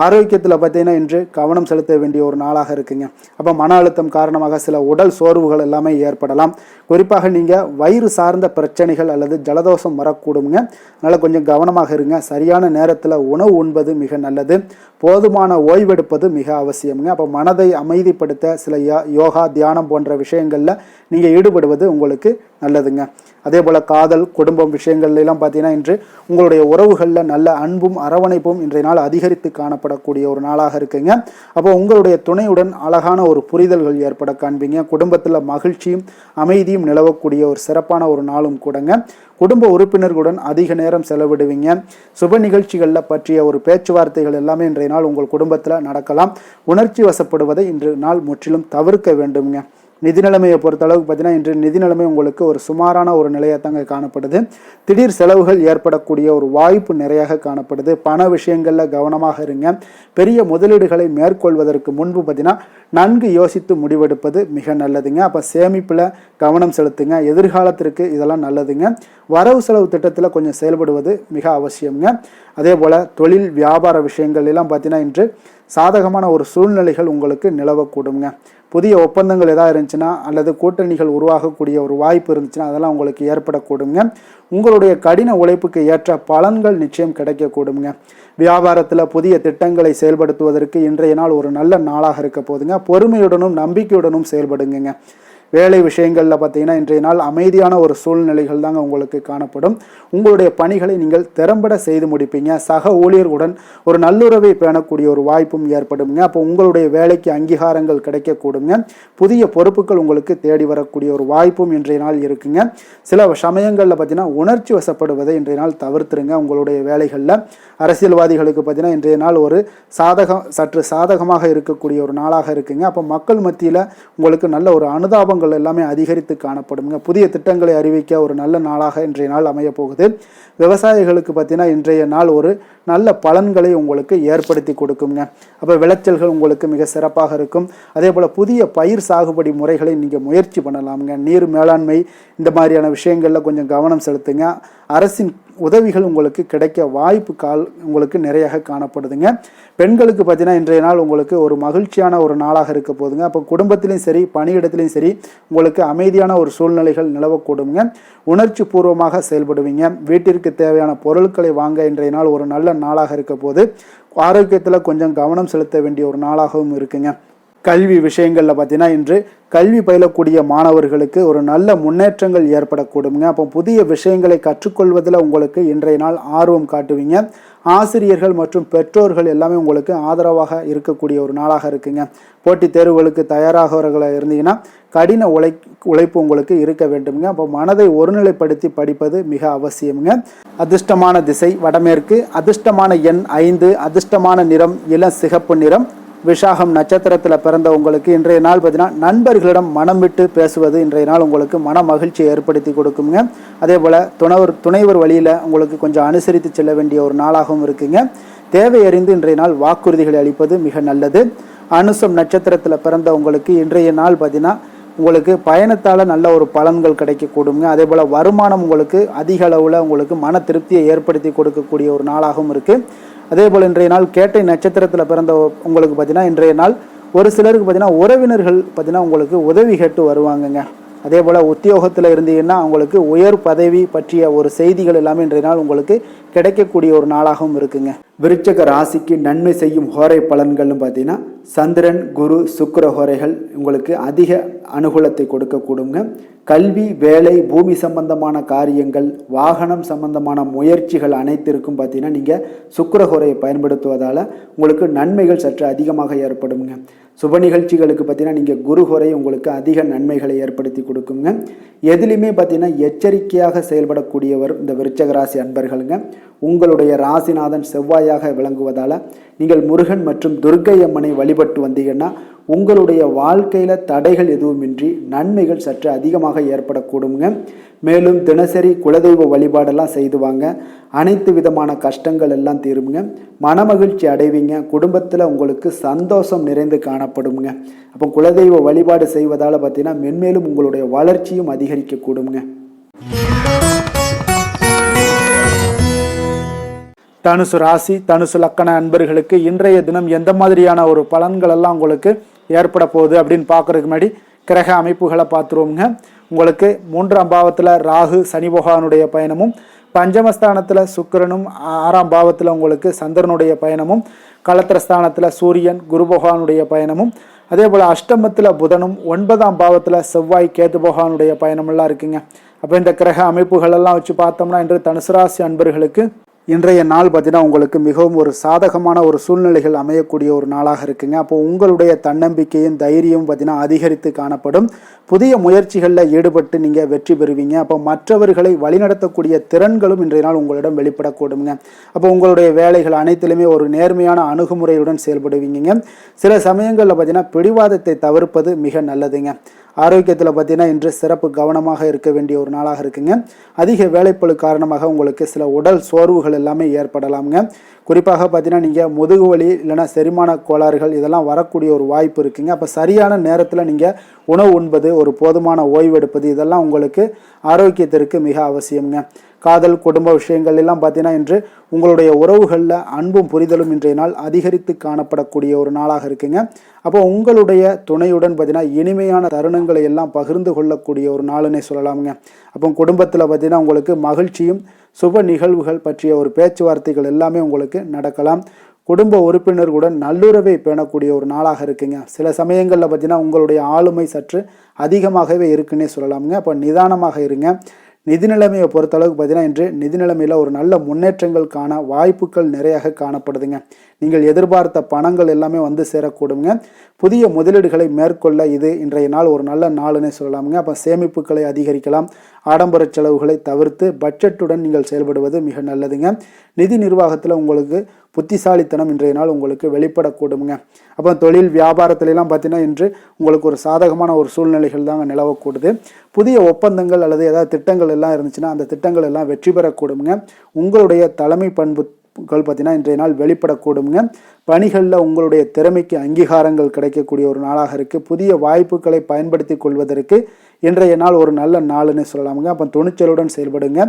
ஆரோக்கியத்தில் பார்த்தீங்கன்னா இன்று கவனம் செலுத்த வேண்டிய ஒரு நாளாக இருக்குங்க. அப்போ மன அழுத்தம் காரணமாக சில உடல் சோர்வுகள் எல்லாமே ஏற்படலாம். குறிப்பாக நீங்கள் வயிறு சார்ந்த பிரச்சனைகள் அல்லது ஜலதோஷம் வரக்கூடுங்க. அதனால் கொஞ்சம் கவனமாக இருங்க. சரியான நேரத்தில் உணவு உண்பது மிக நல்லது. போதுமான ஓய்வெடுப்பது மிக அவசியம்ங்க. அப்போ மனதை அமைதிப்படுத்த சில யோகா தியானம் போன்ற விஷயங்களில் நீங்கள் ஈடுபடுவது உங்களுக்கு நல்லதுங்க. அதே போல் காதல் குடும்பம் விஷயங்கள்லாம் பார்த்தீங்கன்னா இன்று உங்களுடைய உறவுகளில் நல்ல அன்பும் அரவணைப்பும் இன்றைய நாள் அதிகரித்து காணப்படக்கூடிய ஒரு நாளாக இருக்குங்க. அப்போ உங்களுடைய துணையுடன் அழகான ஒரு புரிதல்கள் ஏற்பட காண்பீங்க. குடும்பத்தில் மகிழ்ச்சியும் அமைதியும் நிலவக்கூடிய ஒரு சிறப்பான ஒரு நாளும் கூடங்க. குடும்ப உறுப்பினர்களுடன் அதிக நேரம் செலவிடுவீங்க. சுப நிகழ்ச்சிகளில் பற்றிய ஒரு பேச்சுவார்த்தைகள் எல்லாமே இன்றைய நாள் உங்கள் குடும்பத்தில் நடக்கலாம். உணர்ச்சி வசப்படுவதை இன்று நாள் முற்றிலும் தவிர்க்க வேண்டுங்க. நிதி நிலைமையை பொறுத்தளவுக்கு பார்த்தீங்கன்னா இன்று நிதி நிலைமை உங்களுக்கு ஒரு சுமாரான ஒரு நிலையாக தாங்க காணப்படுது. திடீர் செலவுகள் ஏற்படக்கூடிய ஒரு வாய்ப்பு நிறையாக காணப்படுது. பண விஷயங்களில் கவனமாக இருங்க. பெரிய முதலீடுகளை மேற்கொள்வதற்கு முன்பு பார்த்தீங்கன்னா நன்கு யோசித்து முடிவெடுப்பது மிக நல்லதுங்க. அப்போ சேமிப்பில் கவனம் செலுத்துங்க. எதிர்காலத்திற்கு இதெல்லாம் நல்லதுங்க. வரவு செலவு திட்டத்தில் கொஞ்சம் செயல்படுவது மிக அவசியம்ங்க. அதே போல் தொழில் வியாபார விஷயங்கள் எல்லாம் பார்த்தீங்கன்னா இன்று சாதகமான ஒரு சூழ்நிலைகள் உங்களுக்கு நிலவக்கூடுங்க. புதிய ஒப்பந்தங்கள் எதாவது இருந்துச்சுன்னா அல்லது கூட்டணிகள் உருவாகக்கூடிய ஒரு வாய்ப்பு இருந்துச்சுன்னா அதெல்லாம் உங்களுக்கு ஏற்படக்கூடுங்க. உங்களுடைய கடின உழைப்புக்கு ஏற்ற பலன்கள் நிச்சயம் கிடைக்கக்கூடுங்க. வியாபாரத்தில் புதிய திட்டங்களை செயல்படுத்துவதற்கு இன்றைய நாள் ஒரு நல்ல நாளாக இருக்க போதுங்க. பொறுமையுடனும் நம்பிக்கையுடனும் செயல்படுங்க. வேலை விஷயங்களில் பார்த்தீங்கன்னா இன்றைய நாள் அமைதியான ஒரு சூழ்நிலைகள் தாங்க உங்களுக்கு காணப்படும். உங்களுடைய பணிகளை நீங்கள் திறம்பட செய்து முடிப்பீங்க. சக ஊழியர்களுடன் ஒரு நல்லுறவை பேணக்கூடிய ஒரு வாய்ப்பும் ஏற்படுங்க. அப்போ உங்களுடைய வேலைக்கு அங்கீகாரங்கள் கிடைக்கக்கூடுங்க. புதிய பொறுப்புகள் உங்களுக்கு தேடி வரக்கூடிய ஒரு வாய்ப்பும் இன்றைய நாள் இருக்குங்க. சில சமயங்களில் பார்த்தீங்கன்னா உணர்ச்சி வசப்படுவதை இன்றைய நாள் தவிர்த்துருங்க. உங்களுடைய வேலைகளில் அரசியல்வாதிகளுக்கு பார்த்தீங்கன்னா இன்றைய நாள் ஒரு சற்று சாதகமாக இருக்கக்கூடிய ஒரு நாளாக இருக்குங்க. அப்போ மக்கள் மத்தியில் உங்களுக்கு நல்ல ஒரு அனுதாபங்கள் எல்லாமே அதிகரித்து காணப்படுங்க. புதிய திட்டங்களை அறிவிக்க ஒரு நல்ல நாளாக இன்றைய நாள் அமைய போகுது. விவசாயிகளுக்கு பார்த்தீங்கன்னா இன்றைய நாள் ஒரு நல்ல பலன்களை உங்களுக்கு ஏற்படுத்தி கொடுக்குங்க. அப்போ விளைச்சல்கள் உங்களுக்கு மிக சிறப்பாக இருக்கும். அதே போல் புதிய பயிர் சாகுபடி முறைகளை நீங்கள் முயற்சி பண்ணலாமுங்க. நீர் மேலாண்மை இந்த மாதிரியான விஷயங்களில் கொஞ்சம் கவனம் செலுத்துங்க. அரசின் உதவிகள் உங்களுக்கு கிடைக்க வாய்ப்பு உங்களுக்கு நிறையாக காணப்படுதுங்க. பெண்களுக்கு பார்த்தீங்கன்னா இன்றைய நாள் உங்களுக்கு ஒரு மகிழ்ச்சியான ஒரு நாளாக இருக்க போதுங்க. அப்போ குடும்பத்திலையும் சரி பணியிடத்திலையும் சரி உங்களுக்கு அமைதியான ஒரு சூழ்நிலைகள் நிலவக்கூடுங்க. உணர்ச்சி பூர்வமாக செயல்படுவீங்க. வீட்டிற்கு தேவையான பொருட்களை வாங்க இன்றைய நாள் ஒரு நல்ல நாளாக இருக்க போது. ஆரோக்கியத்தில் கொஞ்சம் கவனம் செலுத்த வேண்டிய ஒரு நாளாகவும் இருக்குங்க. கல்வி விஷயங்களில் பார்த்தீங்கன்னா இன்று கல்வி பயிலக்கூடிய மாணவர்களுக்கு ஒரு நல்ல முன்னேற்றங்கள் ஏற்படக்கூடுங்க. அப்போ புதிய விஷயங்களை கற்றுக்கொள்வதில் உங்களுக்கு இன்றைய நாள் ஆர்வம் காட்டுவீங்க. ஆசிரியர்கள் மற்றும் பெற்றோர்கள் எல்லாமே உங்களுக்கு ஆதரவாக இருக்கக்கூடிய ஒரு நாளாக இருக்குங்க. போட்டித் தேர்வுகளுக்கு தயாராகவர்களாக இருந்தீங்கன்னா கடின உழைப்பு உங்களுக்கு இருக்க வேண்டுங்க. அப்போ மனதை ஒருநிலைப்படுத்தி படிப்பது மிக அவசியம்ங்க. அதிர்ஷ்டமான திசை வடமேற்கு, அதிர்ஷ்டமான எண் 5, அதிர்ஷ்டமான நிறம் இளம் சிகப்பு நிறம். விஷாகம் நட்சத்திரத்தில் பிறந்த உங்களுக்கு இன்றைய நாள் பார்த்தீங்கன்னா நண்பர்களிடம் மனம் விட்டு பேசுவது இன்றைய நாள் உங்களுக்கு மன மகிழ்ச்சியை ஏற்படுத்தி கொடுக்குங்க. அதே போல் துணைவர் வழியில் உங்களுக்கு கொஞ்சம் அனுசரித்து செல்ல வேண்டிய ஒரு நாளாகவும் இருக்குங்க. தேவை அறிந்து இன்றைய நாள் வாக்குறுதிகளை அளிப்பது மிக நல்லது. அனுசம் நட்சத்திரத்தில் பிறந்த உங்களுக்கு இன்றைய நாள் பார்த்தீங்கன்னா உங்களுக்கு பயணத்தால் நல்ல ஒரு பலன்கள் கிடைக்கக்கூடுங்க. அதே போல் வருமானம் உங்களுக்கு அதிக அளவில் உங்களுக்கு மன திருப்தியை ஏற்படுத்தி கொடுக்கக்கூடிய ஒரு நாளாகவும் இருக்குது. அதே போல் இன்றைய நாள் கேட்டை நட்சத்திரத்தில் பிறந்த உங்களுக்கு பார்த்தீங்கன்னா இன்றைய நாள் ஒரு சிலருக்கு பார்த்தீங்கன்னா உறவினர்கள் பார்த்தீங்கன்னா உங்களுக்கு உதவி கேட்டு வருவாங்கங்க. அதே போல் உத்தியோகத்தில் இருந்தீங்கன்னா உங்களுக்கு உயர் பதவி பற்றிய ஒரு செய்திகள் எல்லாமே இன்றைய நாள் உங்களுக்கு கிடைக்கக்கூடிய ஒரு நாளாகவும் இருக்குங்க. விருச்சக ராசிக்கு நன்மை செய்யும் ஹோரை பலன்கள்னு பார்த்தீங்கன்னா சந்திரன் குரு சுக்கிர ஹோரைகள் உங்களுக்கு அதிக அனுகூலத்தை கொடுக்கக்கூடுங்க. கல்வி வேலை பூமி சம்பந்தமான காரியங்கள் வாகனம் சம்பந்தமான முயற்சிகள் அனைத்திற்கும் பார்த்தீங்கன்னா நீங்கள் சுக்கிர ஹோரையை பயன்படுத்துவதால் உங்களுக்கு நன்மைகள் சற்று அதிகமாக ஏற்படுங்க. சுப நிகழ்ச்சிகளுக்கு பார்த்தீங்கன்னா நீங்கள் குரு ஹோரை உங்களுக்கு அதிக நன்மைகளை ஏற்படுத்தி கொடுக்குங்க. எதுலையுமே பார்த்தீங்கன்னா எச்சரிக்கையாக செயல்படக்கூடியவர் இந்த விருச்சக ராசி அன்பர்களுங்க. உங்களுடைய ராசிநாதன் செவ்வாயாக விளங்குவதால் நீங்கள் முருகன் மற்றும் துர்க்கை அம்மனை வழிபட்டு வந்தீங்கன்னா உங்களுடைய வாழ்க்கையில் தடைகள் எதுவுமின்றி நன்மைகள் சற்று அதிகமாக ஏற்படக்கூடுங்க. மேலும் தினசரி குலதெய்வ வழிபாடெல்லாம் செய்து வாங்க. அனைத்து விதமான கஷ்டங்கள் எல்லாம் தீருங்க. மனமகிழ்ச்சி அடைவீங்க. குடும்பத்தில் உங்களுக்கு சந்தோஷம் நிறைந்து காணப்படுங்க. அப்போ குலதெய்வ வழிபாடு செய்வதால் பார்த்தீங்கன்னா மென்மேலும் உங்களுடைய வளர்ச்சியும் அதிகரிக்கக்கூடுங்க. தனுசு ராசி தனுசு லக்கண அன்பர்களுக்கு இன்றைய தினம் எந்த மாதிரியான ஒரு பலன்கள் எல்லாம் உங்களுக்கு ஏற்பட போகுது அப்படின்னு பார்க்கறதுக்கு முன்னாடி கிரக அமைப்புகளை பார்த்துருவோங்க. உங்களுக்கு 3ஆம் பாவத்தில் ராகு சனி பகவானுடைய பயணமும், பஞ்சமஸ்தானத்தில் சுக்கிரனும், 6ஆம் பாவத்தில் உங்களுக்கு சந்திரனுடைய பயணமும், களத்திரஸ்தானத்தில் சூரியன் குரு பகவானுடைய பயணமும், அதே போல் அஷ்டமத்தில் புதனும், 9ஆம் பாவத்தில் செவ்வாய் கேது பகவானுடைய பயணமெல்லாம் இருக்குங்க. அப்போ இந்த கிரக அமைப்புகள் எல்லாம் வச்சு பார்த்தோம்னா இன்று தனுசு ராசி அன்பர்களுக்கு இன்றைய நாள் பார்த்தீங்கன்னா உங்களுக்கு மிகவும் ஒரு சாதகமான ஒரு சூழ்நிலைகள் அமையக்கூடிய ஒரு நாளாக இருக்குங்க. அப்போ உங்களுடைய தன்னம்பிக்கையும் தைரியமும் பார்த்தீங்கன்னா அதிகரித்து காணப்படும். புதிய முயற்சிகளில் ஈடுபட்டு நீங்கள் வெற்றி பெறுவீங்க. அப்போ மற்றவர்களை வழிநடத்தக்கூடிய திறன்களும் இன்றைய நாள் உங்களிடம் வெளிப்படக்கூடுங்க. அப்போ உங்களுடைய வேலைகள் அனைத்திலுமே ஒரு நேர்மையான அணுகுமுறையுடன் செயல்படுவீங்க. சில சமயங்களில் பார்த்தீங்கன்னா பிடிவாதத்தை தவிர்ப்பது மிக நல்லதுங்க. ஆரோக்கியத்தில் பார்த்தீங்கன்னா இன்று சிறப்பு கவனமாக இருக்க வேண்டிய ஒரு நாளாக இருக்குங்க. அதிக வேலைப்பளு காரணமாக உங்களுக்கு சில உடல் சோர்வுகள் எல்லாமே ஏற்படலாமுங்க. குறிப்பாக பார்த்தீங்கன்னா நீங்கள் முதுகு வலி இல்லைனா செரிமான கோளாறுகள் இதெல்லாம் வரக்கூடிய ஒரு வாய்ப்பு இருக்குங்க. அப்போ சரியான நேரத்தில் நீங்கள் உணவு உண்பது, ஒரு போதுமான ஓய்வெடுப்பது இதெல்லாம் உங்களுக்கு ஆரோக்கியத்திற்கு மிக அவசியம்ங்க. காதல் குடும்ப விஷயங்கள் எல்லாம் பார்த்தீங்கன்னா இன்று உங்களுடைய உறவுகளில் அன்பும் புரிதலும் இன்றைய நாள் அதிகரித்து காணப்படக்கூடிய ஒரு நாளாக இருக்குங்க. அப்போ உங்களுடைய துணையுடன் பார்த்தீங்கன்னா இனிமையான தருணங்களை எல்லாம் பகிர்ந்து கொள்ளக்கூடிய ஒரு நாளுன்னே சொல்லலாமுங்க. அப்போ குடும்பத்தில் பார்த்தீங்கன்னா உங்களுக்கு மகிழ்ச்சியும் சுப நிகழ்வுகள் பற்றிய ஒரு பேச்சுவார்த்தைகள் எல்லாமே உங்களுக்கு நடக்கலாம். குடும்ப உறுப்பினர்களுடன் நல்லுறவை பேணக்கூடிய ஒரு நாளாக இருக்குங்க. சில சமயங்களில் பார்த்தீங்கன்னா உங்களுடைய ஆளுமை சற்று அதிகமாகவே இருக்குன்னே சொல்லலாமுங்க. அப்போ நிதானமாக இருங்க. நிதி நிலைமையை பொறுத்தளவுக்கு பார்த்தீங்கன்னா இன்று நிதி நிலைமையில் ஒரு நல்ல முன்னேற்றங்கள் காண வாய்ப்புகள் நிறையாக காணப்படுதுங்க. நீங்கள் எதிர்பார்த்த பணங்கள் எல்லாமே வந்து சேரக்கூடுங்க. புதிய முதலீடுகளை மேற்கொள்ள இது இன்றைய நாள் ஒரு நல்ல நாளுன்னே சொல்லலாமுங்க. அப்போ சேமிப்புகளை அதிகரிக்கலாம். ஆடம்பர செலவுகளை தவிர்த்து பட்ஜெட்டுடன் நீங்கள் செயல்படுவது மிக நல்லதுங்க. நிதி நிர்வாகத்தில் உங்களுக்கு புத்திசாலித்தனம் இன்றைய நாள் உங்களுக்கு வெளிப்படக்கூடுங்க. அப்போ தொழில் வியாபாரத்திலலாம் பார்த்தீங்கன்னா இன்று உங்களுக்கு ஒரு சாதகமான ஒரு சூழ்நிலைகள் தாங்க நிலவக்கூடுது. புதிய ஒப்பந்தங்கள் அல்லது ஏதாவது திட்டங்கள் எல்லாம் இருந்துச்சுன்னா அந்த திட்டங்கள் எல்லாம் வெற்றி பெறக்கூடுங்க. உங்களுடைய தலைமை பண்புகள் பார்த்தீங்கன்னா இன்றைய நாள் வெளிப்படக்கூடுங்க. பணிகளில் உங்களுடைய திறமைக்கு அங்கீகாரங்கள் கிடைக்கக்கூடிய ஒரு நாளாக இருக்குது. புதிய வாய்ப்புகளை பயன்படுத்தி கொள்வதற்கு இன்றைய நாள் ஒரு நல்ல நாளுன்னு சொல்லலாமுங்க. அப்போ துணிச்சலுடன் செயல்படுங்க.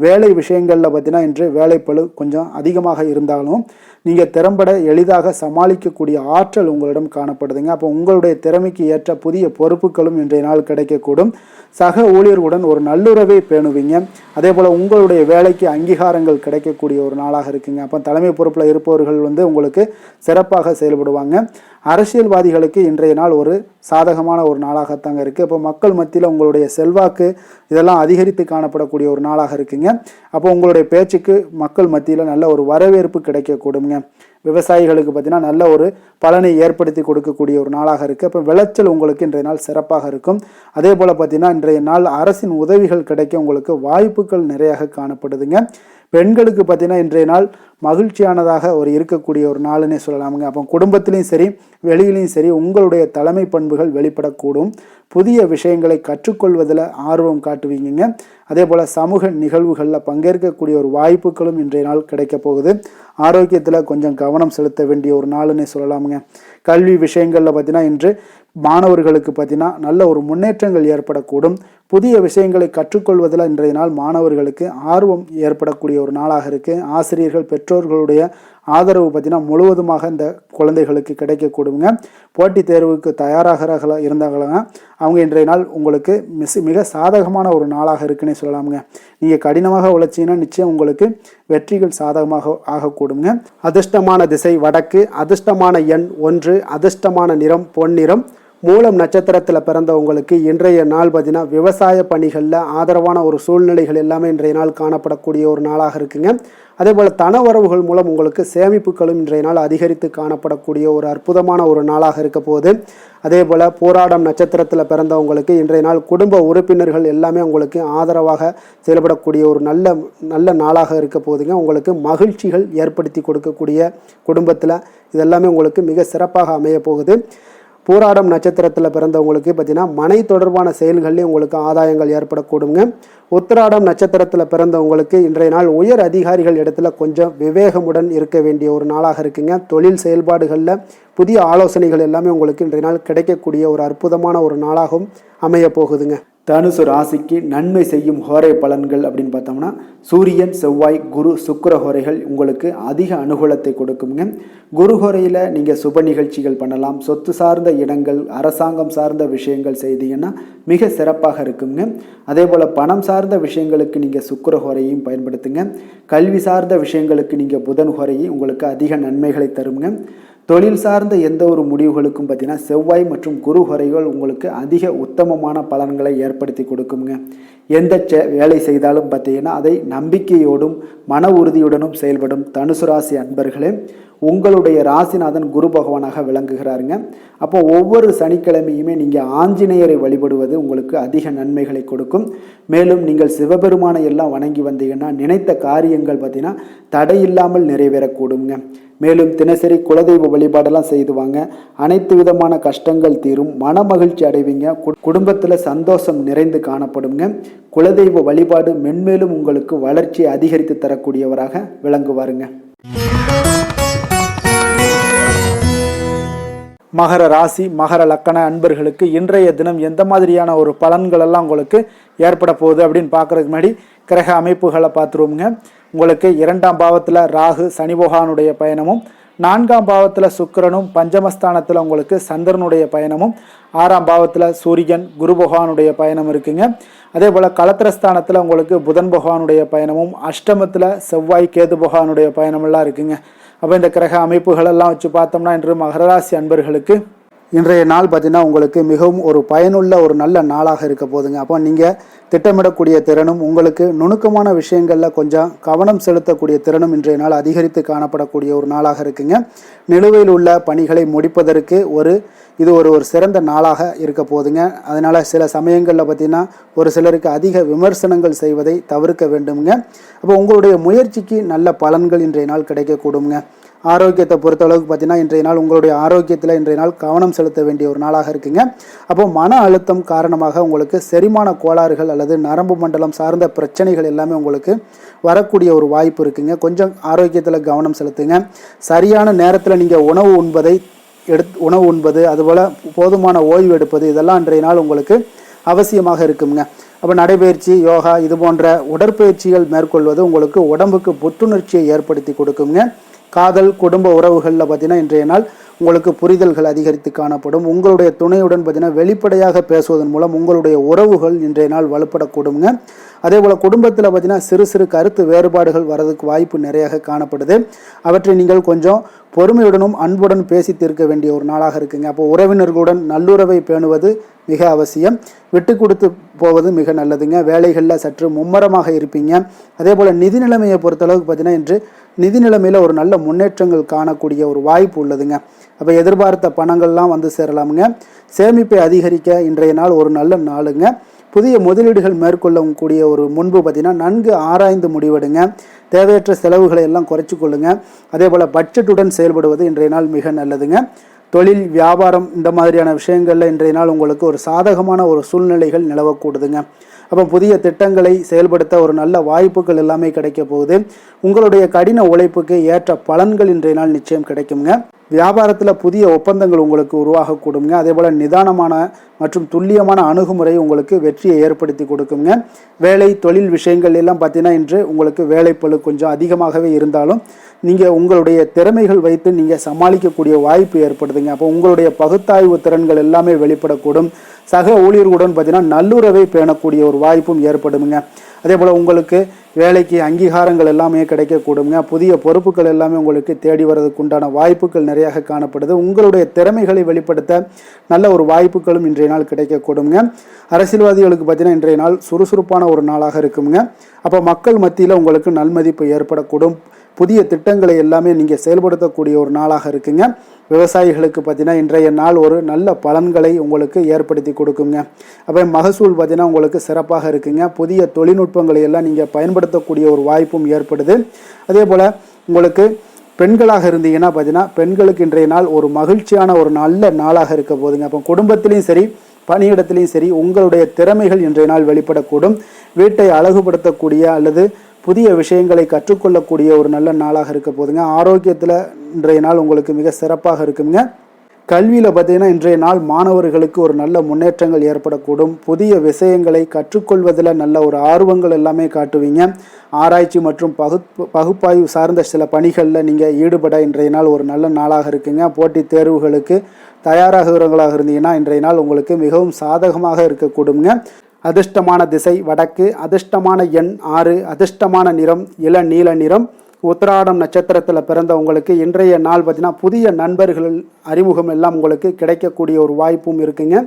வேலை விஷயங்களில் பார்த்தீங்கன்னா இன்று வேலைப்பளு கொஞ்சம் அதிகமாக இருந்தாலும் நீங்கள் திறம்பட எளிதாக சமாளிக்கக்கூடிய ஆற்றல் உங்களிடம் காணப்படுதுங்க. அப்போ உங்களுடைய திறமைக்கு ஏற்ற புதிய பொறுப்புகளும் இன்றைய நாள் கிடைக்கக்கூடும். சக ஊழியர்களுடன் ஒரு நல்லுறவை பேணுவீங்க. அதே போல் உங்களுடைய வேலைக்கு அங்கீகாரங்கள் கிடைக்கக்கூடிய ஒரு நாளாக இருக்குங்க. அப்போ தலைமை பொறுப்பில் இருப்பவர்கள் உங்களுக்கு சிறப்பாக செயல்படுவாங்க. அரசியல்வாதிகளுக்கு இன்றைய நாள் ஒரு சாதகமான ஒரு நாளாகத்தாங்க இருக்குது. அப்போ மக்கள் மத்தியில் உங்களுடைய செல்வாக்கு இதெல்லாம் அதிகரித்து காணப்படக்கூடிய ஒரு நாளாக இருக்குங்க. அப்போ உங்களுடைய பேச்சுக்கு மக்கள் மத்தியில் நல்ல ஒரு வரவேற்பு கிடைக்கக்கூடுங்க. விவசாயிகளுக்கு பார்த்தீங்கன்னா நல்ல ஒரு பலனை ஏற்படுத்தி கொடுக்கக்கூடிய ஒரு நாளாக இருக்குது. அப்போ விளைச்சல் உங்களுக்கு இன்றைய நாள் சிறப்பாக இருக்கும். அதே போல் பார்த்தீங்கன்னா இன்றைய நாள் அரசின் உதவிகள் கிடைக்க உங்களுக்கு வாய்ப்புகள் நிறையாக காணப்படுதுங்க. பெண்களுக்கு பார்த்தீங்கன்னா இன்றைய நாள் மகிழ்ச்சியானதாக ஒரு இருக்கக்கூடிய ஒரு நாளுன்னே சொல்லலாமுங்க. அப்போ குடும்பத்திலையும் சரி வெளியிலையும் சரி உங்களுடைய தலைமை பண்புகள் வெளிப்படக்கூடும். புதிய விஷயங்களை கற்றுக்கொள்வதில் ஆர்வம் காட்டுவீங்க. அதே போல் சமூக நிகழ்வுகளில் பங்கேற்கக்கூடிய ஒரு வாய்ப்புகளும் இன்றைய நாள் கிடைக்க போகுது. ஆரோக்கியத்தில் கொஞ்சம் கவனம் செலுத்த வேண்டிய ஒரு நாளுன்னே சொல்லலாமுங்க. கல்வி விஷயங்களில் பார்த்தீங்கன்னா இன்று மாணவர்களுக்கு பார்த்தீங்கன்னா நல்ல ஒரு முன்னேற்றங்கள் ஏற்படக்கூடும். புதிய விஷயங்களை கற்றுக்கொள்வதில் இன்றைய நாள் மாணவர்களுக்கு ஆர்வம் ஏற்படக்கூடிய ஒரு நாளாக இருக்குது. ஆசிரியர்கள் பெற்றோர்களுடைய ஆதரவு பார்த்தீங்கன்னா முழுவதுமாக இந்த குழந்தைகளுக்கு கிடைக்கக்கூடுங்க. போட்டித் தேர்வுக்கு தயாராகிறார்களா இருந்தாங்களா அவங்க இன்றைய நாள் உங்களுக்கு மிக சாதகமான ஒரு நாளாக இருக்குன்னே சொல்லலாமுங்க. நீங்கள் கடினமாக உழைச்சிங்கன்னா நிச்சயம் உங்களுக்கு வெற்றிகள் சாதகமாக ஆகக்கூடுங்க. அதிர்ஷ்டமான திசை வடக்கு, அதிர்ஷ்டமான எண் 1, அதிர்ஷ்டமான நிறம் பொன்னிறம். மூலம் நட்சத்திரத்தில் பிறந்தவங்களுக்கு இன்றைய நாள் பார்த்தீங்கன்னா விவசாய பணிகளில் ஆதரவான ஒரு சூழ்நிலைகள் எல்லாமே இன்றைய நாள் காணப்படக்கூடிய ஒரு நாளாக இருக்குங்க. அதே போல் தனவரவுகள் மூலம் உங்களுக்கு சேமிப்புகளும் இன்றைய நாள் அதிகரித்து காணப்படக்கூடிய ஒரு அற்புதமான ஒரு நாளாக இருக்க போகுது. அதே போல் போராடம் நட்சத்திரத்தில் பிறந்தவங்களுக்கு இன்றைய நாள் குடும்ப உறுப்பினர்கள் எல்லாமே உங்களுக்கு ஆதரவாக செயல்படக்கூடிய ஒரு நல்ல நாளாக இருக்க போகுதுங்க. உங்களுக்கு மகிழ்ச்சிகள் ஏற்படுத்தி கொடுக்கக்கூடிய குடும்பத்தில் இதெல்லாமே உங்களுக்கு மிக சிறப்பாக அமைய போகுது. பூராடம் நட்சத்திரத்தில் பிறந்தவங்களுக்கு பார்த்தீங்கன்னா மனை தொடர்பான செயல்கள்லேயும் உங்களுக்கு ஆதாயங்கள் ஏற்படக்கூடுங்க. உத்திராடம் நட்சத்திரத்தில் பிறந்தவங்களுக்கு இன்றைய நாள் உயர் அதிகாரிகள் இடத்துல கொஞ்சம் விவேகமுடன் இருக்க வேண்டிய ஒரு நாளாக இருக்குங்க. தொழில் செயல்பாடுகளில் புதிய ஆலோசனைகள் எல்லாமே உங்களுக்கு இன்றைய நாள் கிடைக்கக்கூடிய ஒரு அற்புதமான ஒரு நாளாகவும் அமைய போகுதுங்க. தனுசு ராசிக்கு நன்மை செய்யும் ஹோரை பலன்கள் அப்படின்னு பார்த்தோம்னா சூரியன், செவ்வாய், குரு, சுக்கிர ஹோரைகள் உங்களுக்கு அதிக அனுகூலத்தை கொடுக்குங்க. குரு ஹோரையில் நீங்கள் சுப நிகழ்ச்சிகள் பண்ணலாம். சொத்து சார்ந்த இடங்கள், அரசாங்கம் சார்ந்த விஷயங்கள் செய்தீங்கன்னா மிக சிறப்பாக இருக்குங்க. அதே போல் பணம் சார்ந்த விஷயங்களுக்கு நீங்கள் சுக்கிர ஹோரையும் பயன்படுத்துங்க. கல்வி சார்ந்த விஷயங்களுக்கு நீங்கள் புதன் ஹோரையும் உங்களுக்கு அதிக நன்மைகளை தருங்க. தொழில் சார்ந்த எந்த ஒரு முடிவுகளுக்கும் பார்த்தீங்கன்னா செவ்வாய் மற்றும் குரு ஹோரைகள் உங்களுக்கு அதிக உத்தமமான பலன்களை ஏற்படுத்தி கொடுக்குங்க. எந்த வேலை செய்தாலும் பார்த்தீங்கன்னா அதை நம்பிக்கையோடும் மன உறுதியுடனும் செயல்படும் தனுசு ராசி அன்பர்களே, உங்களுடைய ராசிநாதன் குரு பகவானாக விளங்குகிறாருங்க. அப்போ ஒவ்வொரு சனிக்கிழமையுமே நீங்கள் ஆஞ்சநேயரை வழிபடுவது உங்களுக்கு அதிக நன்மைகளை கொடுக்கும். மேலும் நீங்கள் சிவபெருமானை எல்லாம் வணங்கி வந்தீங்கன்னா நினைத்த காரியங்கள் பார்த்தீங்கன்னா தடையில்லாமல் நிறைவேறக்கூடுங்க. மேலும் தினசரி குலதெய்வ வழிபாடெல்லாம் செய்துவாங்க. அனைத்து விதமான கஷ்டங்கள் தீரும், மன மகிழ்ச்சி அடைவீங்க, குடும்பத்தில் சந்தோஷம் நிறைந்து காணப்படுங்க. குலதெய்வ வழிபாடு மென்மேலும் உங்களுக்கு வளர்ச்சியை அதிகரித்து தரக்கூடியவராக விளங்குவாருங்க. மகர ராசி மகர லக்கண அன்பர்களுக்கு இன்றைய தினம் எந்த மாதிரியான ஒரு பலன்கள் எல்லாம் உங்களுக்கு ஏற்பட போகுது அப்படின்னு பார்க்கறதுக்கு முன்னாடி கிரக அமைப்புகளை பார்த்துருவோங்க. உங்களுக்கு 2ஆம் பாவத்தில் ராகு சனி பகவானுடைய பயணமும், 4ஆம் பாவத்தில் சுக்கிரனும், பஞ்சமஸ்தானத்தில் உங்களுக்கு சந்திரனுடைய பயணமும், 6ஆம் பாவத்தில் சூரியன் குரு பகவானுடைய பயணம் இருக்குங்க. அதே போல் களத்திரஸ்தானத்தில் உங்களுக்கு புதன் பகவானுடைய பயணமும், அஷ்டமத்தில் செவ்வாய் கேது பகவானுடைய பயணமெல்லாம் இருக்குங்க. அப்போ இந்த கிரக அமைப்புகளெல்லாம் வச்சு பார்த்தோம்னா இன்று மகராசி அன்பர்களுக்கு இன்றைய நாள் பார்த்தீங்கன்னா உங்களுக்கு மிகவும் ஒரு பயனுள்ள ஒரு நல்ல நாளாக இருக்க போதுங்க. அப்போ நீங்கள் திட்டமிடக்கூடிய திறனும் உங்களுக்கு நுணுக்கமான விஷயங்களில் கொஞ்சம் கவனம் செலுத்தக்கூடிய திறனும் இன்றைய நாள் அதிகரித்து காணப்படக்கூடிய ஒரு நாளாக இருக்குங்க. நிலுவையில் உள்ள பணிகளை முடிப்பதற்கு இது ஒரு சிறந்த நாளாக இருக்க போதுங்க. அதனால் சில சமயங்களில் பார்த்தீங்கன்னா ஒரு சிலருக்கு அதிக விமர்சனங்கள் செய்வதை தவிர்க்க வேண்டுங்க. அப்போ உங்களுடைய முயற்சிக்கு நல்ல பலன்கள் இன்றைய நாள் கிடைக்கக்கூடுங்க. ஆரோக்கியத்தை பொறுத்தளவுக்கு பார்த்தீங்கன்னா இன்றைய நாள் உங்களுடைய ஆரோக்கியத்தில் இன்றைய நாள் கவனம் செலுத்த வேண்டிய ஒரு நாளாக இருக்குங்க. அப்போ மன அழுத்தம் காரணமாக உங்களுக்கு செரிமான கோளாறுகள் அல்லது நரம்பு மண்டலம் சார்ந்த பிரச்சனைகள் எல்லாமே உங்களுக்கு வரக்கூடிய ஒரு வாய்ப்பு இருக்குங்க. கொஞ்சம் ஆரோக்கியத்தில் கவனம் செலுத்துங்க. சரியான நேரத்தில் நீங்கள் உணவு உண்பது அதுபோல் போதுமான ஓய்வு எடுப்பது இதெல்லாம் இன்றைய நாள் உங்களுக்கு அவசியமாக இருக்குங்க. அப்போ நடைபயிற்சி, யோகா இது போன்ற உடற்பயிற்சிகள் மேற்கொள்வது உங்களுக்கு உடம்புக்கு புத்துணர்ச்சியை ஏற்படுத்தி கொடுக்குங்க. காதல் குடும்ப உறவுகளில் பார்த்தீங்கன்னா இன்றைய நாள் உங்களுக்கு புரிதல்கள் அதிகரித்து காணப்படும். உங்களுடைய துணையுடன் பார்த்தீங்கன்னா வெளிப்படையாக பேசுவதன் மூலம் உங்களுடைய உறவுகள் இன்றைய நாள் வலுப்படக்கூடுங்க. அதே போல் குடும்பத்தில் பார்த்தீங்கன்னா சிறு சிறு கருத்து வேறுபாடுகள் வரதுக்கு வாய்ப்பு நிறையாக காணப்படுது. அவற்றை நீங்கள் கொஞ்சம் பொறுமையுடனும் அன்புடன் பேசி தீர்க்க வேண்டிய ஒரு நாளாக இருக்குங்க. அப்போ உறவினர்களுடன் நல்லுறவை பேணுவது மிக அவசியம். விட்டு கொடுத்து போவது மிக நல்லதுங்க. வேலைகளில் சற்று மும்மரமாக இருப்பீங்க. அதே போல் நிதி நிலைமையை பொறுத்தளவுக்கு பார்த்தீங்கன்னா இன்று நிதி நிலைமையில் ஒரு நல்ல முன்னேற்றங்கள் காணக்கூடிய ஒரு வாய்ப்பு உள்ளதுங்க. அப்போ எதிர்பார்த்த பணங்கள்லாம் வந்து சேரலாமுங்க. சேமிப்பை அதிகரிக்க இன்றைய நாள் ஒரு நல்ல நாளுங்க. புதிய முதலீடுகள் மேற்கொள்ளக்கூடிய ஒரு முன்பு பார்த்தீங்கன்னா நன்கு ஆராய்ந்து முடிவெடுங்க. தேவையற்ற செலவுகளை எல்லாம் குறைச்சி கொள்ளுங்க. அதே போல் பட்ஜெட்டுடன் செயல்படுவது இன்றைய நாள் மிக நல்லதுங்க. தொழில் வியாபாரம் இந்த மாதிரியான விஷயங்களில் இன்றைய நாள் உங்களுக்கு ஒரு சாதகமான ஒரு சூழ்நிலைகள் நிலவக்கூடுதுங்க. அப்போ புதிய திட்டங்களை செயல்படுத்த ஒரு நல்ல வாய்ப்புகள் எல்லாமே கிடைக்க போகுது. உங்களுடைய கடின உழைப்புக்கு ஏற்ற பலன்கள் இன்றைய நாள் நிச்சயம் கிடைக்குங்க. வியாபாரத்தில் புதிய ஒப்பந்தங்கள் உங்களுக்கு உருவாகக்கூடுங்க. அதே போல் நிதானமான மற்றும் துல்லியமான அணுகுமுறை உங்களுக்கு வெற்றியை ஏற்படுத்தி கொடுக்குங்க. வேலை தொழில் விஷயங்கள் எல்லாம் பார்த்தீங்கன்னா இன்று உங்களுக்கு வேலைப்பளு கொஞ்சம் அதிகமாகவே இருந்தாலும் நீங்கள் உங்களுடைய திறமைகள் வைத்து நீங்கள் சமாளிக்கக்கூடிய வாய்ப்பு ஏற்படுதுங்க. அப்போ உங்களுடைய பகுத்தாய்வு திறன்கள் எல்லாமே வெளிப்படக்கூடும். சக ஊழியர்களுடன் பார்த்தீங்கன்னா நல்லுறவை பேணக்கூடிய ஒரு வாய்ப்பும் ஏற்படுங்க. அதே போல் உங்களுக்கு வேலைக்கு அங்கீகாரங்கள் எல்லாமே கிடைக்கக்கூடுங்க. புதிய பொறுப்புகள் எல்லாமே உங்களுக்கு தேடி வர்றதுக்கு உண்டான வாய்ப்புகள் நிறையாக காணப்படுது. உங்களுடைய திறமைகளை வெளிப்படுத்த நல்ல ஒரு வாய்ப்புகளும் இன்றைய நாள் கிடைக்கக்கூடுங்க. அரசியல்வாதிகளுக்கு பார்த்தீங்கன்னா இன்றைய நாள் சுறுசுறுப்பான ஒரு நாளாக இருக்குங்க. அப்போ மக்கள் மத்தியில் உங்களுக்கு நல்மதிப்பு ஏற்படக்கூடும். புதிய திட்டங்களை எல்லாமே நீங்கள் செயல்படுத்தக்கூடிய ஒரு நாளாக இருக்குங்க. விவசாயிகளுக்கு பார்த்தீங்கன்னா இன்றைய நாள் ஒரு நல்ல பலன்களை உங்களுக்கு ஏற்படுத்தி கொடுக்குங்க. அப்போ மகசூல் பார்த்தீங்கன்னா உங்களுக்கு சிறப்பாக இருக்குங்க. புதிய தொழில்நுட்பங்களை எல்லாம் நீங்கள் பயன்படுத்தக்கூடிய ஒரு வாய்ப்பும் ஏற்படுது. அதே போல் உங்களுக்கு பெண்களாக இருந்தீங்கன்னா பார்த்தீங்கன்னா பெண்களுக்கு இன்றைய நாள் ஒரு மகிழ்ச்சியான ஒரு நல்ல நாளாக இருக்க போதுங்க. அப்போ குடும்பத்திலையும் சரி பணியிடத்திலையும் சரி உங்களுடைய திறமைகள் இன்றைய நாள் வெளிப்படக்கூடும். வீட்டை அழகுபடுத்தக்கூடிய அல்லது புதிய விஷயங்களை கற்றுக்கொள்ளக்கூடிய ஒரு நல்ல நாளாக இருக்க போதுங்க. ஆரோக்கியத்தில் இன்றைய நாள் உங்களுக்கு மிக சிறப்பாக இருக்குங்க. கல்வியில் பார்த்தீங்கன்னா இன்றைய நாள் மாணவர்களுக்கு ஒரு நல்ல முன்னேற்றங்கள் ஏற்படக்கூடும். புதிய விஷயங்களை கற்றுக்கொள்வதில் நல்ல ஒரு ஆர்வங்கள் எல்லாமே காட்டுவீங்க. ஆராய்ச்சி மற்றும் பகுப்பாய்வு சார்ந்த சில பணிகளில் நீங்கள் ஈடுபட இன்றைய நாள் ஒரு நல்ல நாளாக இருக்குங்க. போட்டித் தேர்வுகளுக்கு தயாராகிறவங்களாக இருந்தீங்கன்னா இன்றைய நாள் உங்களுக்கு மிகவும் சாதகமாக இருக்கக்கூடுங்க. அதிர்ஷ்டமான திசை வடக்கு, அதிர்ஷ்டமான எண் 6, அதிர்ஷ்டமான நிறம் இளநீல நிறம். உத்திராடம் நட்சத்திரத்தில் பிறந்த உங்களுக்கு இன்றைய நாள் பார்த்தீங்கன்னா புதிய நண்பர்கள் அறிமுகம் எல்லாம் உங்களுக்கு கிடைக்கக்கூடிய ஒரு வாய்ப்பும் இருக்குங்க.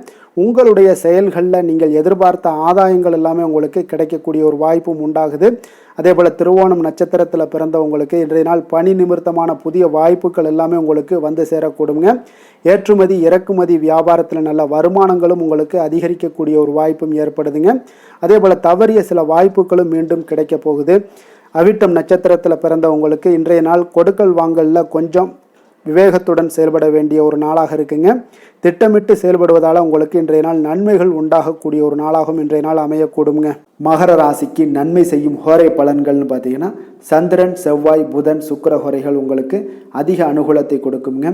உங்களுடைய செயல்களில் நீங்கள் எதிர்பார்த்த ஆதாயங்கள் எல்லாமே உங்களுக்கு கிடைக்கக்கூடிய ஒரு வாய்ப்பும் உண்டாகுது. அதே போல் திருவோணம் நட்சத்திரத்தில் பிறந்தவங்களுக்கு இன்றைய நாள் பணி நிமித்தமான புதிய வாய்ப்புகள் எல்லாமே உங்களுக்கு வந்து சேரக்கூடுங்க. ஏற்றுமதி இறக்குமதி வியாபாரத்தில் நல்ல வருமானங்களும் உங்களுக்கு அதிகரிக்கக்கூடிய ஒரு வாய்ப்பும் ஏற்படுதுங்க. அதே போல் தவறிய சில வாய்ப்புகளும் மீண்டும் கிடைக்க போகுது. அவிட்டம் நட்சத்திரத்தில் பிறந்தவங்களுக்கு இன்றைய நாள் கொடுக்கல் வாங்கலில் கொஞ்சம் விவேகத்துடன் செயல்பட வேண்டிய ஒரு நாளாக இருக்குங்க. திட்டமிட்டு செயல்படுவதால் உங்களுக்கு இன்றைய நாள் நன்மைகள் உண்டாகக்கூடிய ஒரு நாளாகவும் இன்றைய நாள் அமையக்கூடுங்க. மகர ராசிக்கு நன்மை செய்யும் ஹோரை பலன்கள்னு பார்த்தீங்கன்னா சந்திரன் செவ்வாய் புதன் சுக்கிர ஹோரைகள் உங்களுக்கு அதிக அனுகூலத்தை கொடுக்குங்க.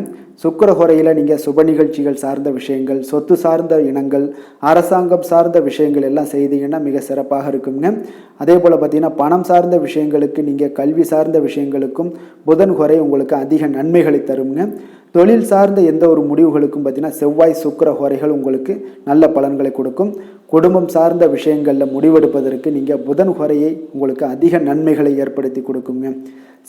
சுக்கிர ஹோரையில் நீங்கள் சுப நிகழ்ச்சிகள் சார்ந்த விஷயங்கள், சொத்து சார்ந்த இனங்கள், அரசாங்கம் சார்ந்த விஷயங்கள் எல்லாம் செய்தீங்கன்னா மிக சிறப்பாக இருக்குங்க. அதே போல் பார்த்தீங்கன்னா பணம் சார்ந்த விஷயங்களுக்கு நீங்கள் கல்வி சார்ந்த விஷயங்களுக்கும் புதன் ஹோரை உங்களுக்கு அதிக நன்மைகளை தருங்க. தொழில் சார்ந்த எந்த ஒரு முடிவுகளுக்கும் பார்த்தீங்கன்னா செவ்வாய் சுக்கிர ஹோரைகள் உங்களுக்கு நல்ல பலன்களை கொடுக்கும். குடும்பம் சார்ந்த விஷயங்களில் முடிவெடுப்பதற்கு நீங்கள் புதன் ஹோரையை உங்களுக்கு அதிக நன்மைகளை ஏற்படுத்தி கொடுக்குங்க.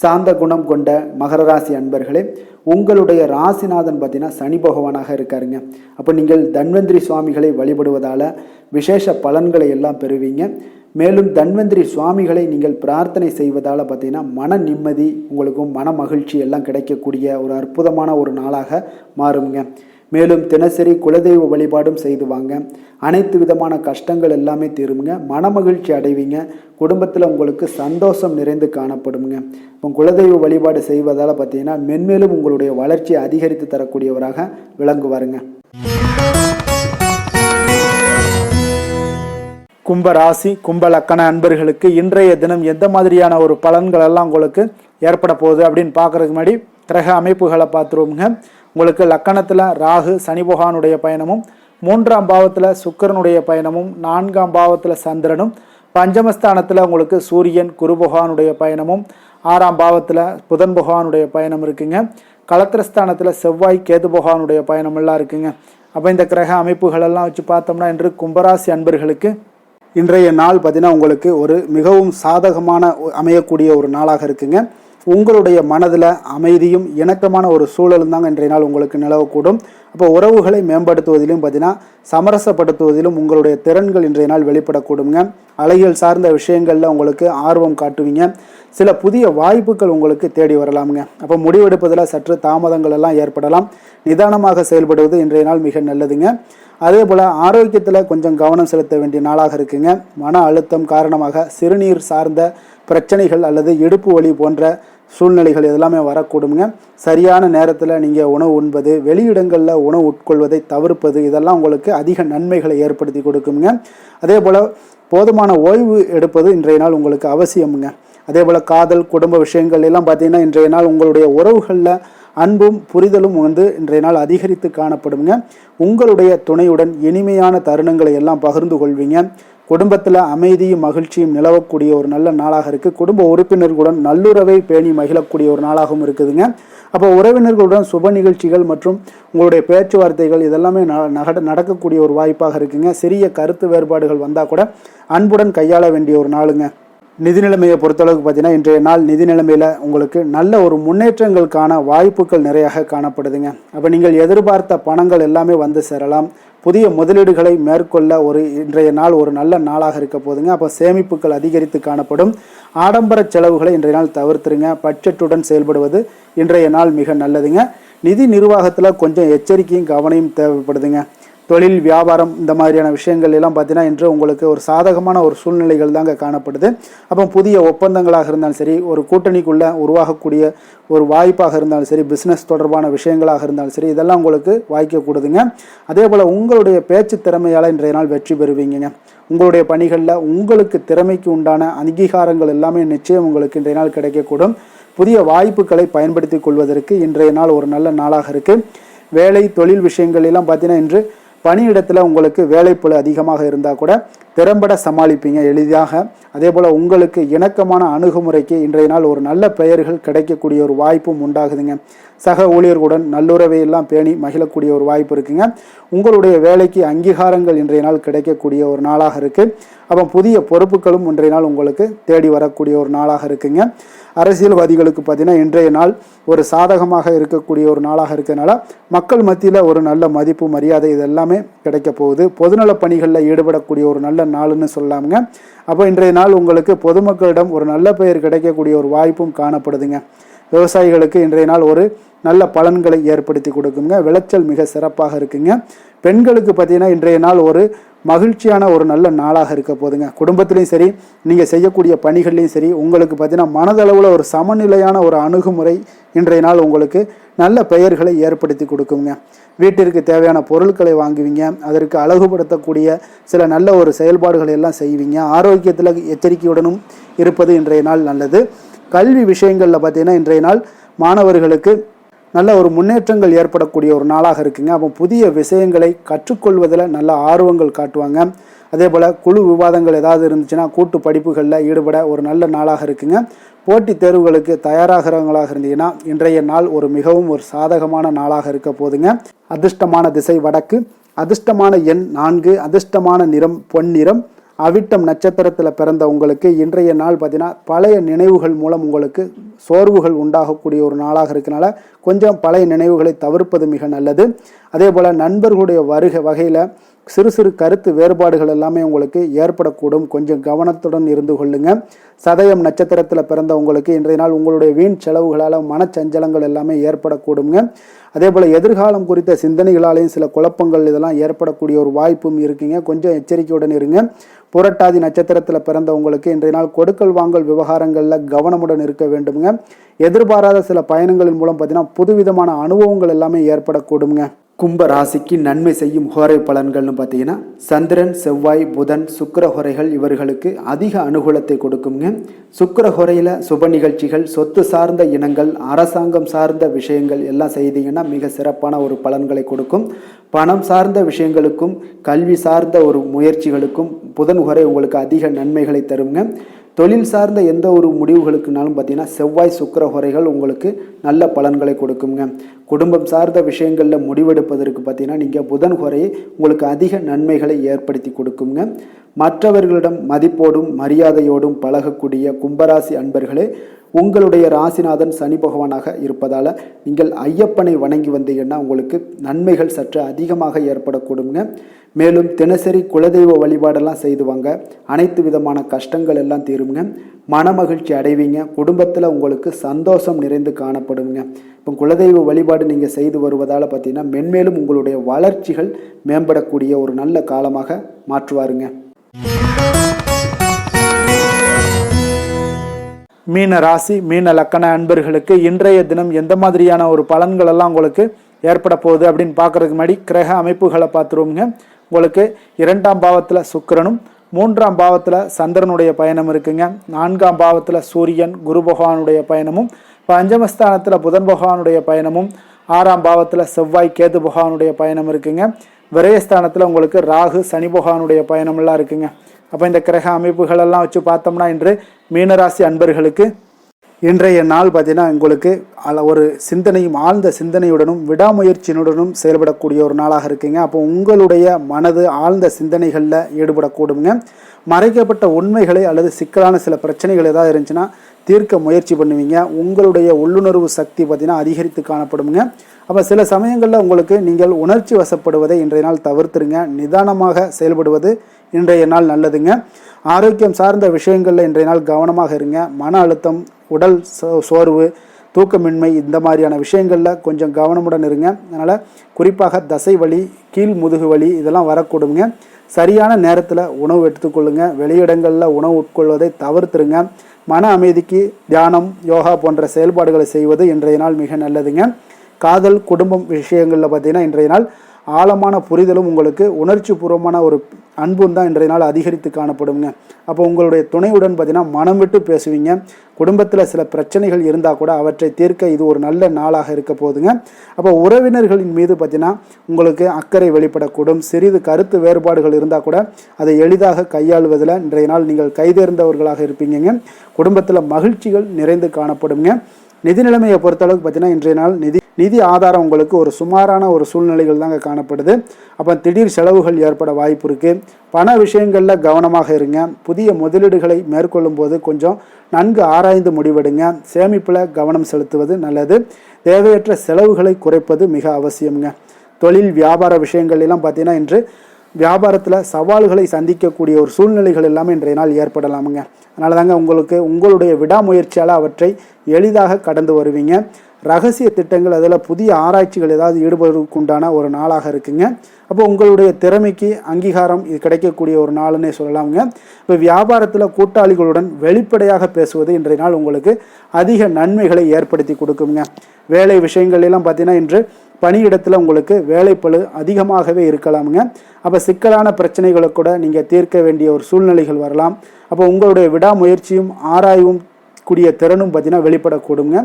சாந்த குணம் கொண்ட மகர ராசி அன்பர்களே, உங்களுடைய ராசிநாதன் பார்த்தீங்கன்னா சனி பகவானாக இருக்காருங்க. அப்போ நீங்கள் தன்வந்திரி சுவாமிகளை வழிபடுவதால் விசேஷ பலன்களை எல்லாம் பெறுவீங்க. மேலும் தன்வந்திரி சுவாமிகளை நீங்கள் பிரார்த்தனை செய்வதால் பார்த்தீங்கன்னா மன நிம்மதி உங்களுக்கும் மன மகிழ்ச்சி எல்லாம் கிடைக்கக்கூடிய ஒரு அற்புதமான ஒரு நாளாக மாறுங்க. மேலும் தினசரி குலதெய்வ வழிபாடும் செய்து வாங்க. அனைத்து விதமான கஷ்டங்கள் எல்லாமே தீருங்க. மன மகிழ்ச்சி அடைவீங்க. குடும்பத்தில் உங்களுக்கு சந்தோஷம் நிறைந்து காணப்படுங்க. இப்போ குலதெய்வ வழிபாடு செய்வதால் பார்த்தீங்கன்னா மென்மேலும் உங்களுடைய வளர்ச்சியை அதிகரித்து தரக்கூடியவராக விளங்குவாருங்க. கும்ப ராசி கும்ப லக்கண அன்பர்களுக்கு இன்றைய தினம் எந்த மாதிரியான ஒரு பலன்கள் எல்லாம் உங்களுக்கு ஏற்பட போகுது அப்படின்னு பார்க்கறதுக்கு முன்னாடி கிரக அமைப்புகளை பார்த்துருவோங்க. உங்களுக்கு லக்கணத்தில் ராகு சனி பகவானுடைய பயணமும், 3ஆம் பாவத்தில் சுக்கிரனுடைய பயணமும், 4ஆம் பாவத்தில் சந்திரனும், பஞ்சமஸ்தானத்தில் உங்களுக்கு சூரியன் குரு பகவானுடைய பயணமும், 6ஆம் பாவத்தில் புதன் பகவானுடைய பயணம் இருக்குங்க. களத்திரஸ்தானத்தில் செவ்வாய் கேது பகவானுடைய பயணம் எல்லாம் இருக்குங்க. அப்போ இந்த கிரக அமைப்புகளெல்லாம் வச்சு பார்த்தோம்னா இன்று கும்பராசி அன்பர்களுக்கு இன்றைய நாள் பார்த்தீங்கன்னா உங்களுக்கு ஒரு மிகவும் சாதகமான அமையக்கூடிய ஒரு நாளாக இருக்குங்க. உங்களுடைய மனதில் அமைதியும் இணக்கமான ஒரு சூழலும் தாங்க இன்றைய நாள் உங்களுக்கு நிலவக்கூடும். அப்போ உறவுகளை மேம்படுத்துவதிலும் பார்த்தீங்கன்னா சமரசப்படுத்துவதிலும் உங்களுடைய திறன்கள் இன்றைய நாள் வெளிப்படக்கூடுங்க. அழகியல் சார்ந்த விஷயங்களில் உங்களுக்கு ஆர்வம் காட்டுவீங்க. சில புதிய வாய்ப்புகள் உங்களுக்கு தேடி வரலாமுங்க. அப்போ முடிவெடுப்பதில் சற்று தாமதங்கள் எல்லாம் ஏற்படலாம். நிதானமாக செயல்படுவது இன்றைய நாள் மிக நல்லதுங்க. அதே போல் ஆரோக்கியத்தில் கொஞ்சம் கவனம் செலுத்த வேண்டிய நாளாக இருக்குங்க. மன அழுத்தம் காரணமாக சிறுநீர் சார்ந்த பிரச்சனைகள் அல்லது இடுப்பு வலி போன்ற சூழ்நிலைகள் இதெல்லாமே வரக்கூடுங்க. சரியான நேரத்தில் நீங்கள் உணவு உண்பது, வெளியிடங்களில் உணவு உட்கொள்வதை தவிர்ப்பது இதெல்லாம் உங்களுக்கு அதிக நன்மைகளை ஏற்படுத்தி கொடுக்குங்க. அதே போல் போதுமான ஓய்வு எடுப்பது இன்றைய நாள் உங்களுக்கு அவசியமுங்க. அதே போல் காதல் குடும்ப விஷயங்கள் எல்லாம் பார்த்தீங்கன்னா இன்றைய நாள் உங்களுடைய உறவுகளில் அன்பும் புரிதலும் இன்றைய நாள் அதிகரித்து காணப்படுங்க. உங்களுடைய துணையுடன் இனிமையான தருணங்களை எல்லாம் பகிர்ந்து கொள்வீங்க. குடும்பத்தில் அமைதியும் மகிழ்ச்சியும் நிலவக்கூடிய ஒரு நல்ல நாளாக இருக்குது. குடும்ப உறுப்பினர்களுடன் நல்லுறவை பேணி மகிழக்கூடிய ஒரு நாளாகவும் இருக்குதுங்க. அப்போ உறவினர்களுடன் சுப நிகழ்ச்சிகள் மற்றும் உங்களுடைய பேச்சுவார்த்தைகள் இதெல்லாமே நடக்கக்கூடிய ஒரு வாய்ப்பாக இருக்குங்க. சிறிய கருத்து வேறுபாடுகள் வந்தால் கூட அன்புடன் கையாள வேண்டிய ஒரு நாளுங்க. நிதி நிலைமையை பொறுத்தளவுக்கு பார்த்தீங்கன்னா இன்றைய நாள் நிதி நிலைமையில் உங்களுக்கு நல்ல ஒரு முன்னேற்றங்களுக்கான வாய்ப்புகள் நிறையாக காணப்படுதுங்க. அப்போ நீங்கள் எதிர்பார்த்த பணங்கள் எல்லாமே வந்து சேரலாம். புதிய முதலீடுகளை மேற்கொள்ள இன்றைய நாள் ஒரு நல்ல நாளாக இருக்க போதுங்க. அப்போ சேமிப்புகள் அதிகரித்து காணப்படும். ஆடம்பர செலவுகளை இன்றைய நாள் தவிர்த்துருங்க. பட்ஜெட்டுடன் செயல்படுவது இன்றைய நாள் மிக நல்லதுங்க. நிதி நிர்வாகத்தில் கொஞ்சம் எச்சரிக்கையும் கவனையும் தேவைப்படுதுங்க. தொழில் வியாபாரம் இந்த மாதிரியான விஷயங்கள் எல்லாம் பார்த்தீங்கன்னா இன்று உங்களுக்கு ஒரு சாதகமான ஒரு சூழ்நிலைகள் தாங்க காணப்படுது. அப்போ புதிய ஒப்பந்தங்களாக இருந்தாலும் சரி, ஒரு கூட்டணிக்குள்ளே உருவாகக்கூடிய ஒரு வாய்ப்பாக இருந்தாலும் சரி, பிஸ்னஸ் தொடர்பான விஷயங்களாக இருந்தாலும் சரி, இதெல்லாம் உங்களுக்கு வாய்க்கக்கூடுதுங்க. அதே போல் உங்களுடைய பேச்சு திறமையால் இன்றைய நாள் வெற்றி பெறுவீங்க. உங்களுடைய பணிகளில் உங்களுக்கு திறமைக்கு உண்டான அங்கீகாரங்கள் எல்லாமே நிச்சயம் உங்களுக்கு இன்றைய நாள் கிடைக்கக்கூடும். புதிய வாய்ப்புகளை பயன்படுத்தி கொள்வதற்கு இன்றைய நாள் ஒரு நல்ல நாளாக இருக்குது. வேலை தொழில் விஷயங்கள் எல்லாம் பார்த்தீங்கன்னா இன்று பணியிடத்தில் உங்களுக்கு வேலைப்பளு அதிகமாக இருந்தால் கூட திறம்பட சமாளிப்பீங்க எளிதாக. அதே போல் உங்களுக்கு இணக்கமான அணுகுமுறைக்கு இன்றைய நாள் ஒரு நல்ல பெயர்கள் கிடைக்கக்கூடிய ஒரு வாய்ப்பும் உண்டாகுதுங்க. சக ஊழியர்களுடன் நல்லுறவை எல்லாம் பேணி மகிழக்கூடிய ஒரு வாய்ப்பு இருக்குங்க. உங்களுடைய வேலைக்கு அங்கீகாரங்கள் இன்றைய நாள் கிடைக்கக்கூடிய ஒரு நாளாக இருக்குது. அப்போ புதிய பொறுப்புகளும் இன்றைய நாள் உங்களுக்கு தேடி வரக்கூடிய ஒரு நாளாக இருக்குங்க. அரசியல்வாதிகளுக்கு பார்த்தீங்கன்னா இன்றைய நாள் ஒரு சாதகமாக இருக்கக்கூடிய ஒரு நாளாக இருக்கிறதுனால மக்கள் மத்தியில் ஒரு நல்ல மதிப்பு மரியாதை இதெல்லாமே கிடைக்க போகுது. பொதுநல பணிகளில் ஈடுபடக்கூடிய ஒரு நல்ல நாள்னு சொல்லாமுங்க. அப்போ இன்றைய நாள் உங்களுக்கு பொதுமக்களிடம் ஒரு நல்ல பெயர் கிடைக்கக்கூடிய ஒரு வாய்ப்பும் காணப்படுதுங்க. விவசாயிகளுக்கு இன்றைய நாள் ஒரு நல்ல பலன்களை ஏற்படுத்தி கொடுக்குங்க. விளைச்சல் மிக சிறப்பாக இருக்குங்க. பெண்களுக்கு பார்த்தீங்கன்னா இன்றைய நாள் ஒரு மகிழ்ச்சியான ஒரு நல்ல நாளாக இருக்க போதுங்க. குடும்பத்திலையும் சரி, நீங்கள் செய்யக்கூடிய பணிகள்லையும் சரி, உங்களுக்கு பார்த்தீங்கன்னா மனதளவில் ஒரு சமநிலையான ஒரு அணுகுமுறை இன்றைய நாள் உங்களுக்கு நல்ல பெயர்களை ஏற்படுத்தி கொடுக்குங்க. வீட்டிற்கு தேவையான பொருட்களை வாங்குவீங்க. அதற்கு அழகுபடுத்தக்கூடிய சில நல்ல ஒரு செயல்பாடுகளை எல்லாம் செய்வீங்க. ஆரோக்கியத்தில் எச்சரிக்கையுடனும் இருப்பது இன்றைய நாள் நல்லது. கல்வி விஷயங்களில் பார்த்தீங்கன்னா இன்றைய நாள் மாணவர்களுக்கு நல்ல ஒரு முன்னேற்றங்கள் ஏற்படக்கூடிய ஒரு நாளாக இருக்குங்க. அப்போ புதிய விஷயங்களை கற்றுக்கொள்வதில் நல்ல ஆர்வங்கள் காட்டுவாங்க. அதே போல் குழு விவாதங்கள் ஏதாவது இருந்துச்சுன்னா கூட்டு படிப்புகளில் ஈடுபட ஒரு நல்ல நாளாக இருக்குங்க. போட்டித் தேர்வுகளுக்கு தயாராகிறவங்களாக இருந்தீங்கன்னா இன்றைய நாள் மிகவும் ஒரு சாதகமான நாளாக இருக்க போதுங்க. அதிர்ஷ்டமான திசை வடக்கு, அதிர்ஷ்டமான எண் 4, அதிர்ஷ்டமான நிறம் பொன்னிறம். அவிட்டம் நட்சத்திரத்தில் பிறந்த உங்களுக்கு இன்றைய நாள் பார்த்தீங்கன்னா பழைய நினைவுகள் மூலம் உங்களுக்கு சோர்வுகள் உண்டாகக்கூடிய ஒரு நாளாக இருக்கனால கொஞ்சம் பழைய நினைவுகளை தவிர்ப்பது மிக நல்லது. அதே போல் நண்பர்களுடைய வகையில் சிறு சிறு கருத்து வேறுபாடுகள் எல்லாமே உங்களுக்கு ஏற்படக்கூடும். கொஞ்சம் கவனத்துடன் இருந்து கொள்ளுங்க. சதயம் நட்சத்திரத்தில் பிறந்த உங்களுக்கு இன்றைய நாள் உங்களுடைய வீண் செலவுகளால் மனச்சஞ்சலங்கள் எல்லாமே ஏற்படக்கூடுங்க. அதே போல் எதிர்காலம் குறித்த சிந்தனைகளாலேயும் சில குழப்பங்கள் இதெல்லாம் ஏற்படக்கூடிய ஒரு வாய்ப்பும் இருக்குங்க. கொஞ்சம் எச்சரிக்கையுடன் இருங்க. புரட்டாதி நட்சத்திரத்தில் பிறந்த உங்களுக்கு இன்றைய நாள் கொடுக்கல் வாங்கல் விவகாரங்களில் கவனமுடன் இருக்க வேண்டுங்க. எதிர்பாராத சில பயணங்களின் மூலம் பார்த்தீங்கன்னா புதுவிதமான அனுபவங்கள் எல்லாமே ஏற்படக்கூடுங்க. கும்ப ராசிக்கு நன்மை செய்யும் ஹோரை பலன்கள்னு பார்த்தீங்கன்னா சந்திரன், செவ்வாய், புதன், சுக்கிர ஹோரைகள் இவர்களுக்கு அதிக அனுகூலத்தை கொடுக்குங்க. சுக்கிர ஹோரையில் சுப நிகழ்ச்சிகள், சொத்து சார்ந்த இனங்கள், அரசாங்கம் சார்ந்த விஷயங்கள் எல்லாம் செய்தீங்கன்னா மிக சிறப்பான ஒரு பலன்களை கொடுக்கும். பணம் சார்ந்த விஷயங்களுக்கும் கல்வி சார்ந்த ஒரு முயற்சிகளுக்கும் புதன் ஹோரை உங்களுக்கு அதிக நன்மைகளை தருங்க. தொழில் சார்ந்த எந்த ஒரு முடிவுகளுக்குனாலும் பார்த்தீங்கன்னா செவ்வாய் சுக்கிர ஹோரைகள் உங்களுக்கு நல்ல பலன்களை கொடுக்குங்க. குடும்பம் சார்ந்த விஷயங்களில் முடிவெடுப்பதற்கு பார்த்தீங்கன்னா நீங்கள் புதன் ஹோரையை உங்களுக்கு அதிக நன்மைகளை ஏற்படுத்தி கொடுக்குங்க. மற்றவர்களிடம் மதிப்போடும் மரியாதையோடும் பழகக்கூடிய கும்பராசி அன்பர்களே, உங்களுடைய ராசிநாதன் சனி பகவானாக இருப்பதால் நீங்கள் ஐயப்பனை வணங்கி வந்தீங்கன்னா உங்களுக்கு நன்மைகள் சற்று அதிகமாக ஏற்படக்கூடுங்க. மேலும் தினசரி குலதெய்வ வழிபாடெல்லாம் செய்துவாங்க. அனைத்து விதமான கஷ்டங்கள் எல்லாம் தீருங்க. மனமகிழ்ச்சி அடைவீங்க. குடும்பத்தில் உங்களுக்கு சந்தோஷம் நிறைந்து காணப்படுங்க. இப்போ குலதெய்வ வழிபாடு நீங்கள் செய்து வருவதால் பார்த்தீங்கன்னா மென்மேலும் உங்களுடைய வளர்ச்சிகள் மேம்படக்கூடிய ஒரு நல்ல காலமாக மாற்றுவாருங்க. மீன ராசி மீன லக்கண அன்பர்களுக்கு இன்றைய தினம் எந்த மாதிரியான ஒரு பலன்கள் எல்லாம் உங்களுக்கு ஏற்பட போகுது அப்படின்னு பார்க்கறதுக்கு முன்னாடி கிரக அமைப்புகளை பார்த்துருவோங்க. உங்களுக்கு 2ஆம் பாவத்தில் சுக்கிரனும், 3ஆம் பாவத்தில் சந்திரனுடைய பயணம் இருக்குங்க. 4ஆம் பாவத்தில் சூரியன் குரு பகவானுடைய பயணமும், இப்போ அஞ்சமஸ்தானத்தில் புதன் பகவானுடைய பயணமும் 6ஆம் பாவத்தில் செவ்வாய் கேது பகவானுடைய பயணம் இருக்குங்க. விரயஸ்தானத்தில் உங்களுக்கு ராகு சனி பகவானுடைய பயணமெல்லாம் இருக்குங்க. அப்போ இந்த கிரக அமைப்புகளெல்லாம் வச்சு பார்த்தோம்னா இன்று மீனராசி அன்பர்களுக்கு இன்றைய நாள் பார்த்தீங்கன்னா உங்களுக்கு ஒரு சிந்தனையும் ஆழ்ந்த சிந்தனையுடனும் விடாமுயற்சியினுடனும் செயல்படக்கூடிய ஒரு நாளாக இருக்குங்க. அப்போ உங்களுடைய மனது ஆழ்ந்த சிந்தனைகளில் ஈடுபடக்கூடுங்க. மறைக்கப்பட்ட உண்மைகளை அல்லது சிக்கலான சில பிரச்சனைகள் ஏதாவது இருந்துச்சுன்னா தீர்க்க முயற்சி பண்ணுவீங்க. உங்களுடைய உள்ளுணர்வு சக்தி பார்த்தீங்கன்னா அதிகரித்து காணப்படுங்க. அப்போ சில சமயங்களில் உங்களுக்கு நீங்கள் உணர்ச்சி வசப்படுவதை இன்றைய நாள் தவிர்த்துருங்க. நிதானமாக செயல்படுவது இன்றைய நாள் நல்லதுங்க. ஆரோக்கியம் சார்ந்த விஷயங்களில் இன்றைய நாள் கவனமாக இருங்க. மன அழுத்தம், உடல் சோர்வு, தூக்கமின்மை இந்த மாதிரியான விஷயங்களில் கொஞ்சம் கவனமுடன் இருங்க. அதனால் குறிப்பாக தசை வலி, கீழ் முதுகு வலி இதெல்லாம் வரக்கூடுங்க. சரியான நேரத்தில் உணவு எடுத்துக்கொள்ளுங்க. வெளியிடங்களில் உணவு உட்கொள்வதை தவிர்த்துருங்க. மன அமைதிக்கு தியானம், யோகா போன்ற செயல்பாடுகளை செய்வது இன்றைய நாள் மிக நல்லதுங்க. காதல், குடும்பம் விஷயங்களில் பார்த்தீங்கன்னா இன்றைய நாள் ஆழமான புரிதலும் உங்களுக்கு உணர்ச்சி பூர்வமான ஒரு அன்பும் தான் இன்றைய நாள் அதிகரித்து காணப்படுங்க. அப்போ உங்களுடைய துணையுடன் பார்த்தீங்கன்னா மனம் விட்டு பேசுவீங்க. குடும்பத்தில் சில பிரச்சனைகள் இருந்தால் கூட அவற்றை தீர்க்க இது ஒரு நல்ல நாளாக இருக்க போகுதுங்க. அப்போ உறவினர்களின் மீது பார்த்தீங்கன்னா உங்களுக்கு அக்கறை வெளிப்படக்கூடும். சிறிது கருத்து வேறுபாடுகள் இருந்தால் கூட அதை எளிதாக கையாளுவதில் இன்றைய நாள் நீங்கள் கைதேர்ந்தவர்களாக இருப்பீங்க. குடும்பத்தில் மகிழ்ச்சிகள் நிறைந்து காணப்படுங்க. நிதி நிலைமையை பொறுத்தளவுக்கு பார்த்தீங்கன்னா இன்றைய நாள் நிதி ஆதாரம் உங்களுக்கு ஒரு சுமாரான ஒரு சூழ்நிலைகள் தாங்க காணப்படுது. அப்போ திடீர் செலவுகள் ஏற்பட வாய்ப்பு இருக்குது. பண விஷயங்களில் கவனமாக இருங்க. புதிய முதலீடுகளை மேற்கொள்ளும் போது கொஞ்சம் நன்கு ஆராய்ந்து முடிவெடுங்க. சேமிப்பில் கவனம் செலுத்துவது நல்லது. தேவையற்ற செலவுகளை குறைப்பது மிக அவசியம்ங்க. தொழில் வியாபார விஷயங்கள் எல்லாம் பார்த்தீங்கன்னா இன்று வியாபாரத்தில் சவால்களை சந்திக்கக்கூடிய ஒரு சூழ்நிலைகள் எல்லாமே இன்றைய நாள் ஏற்படலாமுங்க. அதனால தாங்க உங்களுடைய விடாமுயற்சியால் அவற்றை எளிதாக கடந்து வருவீங்க. ரகசிய திட்டங்கள் அதில் புதிய ஆராய்ச்சிகள் ஏதாவது ஈடுபடுவதற்குண்டான ஒரு நாளாக இருக்குங்க. அப்போ உங்களுடைய திறமைக்கு அங்கீகாரம் இது கிடைக்கக்கூடிய ஒரு நாளுன்னே சொல்லலாமுங்க. இப்போ வியாபாரத்தில் கூட்டாளிகளுடன் வெளிப்படையாக பேசுவது இன்றைய நாள் உங்களுக்கு அதிக நன்மைகளை ஏற்படுத்தி கொடுக்குங்க. வேலை விஷயங்கள் எல்லாம் பார்த்தீங்கன்னா இன்று பணியிடத்தில் உங்களுக்கு வேலைப்பளு அதிகமாகவே இருக்கலாமுங்க. அப்போ சிக்கலான பிரச்சனைகளை கூட நீங்கள் தீர்க்க வேண்டிய ஒரு சூழ்நிலைகள் வரலாம். அப்போ உங்களுடைய விடாமுயற்சியும் ஆராயவும் கூடிய திறனும் பார்த்தீங்கன்னா வெளிப்படக்கூடுங்க.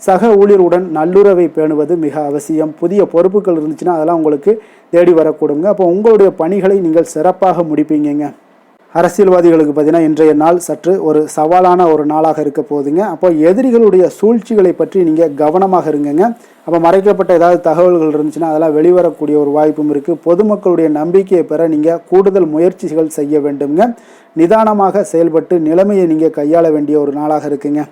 சக ஊழியருடன் நல்லுறவை பேணுவது மிக அவசியம். புதிய பொறுப்புகள் இருந்துச்சுன்னா அதெல்லாம் உங்களுக்கு தேடி வரக்கூடுங்க. அப்போ உங்களுடைய பணிகளை நீங்கள் சிறப்பாக முடிப்பீங்க. அரசியல்வாதிகளுக்கு பார்த்தீங்கன்னா இன்றைய நாள் சற்று ஒரு சவாலான ஒரு நாளாக இருக்க போகுதுங்க. அப்போ எதிரிகளுடைய சூழ்ச்சிகளை பற்றி நீங்கள் கவனமாக இருங்கங்க. அப்போ மறைக்கப்பட்ட ஏதாவது தகவல்கள் இருந்துச்சுன்னா அதெல்லாம் வெளிவரக்கூடிய ஒரு வாய்ப்பும் இருக்குது. பொதுமக்களுடைய நம்பிக்கையை பெற நீங்கள் கூடுதல் முயற்சிகள் செய்ய வேண்டுங்க. நிதானமாக செயல்பட்டு நிலைமையை நீங்கள் கையாள வேண்டிய ஒரு நாளாக இருக்குங்க.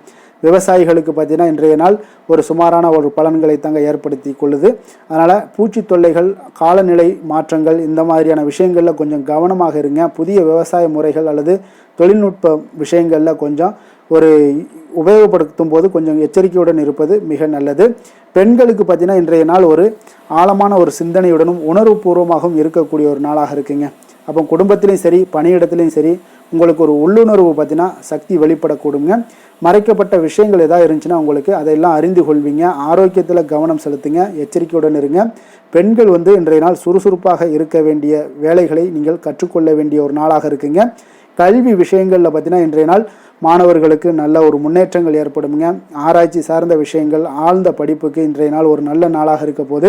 விவசாயிகளுக்கு பார்த்தீங்கன்னா இன்றைய நாள் ஒரு சுமாரான ஒரு பலன்களை தாங்க ஏற்படுத்தி கொள்ளுது. அதனால் பூச்சி தொல்லைகள், காலநிலை மாற்றங்கள் இந்த மாதிரியான விஷயங்களில் கொஞ்சம் கவனமாக இருங்க. புதிய விவசாய முறைகள் அல்லது தொழில்நுட்ப விஷயங்களில் கொஞ்சம் ஒரு உபயோகப்படுத்தும் போது கொஞ்சம் எச்சரிக்கையுடன் இருப்பது மிக நல்லது. பெண்களுக்கு பார்த்தீங்கன்னா இன்றைய நாள் ஒரு ஆழமான ஒரு சிந்தனையுடனும் உணர்வுபூர்வமாகவும் இருக்கக்கூடிய ஒரு நாளாக இருக்குங்க. அப்போ குடும்பத்திலையும் சரி பணியிடத்துலையும் சரி உங்களுக்கு ஒரு உள்ளுணர்வு பார்த்தீங்கன்னா சக்தி வெளிப்படக்கூடுங்க. மறைக்கப்பட்ட விஷயங்கள் ஏதாவது இருந்துச்சுன்னா உங்களுக்கு அதையெல்லாம் அறிந்து கொள்வீங்க. ஆரோக்கியத்தில் கவனம் செலுத்துங்க. எச்சரிக்கையுடன் இருங்க. பெண்கள் இன்றைய நாள் சுறுசுறுப்பாக இருக்க வேண்டிய வேலைகளை நீங்கள் கற்றுக்கொள்ள வேண்டிய ஒரு நாளாக இருக்குங்க. கல்வி விஷயங்களில் பார்த்தீங்கன்னா இன்றைய நாள் மாணவர்களுக்கு நல்ல ஒரு முன்னேற்றங்கள் ஏற்படுங்க. ஆராய்ச்சி சார்ந்த விஷயங்கள், ஆழ்ந்த படிப்புக்கு இன்றைய நாள் ஒரு நல்ல நாளாக இருக்க போது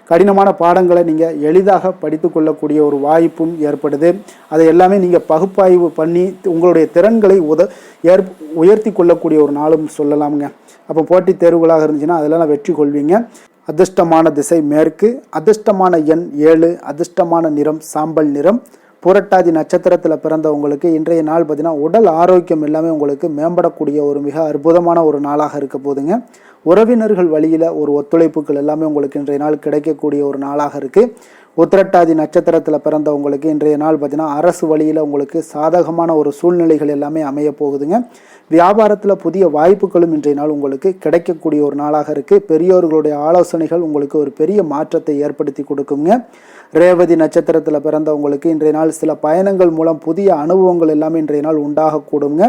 கடினமான பாடங்களை நீங்கள் எளிதாக படித்து கொள்ளக்கூடிய ஒரு வாய்ப்பும் ஏற்படுது. அதை எல்லாமே நீங்கள் பகுப்பாய்வு பண்ணி உங்களுடைய திறன்களை உயர்த்தி கொள்ளக்கூடிய ஒரு நாளும் சொல்லலாமுங்க. அப்போ போட்டித் தேர்வுகளாக இருந்துச்சுன்னா அதெல்லாம் வெற்றி கொள்வீங்க. அதிர்ஷ்டமான திசை மேற்கு, அதிர்ஷ்டமான எண் 7, அதிர்ஷ்டமான நிறம் சாம்பல் நிறம். புரட்டாதி நட்சத்திரத்தில் பிறந்தவங்களுக்கு இன்றைய நாள் பார்த்தீங்கன்னா உடல் ஆரோக்கியம் எல்லாமே உங்களுக்கு மேம்படக்கூடிய ஒரு மிக அற்புதமான ஒரு நாளாக இருக்க போதுங்க. உறவினர்கள் வழியில் ஒரு ஒத்துழைப்புகள் எல்லாமே உங்களுக்கு இன்றைய நாள் கிடைக்கக்கூடிய ஒரு நாளாக இருக்குது. உத்திரட்டாதி நட்சத்திரத்தில் பிறந்தவங்களுக்கு இன்றைய நாள் பார்த்தீங்கன்னா அரசு வழியில் உங்களுக்கு சாதகமான ஒரு சூழ்நிலைகள் எல்லாமே அமைய போகுதுங்க. வியாபாரத்தில் புதிய வாய்ப்புகளும் இன்றைய நாள் உங்களுக்கு கிடைக்கக்கூடிய ஒரு நாளாக இருக்குது. பெரியோர்களுடைய ஆலோசனைகள் உங்களுக்கு ஒரு பெரிய மாற்றத்தை ஏற்படுத்தி கொடுக்குங்க. ரேவதி நட்சத்திரத்தில் பிறந்தவங்களுக்கு இன்றைய நாள் சில பயணங்கள் மூலம் புதிய அனுபவங்கள் எல்லாமே இன்றைய நாள் உண்டாகக்கூடுங்க.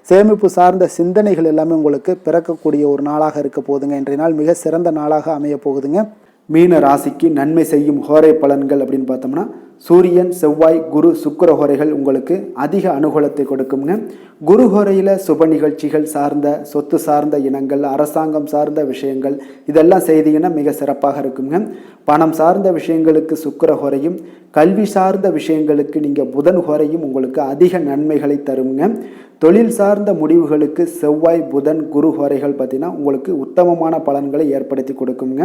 சேமிப்பு சார்ந்த சிந்தனைகள் எல்லாமே உங்களுக்கு பிறக்கக்கூடிய ஒரு நாளாக இருக்க போகுதுங்க. இன்றைய நாள் மிக சிறந்த நாளாக அமைய போகுதுங்க. மீன ராசிக்கு நன்மை செய்யும் ஹோரை பலன்கள் அப்படின்னு பார்த்தோம்னா சூரியன், செவ்வாய், குரு, சுக்கிர ஹோரைகள் உங்களுக்கு அதிக அனுகூலத்தை கொடுக்குங்க. குரு ஹோரையில் சுப நிகழ்ச்சிகள் சார்ந்த, சொத்து சார்ந்த இனங்கள், அரசாங்கம் சார்ந்த விஷயங்கள் இதெல்லாம் செய்தீங்கன்னா மிக சிறப்பாக இருக்குங்க. பணம் சார்ந்த விஷயங்களுக்கு சுக்கிர ஹோரையும், கல்வி சார்ந்த விஷயங்களுக்கு நீங்கள் புதன் ஹோரையும் உங்களுக்கு அதிக நன்மைகளை தருங்க. தொழில் சார்ந்த முடிவுகளுக்கு செவ்வாய், புதன், குரு ஹோரைகள் பார்த்தீங்கன்னா உங்களுக்கு உத்தமமான பலன்களை ஏற்படுத்தி கொடுக்குங்க.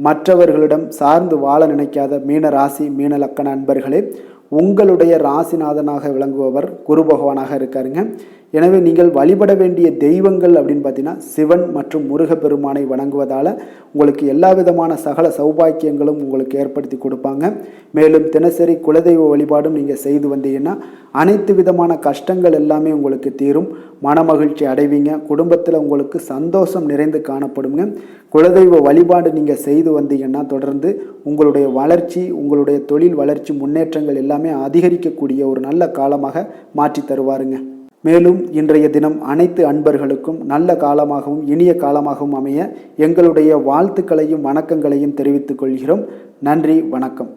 மற்றவர்களிடம் சார்ந்து வாழ நினைக்காத மீன ராசி, மீன லக்கண அன்பர்களே, உங்களுடைய ராசிநாதனாக விளங்குபவர் குரு பகவானாக இருக்காருங்க. எனவே நீங்கள் வழிபட வேண்டிய தெய்வங்கள் அப்படின்னு பார்த்தீங்கன்னா சிவன் மற்றும் முருகப்பெருமானை வணங்குவதால் உங்களுக்கு எல்லா விதமான சகல சௌபாக்கியங்களும் உங்களுக்கு ஏற்படுத்தி கொடுப்பாங்க. மேலும் தினசரி குலதெய்வ வழிபாடும் நீங்கள் செய்து வந்தீங்கன்னா அனைத்து விதமான கஷ்டங்கள் எல்லாமே உங்களுக்கு தீரும், மனமகிழ்ச்சி அடைவீங்க, குடும்பத்தில் உங்களுக்கு சந்தோஷம் நிறைந்து காணப்படுங்க. குலதெய்வ வழிபாடு நீங்கள் செய்து வந்தீங்கன்னா தொடர்ந்து உங்களுடைய வளர்ச்சி, உங்களுடைய தொழில் வளர்ச்சி, முன்னேற்றங்கள் எல்லாமே அதிகரிக்கக்கூடிய ஒரு நல்ல காலமாக மாற்றி தருவாருங்க. மேலும் இன்றைய தினம் அனைத்து அன்பர்களுக்கும் நல்ல காலமாகவும் இனிய காலமாகவும் அமைய எங்களுடைய வாழ்த்துக்களையும் வணக்கங்களையும் தெரிவித்துக் கொள்கிறோம். நன்றி, வணக்கம்.